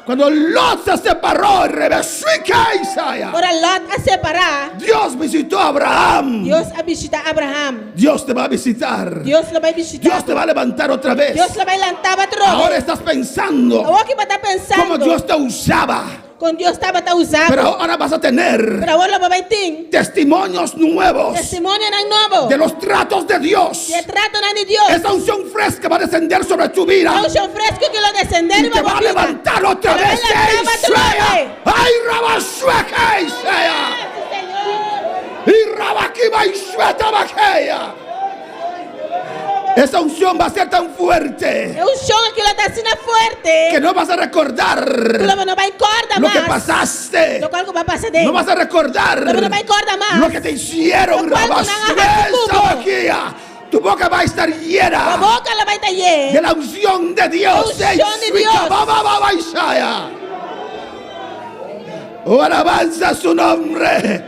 Cuando Lot se separó, Rebesuica Isaías. Agora Lot a separar. Dios visitó a Abraham. Deus a visitar Abraham. Dios te va a visitar. Deus lo vai visitar. Dios te va a levantar otra vez. Deus lo vai levantar outra Ahora vez. estás pensando Agora que vai estar pensando. cómo Dios te usaba. Com Deus estava a usar. Pero ahora vas a tener Pero agora vai ter testimonios nuevos testemunho novo. de los tratos de Dios. De trato de Deus. Esa unción fresca va a descender sobre tu vida. É um chão fresco que lo descender Y te va a levantar otra Te va a vez. levantar otra vez. ¡Ay, Rabasueca Isaías! Esa unción va a ser tan fuerte É unção aquilo está sendo forte. que no vas a recordar Tu não vai acordar lo que mais. pasaste. Lo qual vai passar dele. No vas a recordar Pero no me acuerda más. lo que te hicieron. Lo cual no me hagas Tu boca va a estar A llena boca ela vai estar de llena. la unción de Dios. La unción de Dios. Oh, alabanza su nombre.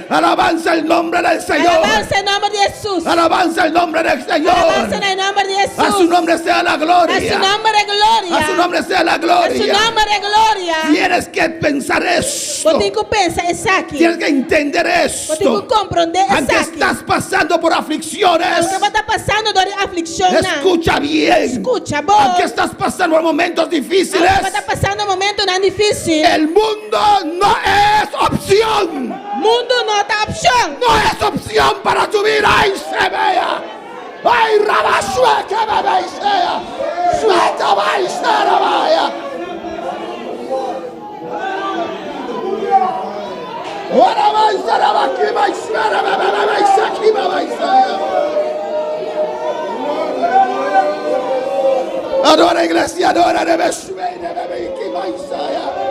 Alabanza el nombre del Señor. Alabança em nome de Jesus. Alabanza el nombre del Señor. Alabança em nome de Jesus. A su nombre sea la A su gloria. nome é glória. A su nombre sea la A su gloria. nome é glória. Tienes que pensar esto. Você tem que pensar isso aqui. Tienes que entender Você tem esto. que compreender isso Aunque aqui. estás pasando por aflicciones, Você vai estar passando por aflição. escucha bien. Escucha, bom. Aunque estás pasando por momentos difíciles, Você vai estar passando um momento não difícil. el mundo no es opción. Mundo não está opção. No es opción para tu vida. ¡Ay, se vea! ¡Ay, rabasue que me veisea! ¡Suelta, veisea, vaya! ¡Ora, veisea, aquí, veisea, me veisea, aquí, me veisea! Adora, iglesia, adora, me veisea, aquí, veisea!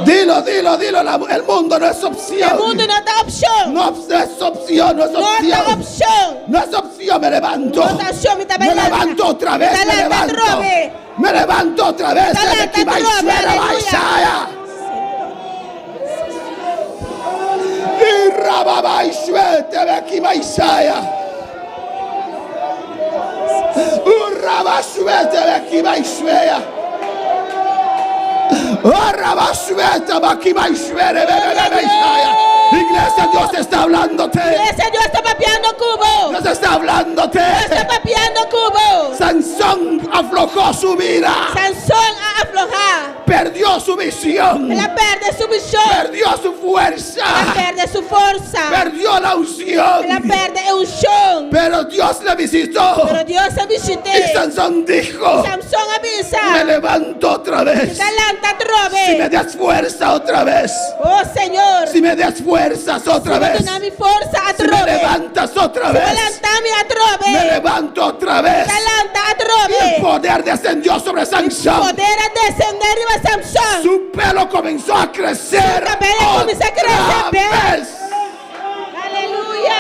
Dilo, dilo, dilo, el mundo no es opción. O mundo não está opção. No es opción, no es Não está opción. opção. No es opción, me levanto. No está opción, me está Me bailando. levanto otra vez, Está me lenta, levanto. trobe. Me levanto otra vez. Está lenta, Aquí vais, trobe, fuera, aleluya. vais, allá. Y rababais, suerte, aquí vais, allá. Urraba, suerte, aquí vais, allá. Iglesia, Dios está hablándote. Iglesia, Deus está papeando cubo. Dios está hablándote. Deus está papeando cubo. Sansón aflojó su vida. Sansão a aflojar. Perdió su visión. Ela perde su visão. Perdió su fuerza. Ela perde su força. Perdió la unción. Ela perde o chão. Pero Dios le visitó. Pero Deus a visite. Y Sansón dijo: Sansão avisa. me levanto otra vez. Galanta Si me trove. das fuerza otra vez. Oh Senhor. Si me das fuerzas otra Se vez. tu não me força a Si me trove. levantas otra vez. Galanta-me a Me trove. levanto otra vez. Galanta a Y el trove. poder descendió sobre Sansón. Poder a descender de Sansão. Su pelo comenzó a crecer. Su cabello comenzó a crecer, otra ¿ves? vez. Aleluia.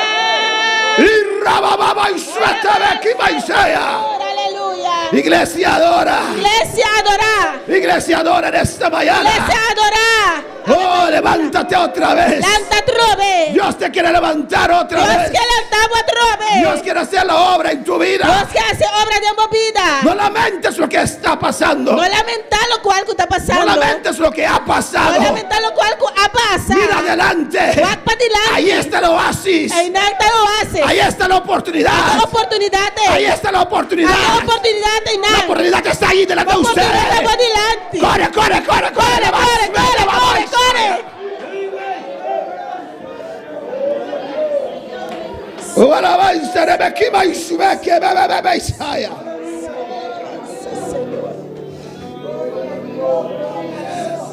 Y rabababa y suéltame aquí, Maisea. Aleluia. Iglesia adora. Iglesia adorar. Iglesia adora en esta mañana. Iglesia adorar. Oh, levántate otra vez. Lanta trove. Dios te quiere levantar otra Deus vez. que levantava a trove. Dios quiere hacer la obra en tu vida. Deus que hace obra de movida. No lamentes lo que está pasando. No lamentar lo cual que está No pasando. lamentes lo que ha No pasado. lamentar lo cual que pasa. Mira adelante. Vai para adelante. Ahí está el oasis. Aí não lo hace. Ahí está la oportunidad. Hay oportunidad. Ahí está la oportunidad. Hay oportunidad y La nada. oportunidad que está ahí delante de Oportunidad ustedes. para adelante. Corre, corre, corre, corre. Corre, corre, corre, corre, corre. Oh, alabanza, Rebequima y Shubeque, bebe, Isaya.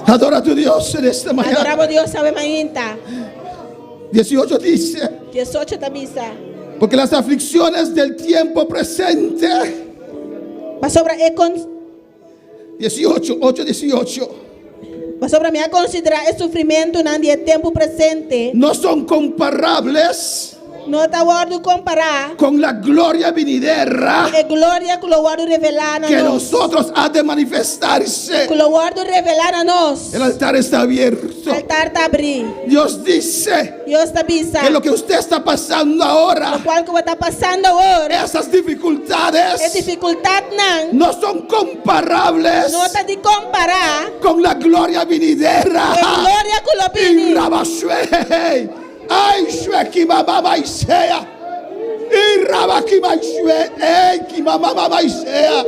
Adora a tu Dios en esta mañana. Adorava a Deus, salve mainta. 18 dice: 18 tabisa. porque las aflicciones del tiempo presente. Mas sobre 18. Mas sobre mim a considerar o sofrimento não de tempo presente. No son comparables Não está guardo comparar. con la gloria venidera É glória que o guardo revelar a que nós. nosotros ha de manifestarse. Que o guardo revelar a nós. El altar está abierto. O altar está abrindo. Dios dice Deus te avisa. que lo que usted está pasando ahora, O qual que você está passando agora. esas É dificultades, dificuldade não. no son comparables Não está de comparar. con la gloria venidera. É glória que o Y pini. Rabashue, ay, Shue, ki mamá maisea. Y Rabaki maisue, ki mamá maisea.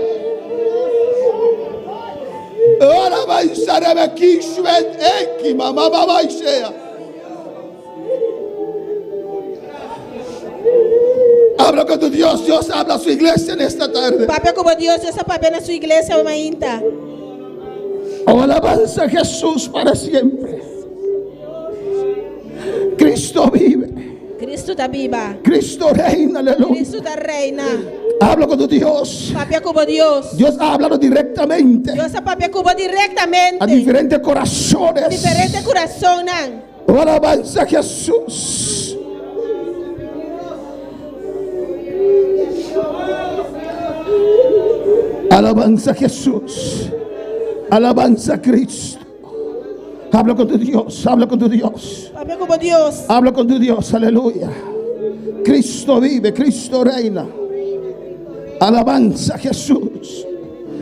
Ahora maisarebe ki Shue, ki mamá maisea. Habla con tu Dios. Dios habla a su iglesia en esta tarde. Papel como Deus, essa papel na sua igreja, mainta. Oh, alabanza a Jesús para siempre. Cristo vive. Cristo está viva. Cristo reina, aleluya. Cristo está reina. Habla con tu Dios. Papia cubo Dios. Dios ha hablado directamente Dios a papia cubo directamente. a diferentes corazones. Diferente corazón. Alabanza a Jesús. Alabanza a Jesús. Alabanza a Cristo. Habla con tu Dios, habla con tu Dios. Papia cubo Dios. Habla con tu Dios, aleluya. Cristo vive, Cristo reina. Alabanza a Jesús.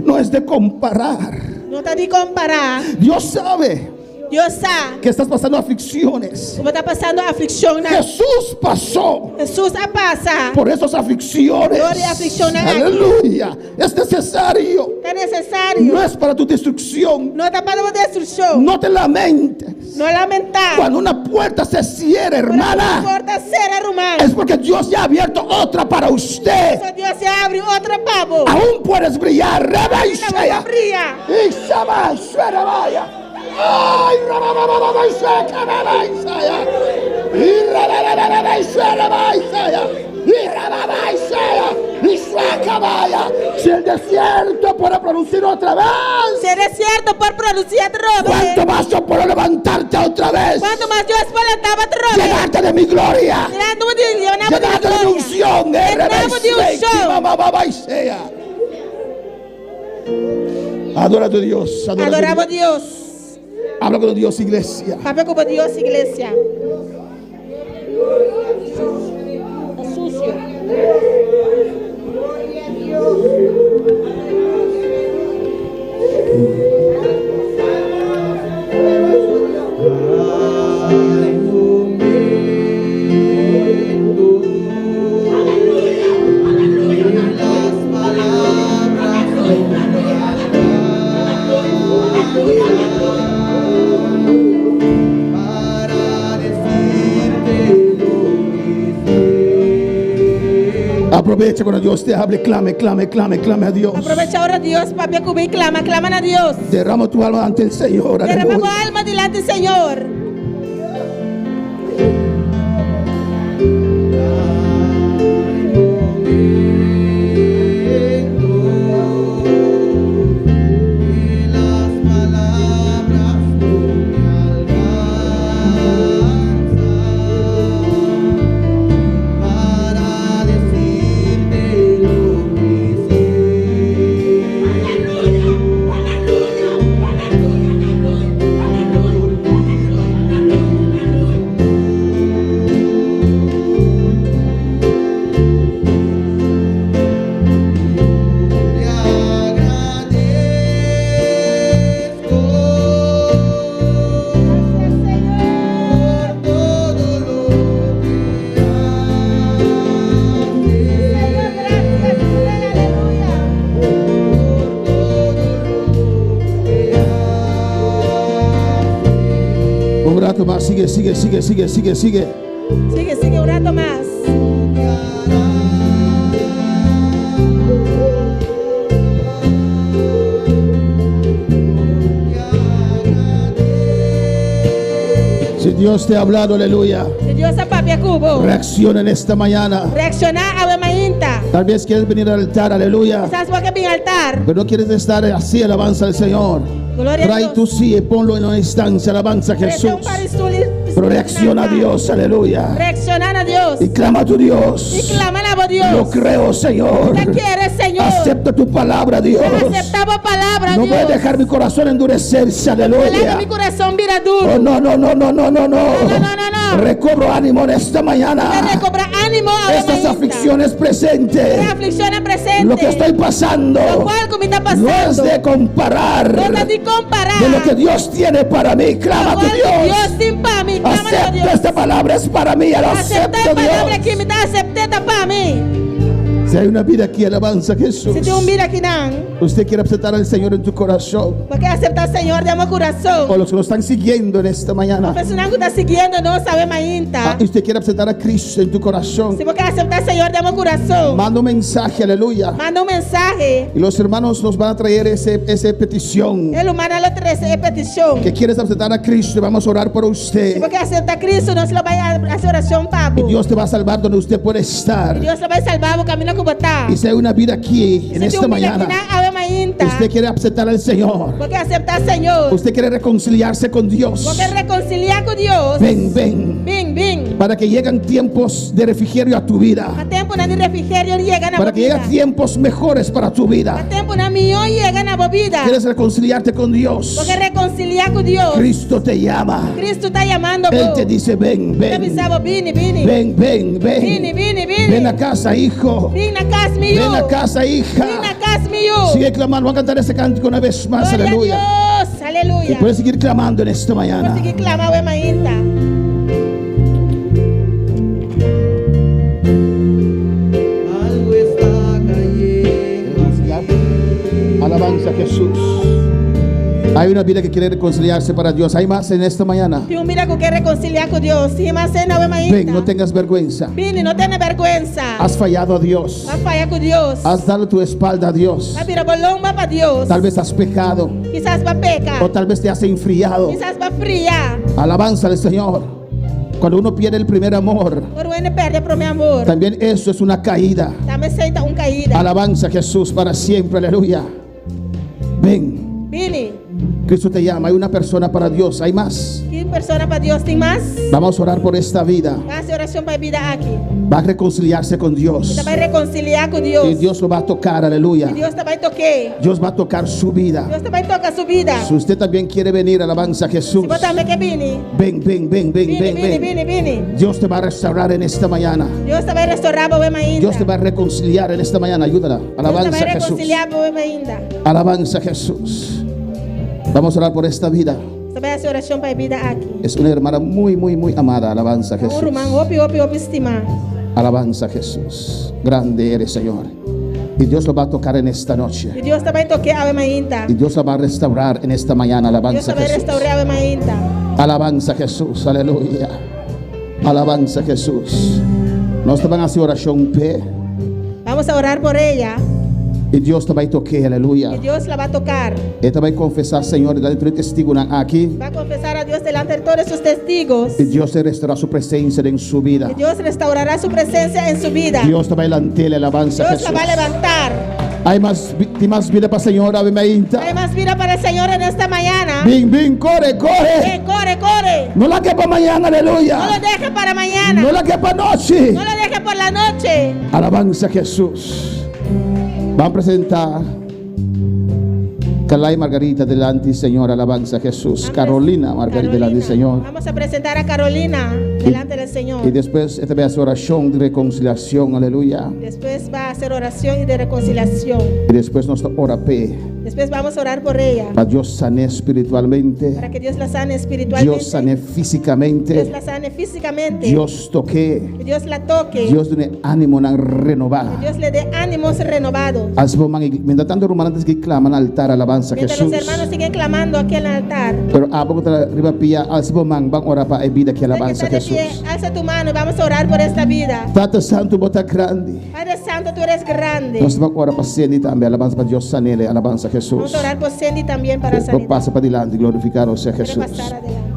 No es de comparar. No está de comparar. Dios sabe Dios sabe que estás pasando aflicciones. como está pasando aflicción. Jesús pasó Jesús ha pasado por esas aflicciones. Gloria a aflicciones. Aleluya. Es necesario. Es necesario. No es para tu destrucción. No está para destrucción. No te lamentes. No lamentar. Cuando una puerta se cierra, No hermana, importa ser hermano. es porque Dios ya ha abierto otra para usted. Eso Dios se abre otra pavo. Aún puedes brillar. La Rebaisea. boca brilla. Y Shabbat, Shadabaya. Ay, Rabababa, Shekababaya. Y Rabababa, Shadabaya. Y Rababaya. Y Shekabaya. Si el desierto puede producir otra vez, Si eres cierto por producir otra vez. ¿cuánto más yo puedo levantarte otra vez? ¿Cuánto más Dios levantaba otra vez? Llenarte de mi gloria. Llenarte de mi unción. Llenamos de unción. Adora a tu Dios. Adora a tu Adoramos Dios. Dios. Habla con Dios, iglesia. Papá como Dios, iglesia. Está sucio. Aprovecha cuando Dios te hable, clame a Dios. Aprovecha ahora Dios, papi, cubí, claman a Dios. Derrama tu alma ante el Señor. Derrama tu Aleluya. alma delante del Señor. Un rato más, sigue. Sigue un rato más. Si Dios te ha hablado, aleluya, Si Dios a papi cubo. reacciona en esta mañana. Reaccionar a la mainta. Tal vez quieres venir al altar, aleluya, ¿Sabes por qué viene al altar? pero no quieres estar así, alabanza al Señor. Gloria a Trae Dios. tu sí y ponlo en una instancia, alabanza a Jesús. Pero reacciona a Dios, aleluya. Reaccionar a Dios. Y clama a tu Dios. Y claman a Dios. Lo creo, Señor. ¿Qué quieres, Señor? Acepta tu palabra, Dios. Aceptamos palabra, No Dios. voy a dejar mi corazón endurecerse, Ojalá aleluya. que mi corazón mira duro. Oh, no. No. Recobro ánimo en esta mañana. Te recobra ánimo a la Estas mainta. aflicciones presentes, Las aflicciones presentes. lo que estoy pasando, Lo cual que me está pasando. no es de comparar No te di comparar. de lo que Dios tiene para mí. Clama a Lo tu cual que Dios. Dios tiene para mí. Clama a Acepta Dios. esta palabra, es para mí. Ya lo Acepta acepto, la palabra Dios. que me está aceptada para mí. Si hay una vida aquí, alabanza a Jesús. Se tem vida aqui não, Usted quiere aceptar al Señor en tu corazón. porque aceitar o Senhor de meu coração. O los que nos están siguiendo en esta A mañana. pessoa que está seguindo não sabe ainda. Usted quiere aceptar a Cristo en tu corazón. Se você aceitar o Senhor de meu coração, Manda un mensaje, aleluya. manda mensagem. Y los hermanos nos van a traer esa petición. Ele manda a outra repetição. Que quieres aceptar a Cristo, vamos a orar por Se usted. você aceitar Cristo, nós vai a oração para Y Dios te va a salvar donde usted puede estar. Deus vai salvar o caminho que botar. Y si hay una vida aquí, en esta mañana, usted quiere aceptar al Señor. Porque aceitar o Senhor. Usted quiere reconciliarse con Dios. Porque reconciliar com Deus. Ven, ven. Vem. Para que lleguen tiempos de refrigerio a tu vida. A tempo de refrigério chega na Para que vida. lleguen tiempos mejores para tu A vida. tempo na melhor chega na vida. Quieres reconciliarte con Dios. Porque reconciliar com Deus. Cristo te llama. Cristo está chamando. Él te dice, ven, Te ven. avisava, vini. Ven, ven, Vini. ven. Ven a casa, hijo. Vim na casa meu. Ven a casa, Vim na hija. casa meu. Sigue clamando. Vamos a cantar ese cántico una vez más. Glória Aleluya. a Deus. Y Aleluia. puedes seguir clamando en esta mañana. Consegui clamar o ainda. Algo está cayendo. Alabanza a Jesús. Hay una vida que quiere reconciliarse para Dios. Hay más en esta mañana. Tem vida que quer reconciliar com Deus. Sim, mas não é ainda. Ven, no tengas vergüenza. Vini, não tenha vergonha. Has fallado a Dios. Vai falhar com Deus. Has dado tu espalda a Dios. Vai virar bolomba para Deus. Tal vez has pecado. Quizás vai pecar. O tal vez te has enfriado. Quizás vai friar. Alabanza al Señor. Cuando uno pierde el primer amor, Quando ele perde pro meu amor. también eso es una caída. Também senta caída. Alabanza a Jesús para siempre. Aleluya. Ven. Vini. Cristo te llama. Hay una persona para Dios. Hay más. Que persona para Deus tem mais? Vamos a orar por esta vida. Vai fazer oração para a vida aqui. Va a reconciliarse con Dios. Você vai reconciliar com Y Deus. Dios lo va a tocar. Aleluya. E Deus também toque. Dios va a tocar su vida. Deus também toca a sua vida. Si usted también quiere venir, alabanza a Jesús. Se você também quer vini. Ven, ven, ven, ven, ven, ven. Vini. Dios te va a restaurar en esta mañana. Deus também restaurar o ainda. Dios te va a reconciliar en esta mañana. Ayúdala. Deus Alabanza também a Jesús. reconciliar o ainda. Alabanza a Jesús. Vamos a orar por esta vida. Você vai fazer oração para a vida aqui. Es una hermana muy, muy, muy amada. Alabanza a Jesús. irmão, opi, estimar. Alabanza a Jesús. Grande eres, Señor. Y Dios lo va a tocar en esta noche. E Deus também toque a ainda. Y Dios la va a restaurar en esta mañana. Deus Alabanza a também Jesús. restaurar a ainda. Alabanza a Jesús. Aleluya. Alabanza a Jesús. Nós te van a hacer oración P. Vamos a orar por ella. Y Dios te va a tocar. Aleluya. E Deus la vai tocar. Él te va a confesar, Señor, delante de testigo aquí. Vai confessar a Deus delante de todos os testigos. Y Dios te restaurará su presencia en su vida. E Deus restaurará sua presença em sua vida. Dios te va a levantar. Alabanza a Deus Jesús. la vai levantar. Hay más vida para el Señor. Ave María. Hay más vida para el Señor en esta mañana. Ven, ven, corre, corre. Ven, corre. No la que para mañana, No aleluya. lo dejes para mañana. No la que para noche. No lo dejes por la noche. Alabanza a Jesús. Van a presentar Carla y Margarita delante del Señor. Alabanza a Jesús. Carolina Margarita delante del Señor. Vamos a presentar a Carolina delante del Señor. Y después esta vez oración de reconciliación. Aleluya. Después va a hacer oración y de reconciliación. Y después nuestra oración. Después vamos a orar por ella. Para Dios sane espiritualmente. Para que Dios la sane espiritualmente. Dios sane Dios físicamente. la sane físicamente. Dios toque. Que Dios la toque. Dios tiene ánimo en renovar. Dios le dé ánimos renovados. Mientras tanto, hermanos que claman al altar, alabanza a Mientras Jesús. los hermanos siguen clamando aquí en el altar. Pero abo que arriba pia al sibomang bang ora pa vida que alabanza a Está de pie, Jesús. alza tu mano y vamos a orar por esta vida. Tata Santo bota grande. Padre Santo, tú eres grande. Nós vamos orar para Sandy também, alabanza para Deus sanele, alabanza a Vamos Jesús. a orar por Sandy también para sanidad. Passa para dilante, glorificar o Senhor Quiere Jesús. pasar adelante.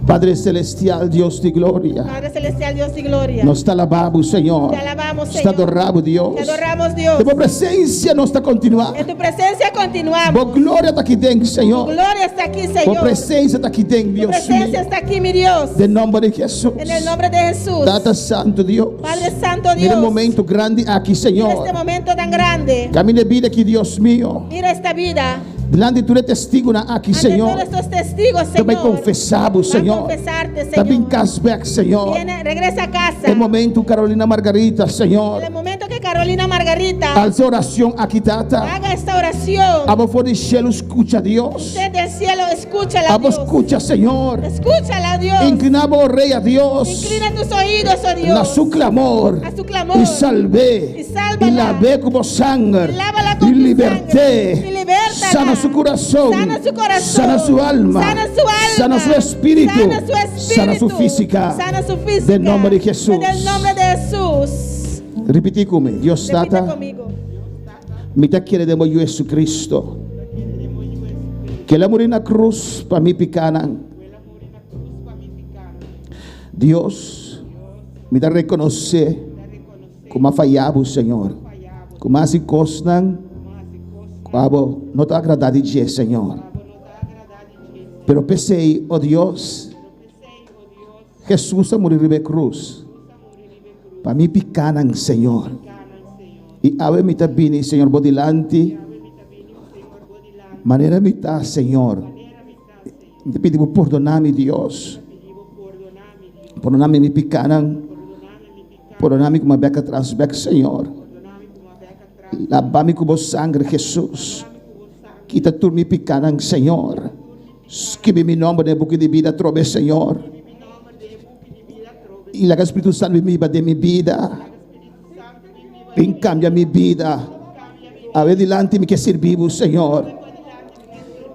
Padre celestial, Dios de gloria. Padre celestial, Dios de gloria. Nós te alabamos, Senhor. Te alabamos, Te Señor. adoramos, Deus. Te adoramos, Dios. De tua presença nós está continuando. En tu presencia Boa continuamos. glória está aqui dentro, Tu Senhor. gloria está aquí, Boa Señor. presença está aqui dentro, Tu Deus presencia mío. está aquí, mi Dios. De nome de Jesus. En el nombre de Jesús. Data Santo, Deus. Padre Santo, Mira Dios. um momento grande aqui, Mira Senhor. este momento tan grande. Camine vida aqui, Deus mío. Mira esta vida. Delante de tu testigo aqui, Ante Senhor. todos estos testigos, Também Señor. confessamos, Va a Senhor. confesarte, Também Señor. casback, Senhor. Viene, regresa a casa. É momento, Carolina Margarita, Senhor. En el momento que Carolina Margarita, alce oração aqui, Tata. haga esta oración. Abo for de cielo, escucha a Deus. Usted del cielo, escúchala a Abo Dios. escucha, Senhor. Escúchala a Dios. Inclinava o rei a Deus. Inclina tus oídos, oh Na Dios, su clamor. a su clamor. E salve. Y sálvala. E lavei com o sangue. Y lávala con E tu liberté. sangre. Y libértala. Sana su coração. Sana su corazón. Sana su alma. Sana su alma. Sana su espírito. Sana su espíritu. Sana su física. Sana su física. Del nombre de Jesús. Del nombre de Jesús. Repeti comigo. Deus Repita Tata. conmigo. Me está querendo Jesus Cristo. Que ele morreu na cruz para me picar. Deus me dá reconhecer como falhava o Senhor. Como assim costam, como não está agradado de Senhor. Pero pensei, oh Deus, Jesus morreu na cruz para me picar, Senhor. E ave me está vindo, Senhor, por delante. Maneira me está, Senhor. Te pedimos perdonar-me, Deus. Perdonar-me me picaram. Perdonar-me com uma beca atrás, beca, Senhor. Lavar-me com o sangue, Jesus. Quita tudo me picaram, Senhor. Escreve meu nome de boca de vida, trove, Senhor. E lá que o Espírito Santo me de minha vida. Vem cambia minha vida. A ver delante me que servir, Senhor.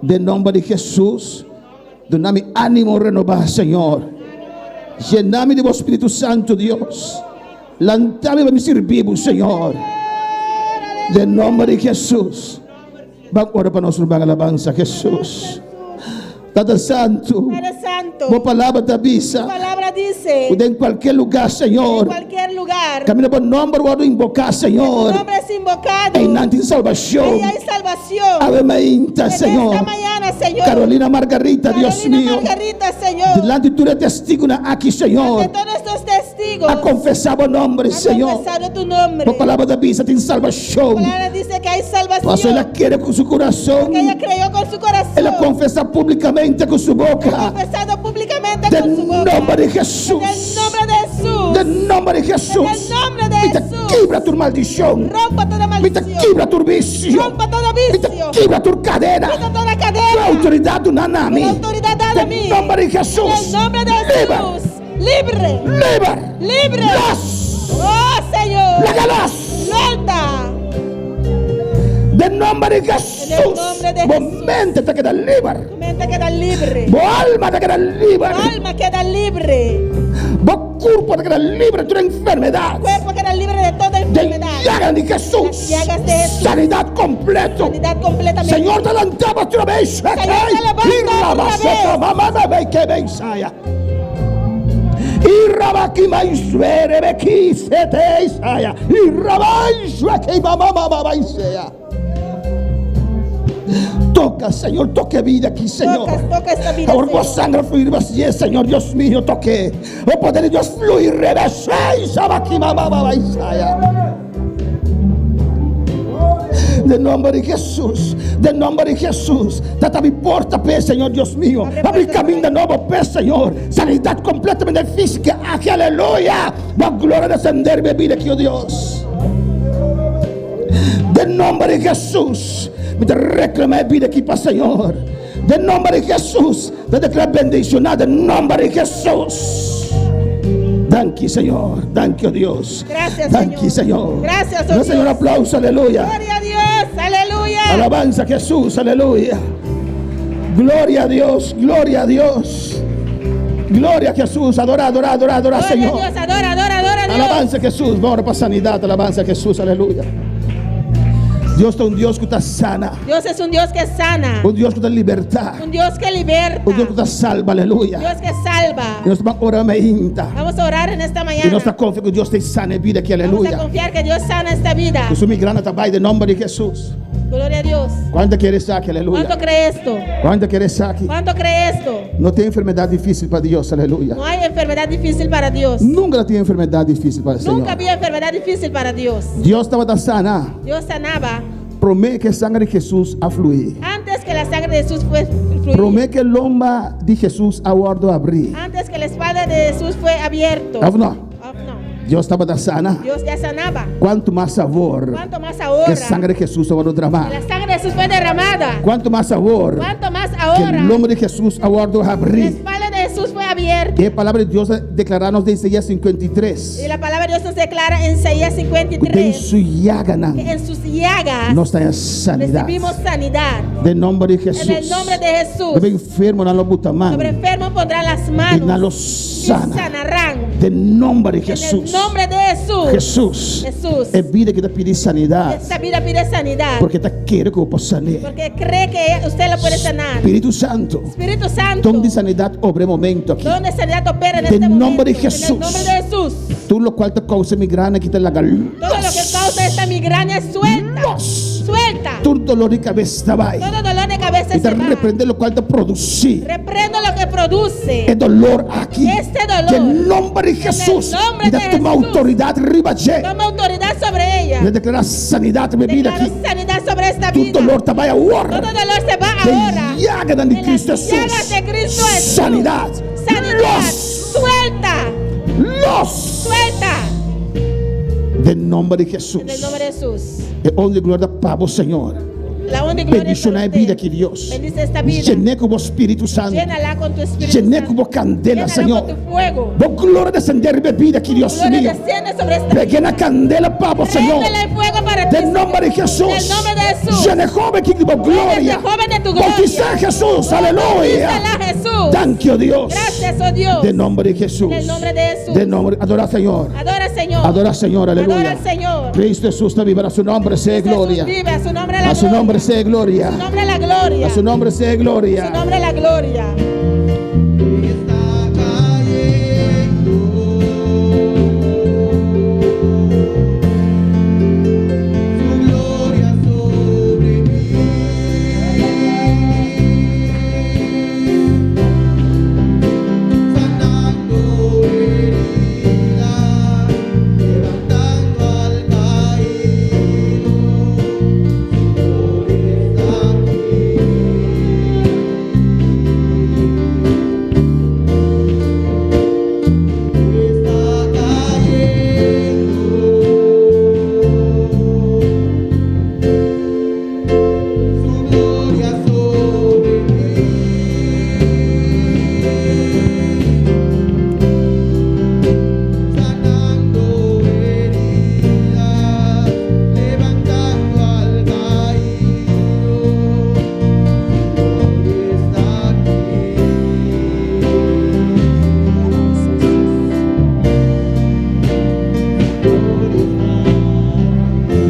De nome de Jesus. Dá-me ânimo renovar, Senhor. Llena-me do Espírito Santo, Deus. Lanta-me para me servir, Senhor. De nome de Jesus. Vamos orar para nós, vamos alabança, Jesus. Padre Santo. Padre Santo. Boa palavra da Tu bisa. palabra dice. En qualquer lugar, En Senhor. cualquier lugar. Camina por nombre, guardo invocar, Tu Senhor. nombre es invocado. Em nome de salvação. Ahí hay salvación. Ave Maria, En Senhor. esta mañana, Señor. Carolina Margarita, Deus Carolina mío. Margarita, Señor. Delante de tu testigo aqui, De Senhor. todos estos testigos. A confessar o nome, Ha Senhor. confesado tu nombre. Por palavra da bisa tem salvação. La palabra dice que hay Mas salvación. ela quer com seu coração. Que ella creyó con su corazón. Ela confessa publicamente com sua boca. Confesado públicamente De con su boca. nome de En el Jesus. nombre de Jesús. De nome de Jesus. En el nombre de Me te Jesús. quebra tu maldição. Rompa toda Me te maldición. quebra tu vício. Rompa todo Me te vicio. quebra tu cadena. Quita toda A cadena. autoridade do Nanami. La autoridad dada a mí. De nome de En Jesus. el nombre de Liber. Jesús. Libre. Liber. Libre. Las. Oh, Señor. Lágalas. Suelta. De nome de Jesus. nombre de Jesús. Momento te queda libre. Tu mente queda libre. Bo alma te queda Tu libre. alma queda libre. Bo cuerpo te queda libre de toda enfermedad. Tu cuerpo queda libre de toda De enfermedad. llaga de Jesús. Las llagas de Jesús. Sanidad completo. Sanidad completamente. Señor, te levantaba otra vez. Señor, te levanta otra vez. Mamá, ve que Isaya. Y rabaki maisvere beki sete Isaya. Y rabaiswa que mamá Isaya. Toca, Señor, toque vida aquí, Señor. Toca esta vida, Ahora Señor. con sangre fluir vacía, Señor, Dios mío, toque. O poder de Dios fluir, revés. Sabaki mamá Isaya. De nombre de Jesús, de nombre de Jesús. Data mi porta, pé, Señor Dios mío. Abre camino de nuevo, pé, Señor. Sanidad completamente física. Aquí, aleluya. Va gloria descender, mi vida aquí, oh Dios. De nombre de Jesús. Me te reclama vida aquí, para Señor. De nombre de Jesús. Te declaro bendición. De nombre de Jesús. Thank you, Señor. Thank you, Dios. Gracias, Thank Señor. you, Señor. Gracias, oh Gracias, Señor. Dios. Aplauso, aleluya. Gloria a Dios. Aleluya. Alabanza a Jesús, aleluya. Gloria a Dios, gloria a Dios. Gloria a Jesús, adora, Gloria a Señor. Dios. Adora a Dios. Alabanza a Jesús, vamos para sanidad, alabanza a Jesús, aleluya. Dios es un Dios que te sana, Dios es un Dios que sana. un Dios que te liberta, Un Dios que liberta. un Dios que te salva, aleluya. Dios que salva. Y nos va a orar Vamos a orar en esta y mañana. nos confía que Dios te sana vida aquí, Vamos a aleluya. confiar que Dios sana esta vida. Que su migrana te vaya de nombre de Jesús. Gloria a Dios. ¿Cuánto quieres aquí, ¿Cuánto aleluya? cree esto? ¿Cuánto quieres aquí? ¿Cuánto cree esto? No tiene enfermedad difícil para Dios, aleluya. No hay enfermedad difícil para Dios. Nunca tiene enfermedad difícil para el Señor. Nunca había enfermedad difícil para Dios. Dios estaba tan sana. Dios sanaba Promete que sangre de Jesús a fluir. antes que la sangre de Jesús fue fluir. Promete que el lomba de Jesús a guardo abrir. Antes que la espada de Jesús fue abierto. Ah, no. Ah, no. Dios estaba sana. Dios ya sanaba. Cuánto más sabor Cuanto más ahora que sangre de Jesús ahora que derramada. la sangre de Jesús fue derramada. Cuánto más sabor Cuanto más que ahora el nombre de Jesús ahora la abrir. espalda de Jesús fue abierta. Que palabra de Dios declararnos de Isaías Y 53. la palabra de Dios nos declara en Isaías Que en 53 su llaga que en sus llagas nos da sanidad. recibimos sanidad. De nombre de Jesús. En el nombre de Jesús. Sobre enfermo na lo butamán. Sobre enfermos pondrán las Y na manos lo y sana. sanarán. De nombre de En el Jesús. nombre de Jesús. Jesús. Jesús. Es vida que te pide sanidad. Esta vida pide sanidad. Porque te quiere que vos puedas sanar. Porque cree que usted lo puede sanar. Espíritu Santo. Espíritu Santo. Donde sanidad obre momento aquí. Donde sanidad opera en Del este nombre momento. de Jesús. En el nombre de Jesús. Tú lo cual te causa migraña, quita la Todo lo que causa esta migraña suelta. Suelta. Tu dolor de cabeza va. Todo dolor de cabeza Y te se va. reprende lo cual te produce. Reprendo lo que produce. El dolor aquí. Este dolor. En nombre de Jesús. nombre Y de da toma Jesús. autoridad arriba allí. Toma autoridad sobre ella. Le declaras sanidad de mi vida Declaro aquí. sanidad sobre esta Tu vida. dolor te va a Todo ahora. dolor se va De ahora. llaga de En las Cristo llagas Jesús. de Cristo Jesús. Sanidad. Sanidad. Los. Suelta. Los. Suelta. Del nombre de Jesús. En el nombre de Jesús. E onde glória para o Senhor. La honra y gloria Bendición para a usted. vida aqui, Deus. Bendice esta vida. Llené com o Espírito Santo. Llénala con tu Espíritu Llené Santo. com a candela, Llénala Senhor. con tu fuego. Vou glória descender e bebida aqui, Deus Gloria mío. desciende sobre esta Peguei vida. na candela para o Senhor. Préndela en fuego para ti. Del nombre de Jesús. En el nombre de Jesús. Llené joven aqui de glória. joven de tu gloria. Bautizar Jesus, aleluia. Bautízala, Jesús. Thank you, Deus. Gracias, oh Dios. De nombre de Jesús. En el nombre de Jesús. De nombre, adora Senhor. Adora al Señor. Adora al Senhor, aleluia. Adora al Señor. Cristo Jesús está vivo, a su nombre sea Jesús gloria. vive, a su nombre la A su gloria. nombre sea gloria. A su nombre la gloria. A su nombre sea A su gloria. nombre la gloria.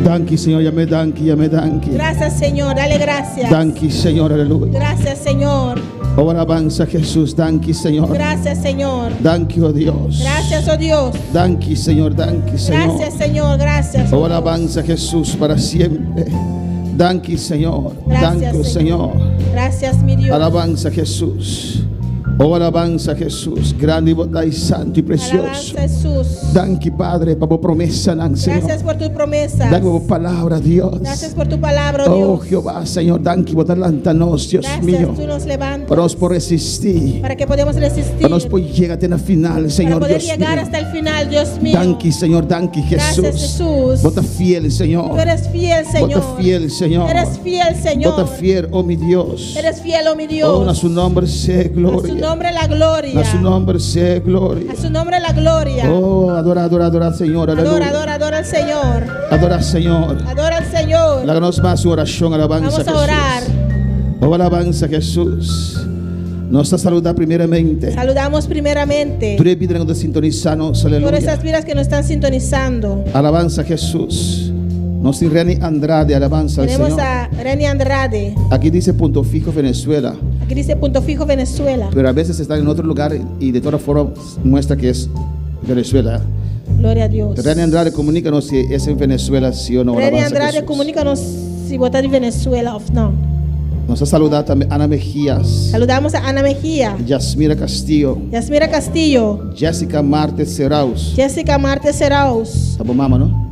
Danke, Senhor, llame danke, llame danke. Gracias, Señor. Dale gracias. Danke, Senhor, aleluia. Gracias, Señor. Oh, alabanza, Jesús, danke, Senhor. Gracias, Señor. Danke, oh Dios. Gracias, oh Dios. Danke, Senhor, danke, Senhor. Gracias, Señor. Gracias. Oh, oh alabanza, Jesús, para siempre. Danke, Senhor. Gracias, Danke, Señor. Senhor. Gracias, mi Dios. Alabanza, Jesús. Oh, alabanza, Jesús. Grande, y santo y precioso. Alabanza, Jesús. Danke, Padre, por tu promesa, Senhor. Gracias por tus promesas. Danke por tu palabra, Dios. Gracias por tu palabra, oh Oh, Dios. Jehová, Senhor, danke por adelantarnos, Dios Gracias, mío. tú nos levantas Para nós por resistir. para que podamos resistir. Para nós poder llegar até na final, Para Senhor poder Deus llegar mío. hasta el final, Dios mío. Danke, Senhor, danke, Gracias, Jesus. Jesús. Bota fiel, Senhor. Tú eres fiel, Señor. Bota fiel, Senhor. Eres fiel, Señor. Bota fiel, oh mi Deus. Eres fiel, oh mi Dios. Oh, na su nombre sea A su gloria. nombre la gloria. Na su nombre sea gloria. A su nombre la gloria. Oh, adora, adora, adora, Senhor. Adora, Aleluia. adora, adora al Señor. Adora, Senhor. Adora al Señor. Láganos más oración, alabanza, Vamos a Jesús. orar. Oh, alabanza, Jesús. Nos saluda primeramente. Saludamos primeramente Tú eres vida de sintonizarnos, por aleluya. esas vidas que nos están sintonizando. Alabanza, Jesús. Nos Reni Andrade, alabanza al Tenemos Señor. a Reni Andrade. Aquí dice Punto Fijo, Venezuela. Aquí dice Punto Fijo Venezuela. Pero a veces está en otro lugar y de todas formas muestra que es Venezuela. Gloria a Dios. Reni Andrade, comunícanos si es en Venezuela, sí o no. Reni alabanza, Andrade, Jesús. comunícanos si vota de Venezuela o no. Nos ha saludado también Ana Mejías, Saludamos a Ana Mejía, Yasmira Castillo, Yasmira Castillo, Jessica Martes Seraus. Jessica Marte Seraus. Sabo mama, ¿no?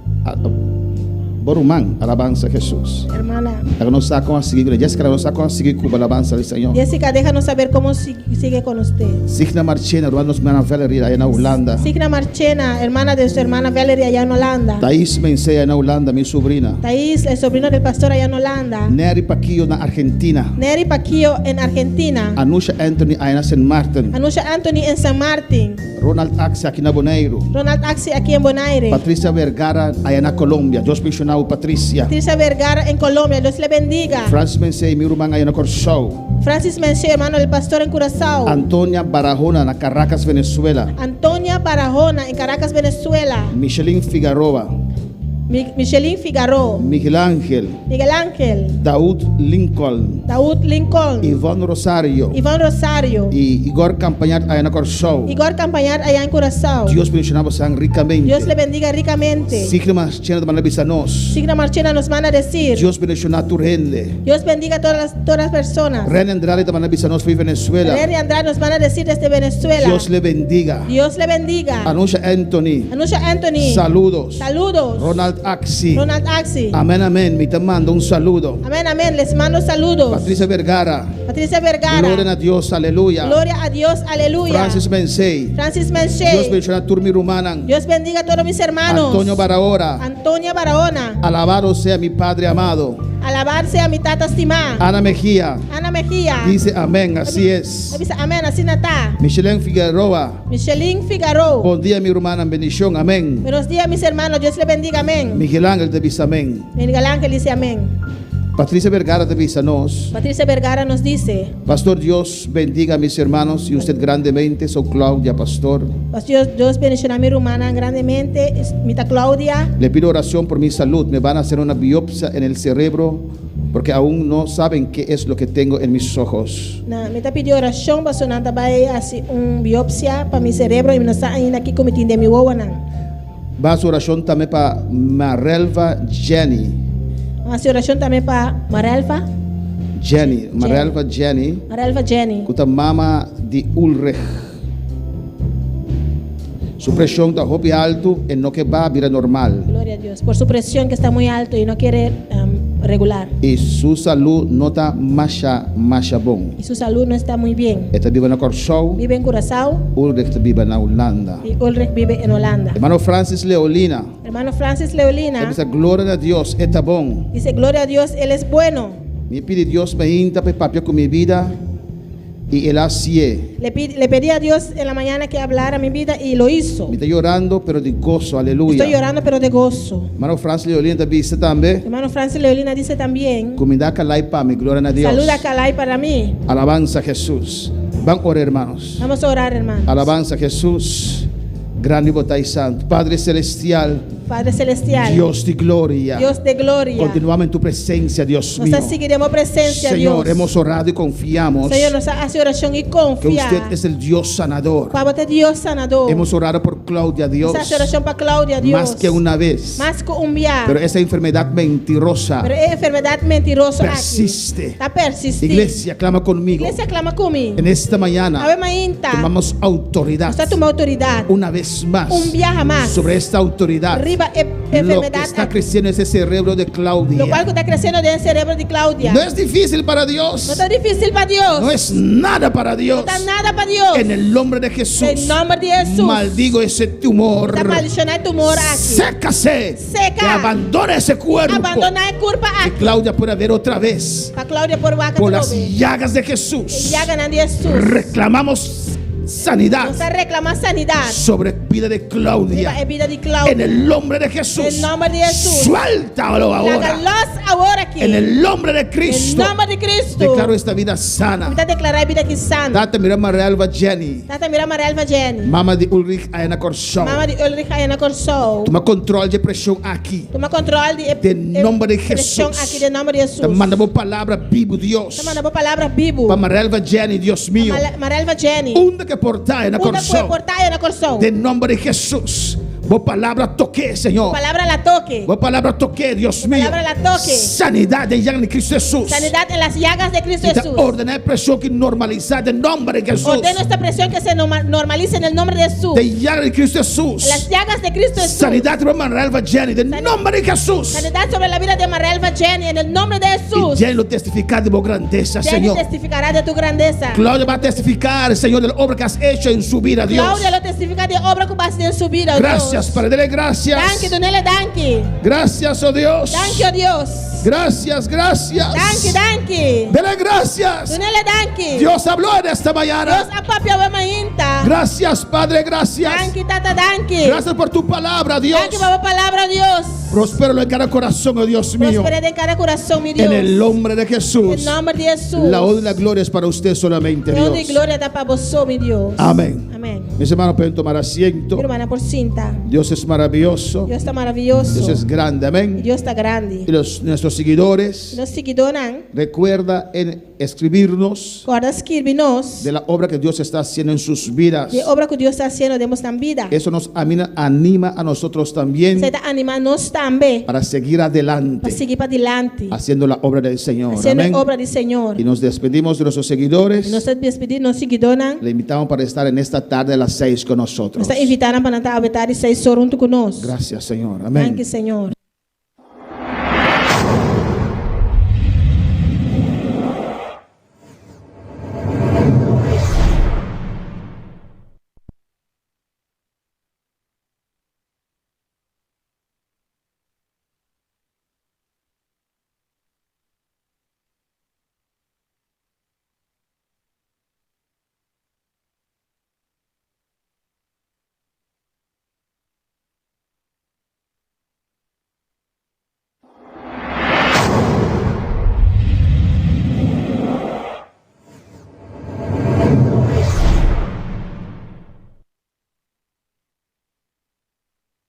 Borumán, alabanza a Jesús. Hermana Ela não sabe conseguir, Jessica não sabe conseguir Cuba, alabanza al Señor. Jessica, déjanos saber cómo sigue con usted. Signa Marchena, hermanos, hermana Valerie, allá en Holanda. Signa Marchena, hermana de su hermana Valerie allá en Holanda. Thaís Mensei, allá en Holanda, mi sobrina. Thais, el sobrino del pastor allá en Holanda. Nery Paquillo, na Argentina. Nery Paquillo en Argentina. Anusha Anthony, allá en St. Martin. Anusha Anthony en San Martín. Ronald Axi, aqui na Bonaire. Ronald Axi aquí en Bonaire. Patrícia Vergara, allá na Colômbia. Deus mencionou Patrícia. Patricia Vergara en Colombia, Dios le bendiga. Francis Mensei, meu irmão, allá na Corsou. Francis Menche, hermano del pastor en Curazao. Antônia Barahona, na Caracas, Venezuela. Antonia Barahona en Caracas, Venezuela. Michelin Figueroa. Michelin Figaro. Miguel Ángel. Miguel Ángel. Daud Lincoln. Daud Lincoln. Iván Rosario. Iván Rosario. E Igor Campagnat, allá na Corsou. Igor Campañar allá en Curazao. Deus mencionava ricamente. Dios le bendiga ricamente. Signa Marchena de Manabisanos. Signa Marchena nos van a decir. Deus menciona tu rende. Dios bendiga a todas las personas. René Andrade de Manabisanos foi Venezuela. René Andrade nos van a decir desde Venezuela. Dios le bendiga. Dios le bendiga. Anusha Anthony. Anusha Anthony. Saludos. Saludos. Ronald Axi. Ronald Axi. Amén, amén. Me te mando un saludo. Amén, amén. Les mando saludos. Patricia Vergara. Patricia Vergara. Gloria a Dios, aleluya. Gloria a Dios, aleluya. Francis Mensei. Francis Menche. Dios menciona turmi rumana. Dios bendiga a todos mis hermanos. Antonio Barahora. Antonia Barahona. Alabado sea mi Padre amado. Alabarse a mi tata estimada. Ana Mejía. Ana Mejía. Dice amén, así es. Dice amén, así nata. Michelin Figueroa. Michelin Figaro. Buen día, mi hermana, bendición, amén. Buenos días, mis hermanos. Dios le bendiga, amén. Miguel Ángel de Bisamén. Miguel Ángel dice amén. Patricia Vergara de Bisanos. Patricia Vergara nos dice. Pastor, Dios bendiga a mis hermanos y usted grandemente. Soy Claudia, pastor. Dios bendiga a mi hermana grandemente. Mi tata Claudia. Le pido oración por mi salud. Me van a hacer una biopsia en el cerebro porque aún no saben qué es lo que tengo en mis ojos. Me está pidiendo oración para sonar también así biopsia para mi cerebro y me está ainda aquí cometiendo mi huevonan. Va a hacer oración también para Marelva Jenny. Hacer oración también para Marelva Jenny. Marelva Jenny. Kuta mama de Ulrich. Su presión está muy alto y no que va a vida normal. Gloria a Dios. Por su presión que está muy alto y no quiere regular. Y su salud no está más bon. Y su salud no está muy bien. Esta vive en Corsou. Vive en Curazao. Ulrich vive en Holanda. Y Ulrich vive en Holanda. Hermano Francis Leolina. Hermano Francis Leolina. Dice gloria a Dios, está bon. Dice gloria a Dios, Él es bueno. Me pide Dios me inta papia con mi vida y él hacía. Le pedí a Dios en la mañana que hablara mi vida y lo hizo. Me está llorando pero de gozo, aleluya. Estoy llorando pero de gozo. Hermano Francis Leolina dice también. Hermano Francis Leolina dice también. Comida calai para mi gloria a Dios. Saluda a Calai para mí. Alabanza a Jesús. Van a orar, hermanos. Vamos a orar, hermanos. Alabanza a Jesús. Grande y santo. Padre celestial. Padre celestial. Dios de gloria. Dios de gloria. Continuamos en tu presencia, Dios mío. Nos seguiremos presencia, Señor, Dios. hemos orado y confiamos. Señor, nos hace oración y Que confía. usted es el Dios sanador. Para usted Dios sanador. Hemos orado por Claudia, Dios. Nos hace oración para Claudia, Dios. Más que una vez. Más que un día. Pero esa enfermedad mentirosa Pero es enfermedad mentirosa persiste. aquí. Está persistente. Iglesia, clama conmigo. Iglesia clama conmigo. En esta mañana Ave Mainta. tomamos autoridad. Usted toma autoridad. Una vez más. Un viaje más. Sobre esta autoridad. Arriba Lo enfermedad. que está creciendo es ese cerebro de Claudia. Lo cual que está creciendo en el cerebro de Claudia. No es difícil para Dios. No está difícil para Dios. No es nada para Dios. No está nada para Dios. En el nombre de Jesús. En el nombre de Jesús. Maldigo ese tumor. Está maldicionando el tumor aquí. Sécase. Seca. Que abandone ese cuerpo. Abandona el cuerpo Que aquí. Claudia pueda ver otra vez. Para Claudia por vaca. Por las llagas de Jesús. Ya ganan Jesús. Reclamamos sanidad Nos a reclamar sanidad. sobre vida de Claudia. Viva vida de Claudia. En el nombre de Jesús. En el nombre de Jesús. Suéltalo ahora. Hágalos ahora aquí. En el nombre de En Cristo. el nombre de Cristo. Declaro esta vida sana. Ahorita declarar vida aquí sana. Date mira Marielva Jenny. Tata mira Marelva Jenny. Mama de Ulrich Ayana Corsou. Mama de Ulrich Ayana Corsou. Toma control de presión aquí. Toma control De nombre de presión Jesús. aquí de nombre de Jesús. Te mandamos palabra vivo, Dios. Te mandamos palabras vivo. Para Marielva Jenny, Dios mío. Marelva Jenny. Un de que portar en la Una Corsou. portada en la Corsou. De nombre de Jesús. Vos palabra toqué, Señor. Palabra la toque. Vos palabra toqué, Dios mío. Palabra la toque. Sanidad de llagas de Cristo Jesús. Sanidad en las llagas de Cristo Y te Jesús. ordena presión que normalizar en nombre de Jesús. Ordeno esta presión que se normalice en el nombre de Jesús. De llagas de Cristo Jesús. En las llagas de Cristo Jesús. Sanidad sobre Manuelva Jenny, en nombre de Jesús. Sanidad sobre la vida de Marielva Jenny en el nombre de Y Jesús. Jenny lo testificar de tu grandeza, Jenny Señor. testificará de tu grandeza. Claudia va a testificar, Señor, de la obra que has hecho en su vida, Dios. Claudia lo testifica de obra que vas a hacer en su vida. Gracias, Dios. Padre, dele gracias. Danke, donele danke. Gracias, oh Dios. Danke, oh Dios. Gracias, gracias. Danke, danke. Dele gracias. Donele danke. Dios habló en esta mañana. Dios apapia bama inta. Gracias, Padre, gracias. Danke, tata, danke. Gracias por tu palabra, Dios. Danke, baba palabra, Dios. Prospéralo en cada corazón, oh Dios mío. Prospere en cada corazón, mi Dios. En el nombre de En Jesús. el nombre de Jesús. La honra y la gloria es para usted solamente, Honra y Dios. gloria da para vos, mi Dios. Amén. Amén. Mis hermanos pueden tomar asiento. Mi hermana por cinta. Dios es maravilloso. Dios está maravilloso. Dios es grande. Y Amén. Dios está grande. Y nuestros seguidores, Nos seguidoran. recuerda en escribirnos Guarda escribinos. de la obra que Dios está haciendo en sus vidas. De obra que Dios está haciendo, demos tan vida. Eso nos anima a nosotros también Se está animando también para seguir adelante para seguir para adelante. haciendo la obra del Señor. Haciendo Amén. obra del Señor. Y nos despedimos de nuestros seguidores. Nos despedimos, nos seguidoran. Le invitamos para estar en esta tarde a las 6 con nosotros. Nos está invitando para estar a vetar y ser junto conosco. Gracias, Señor. Amén. Danke, Señor.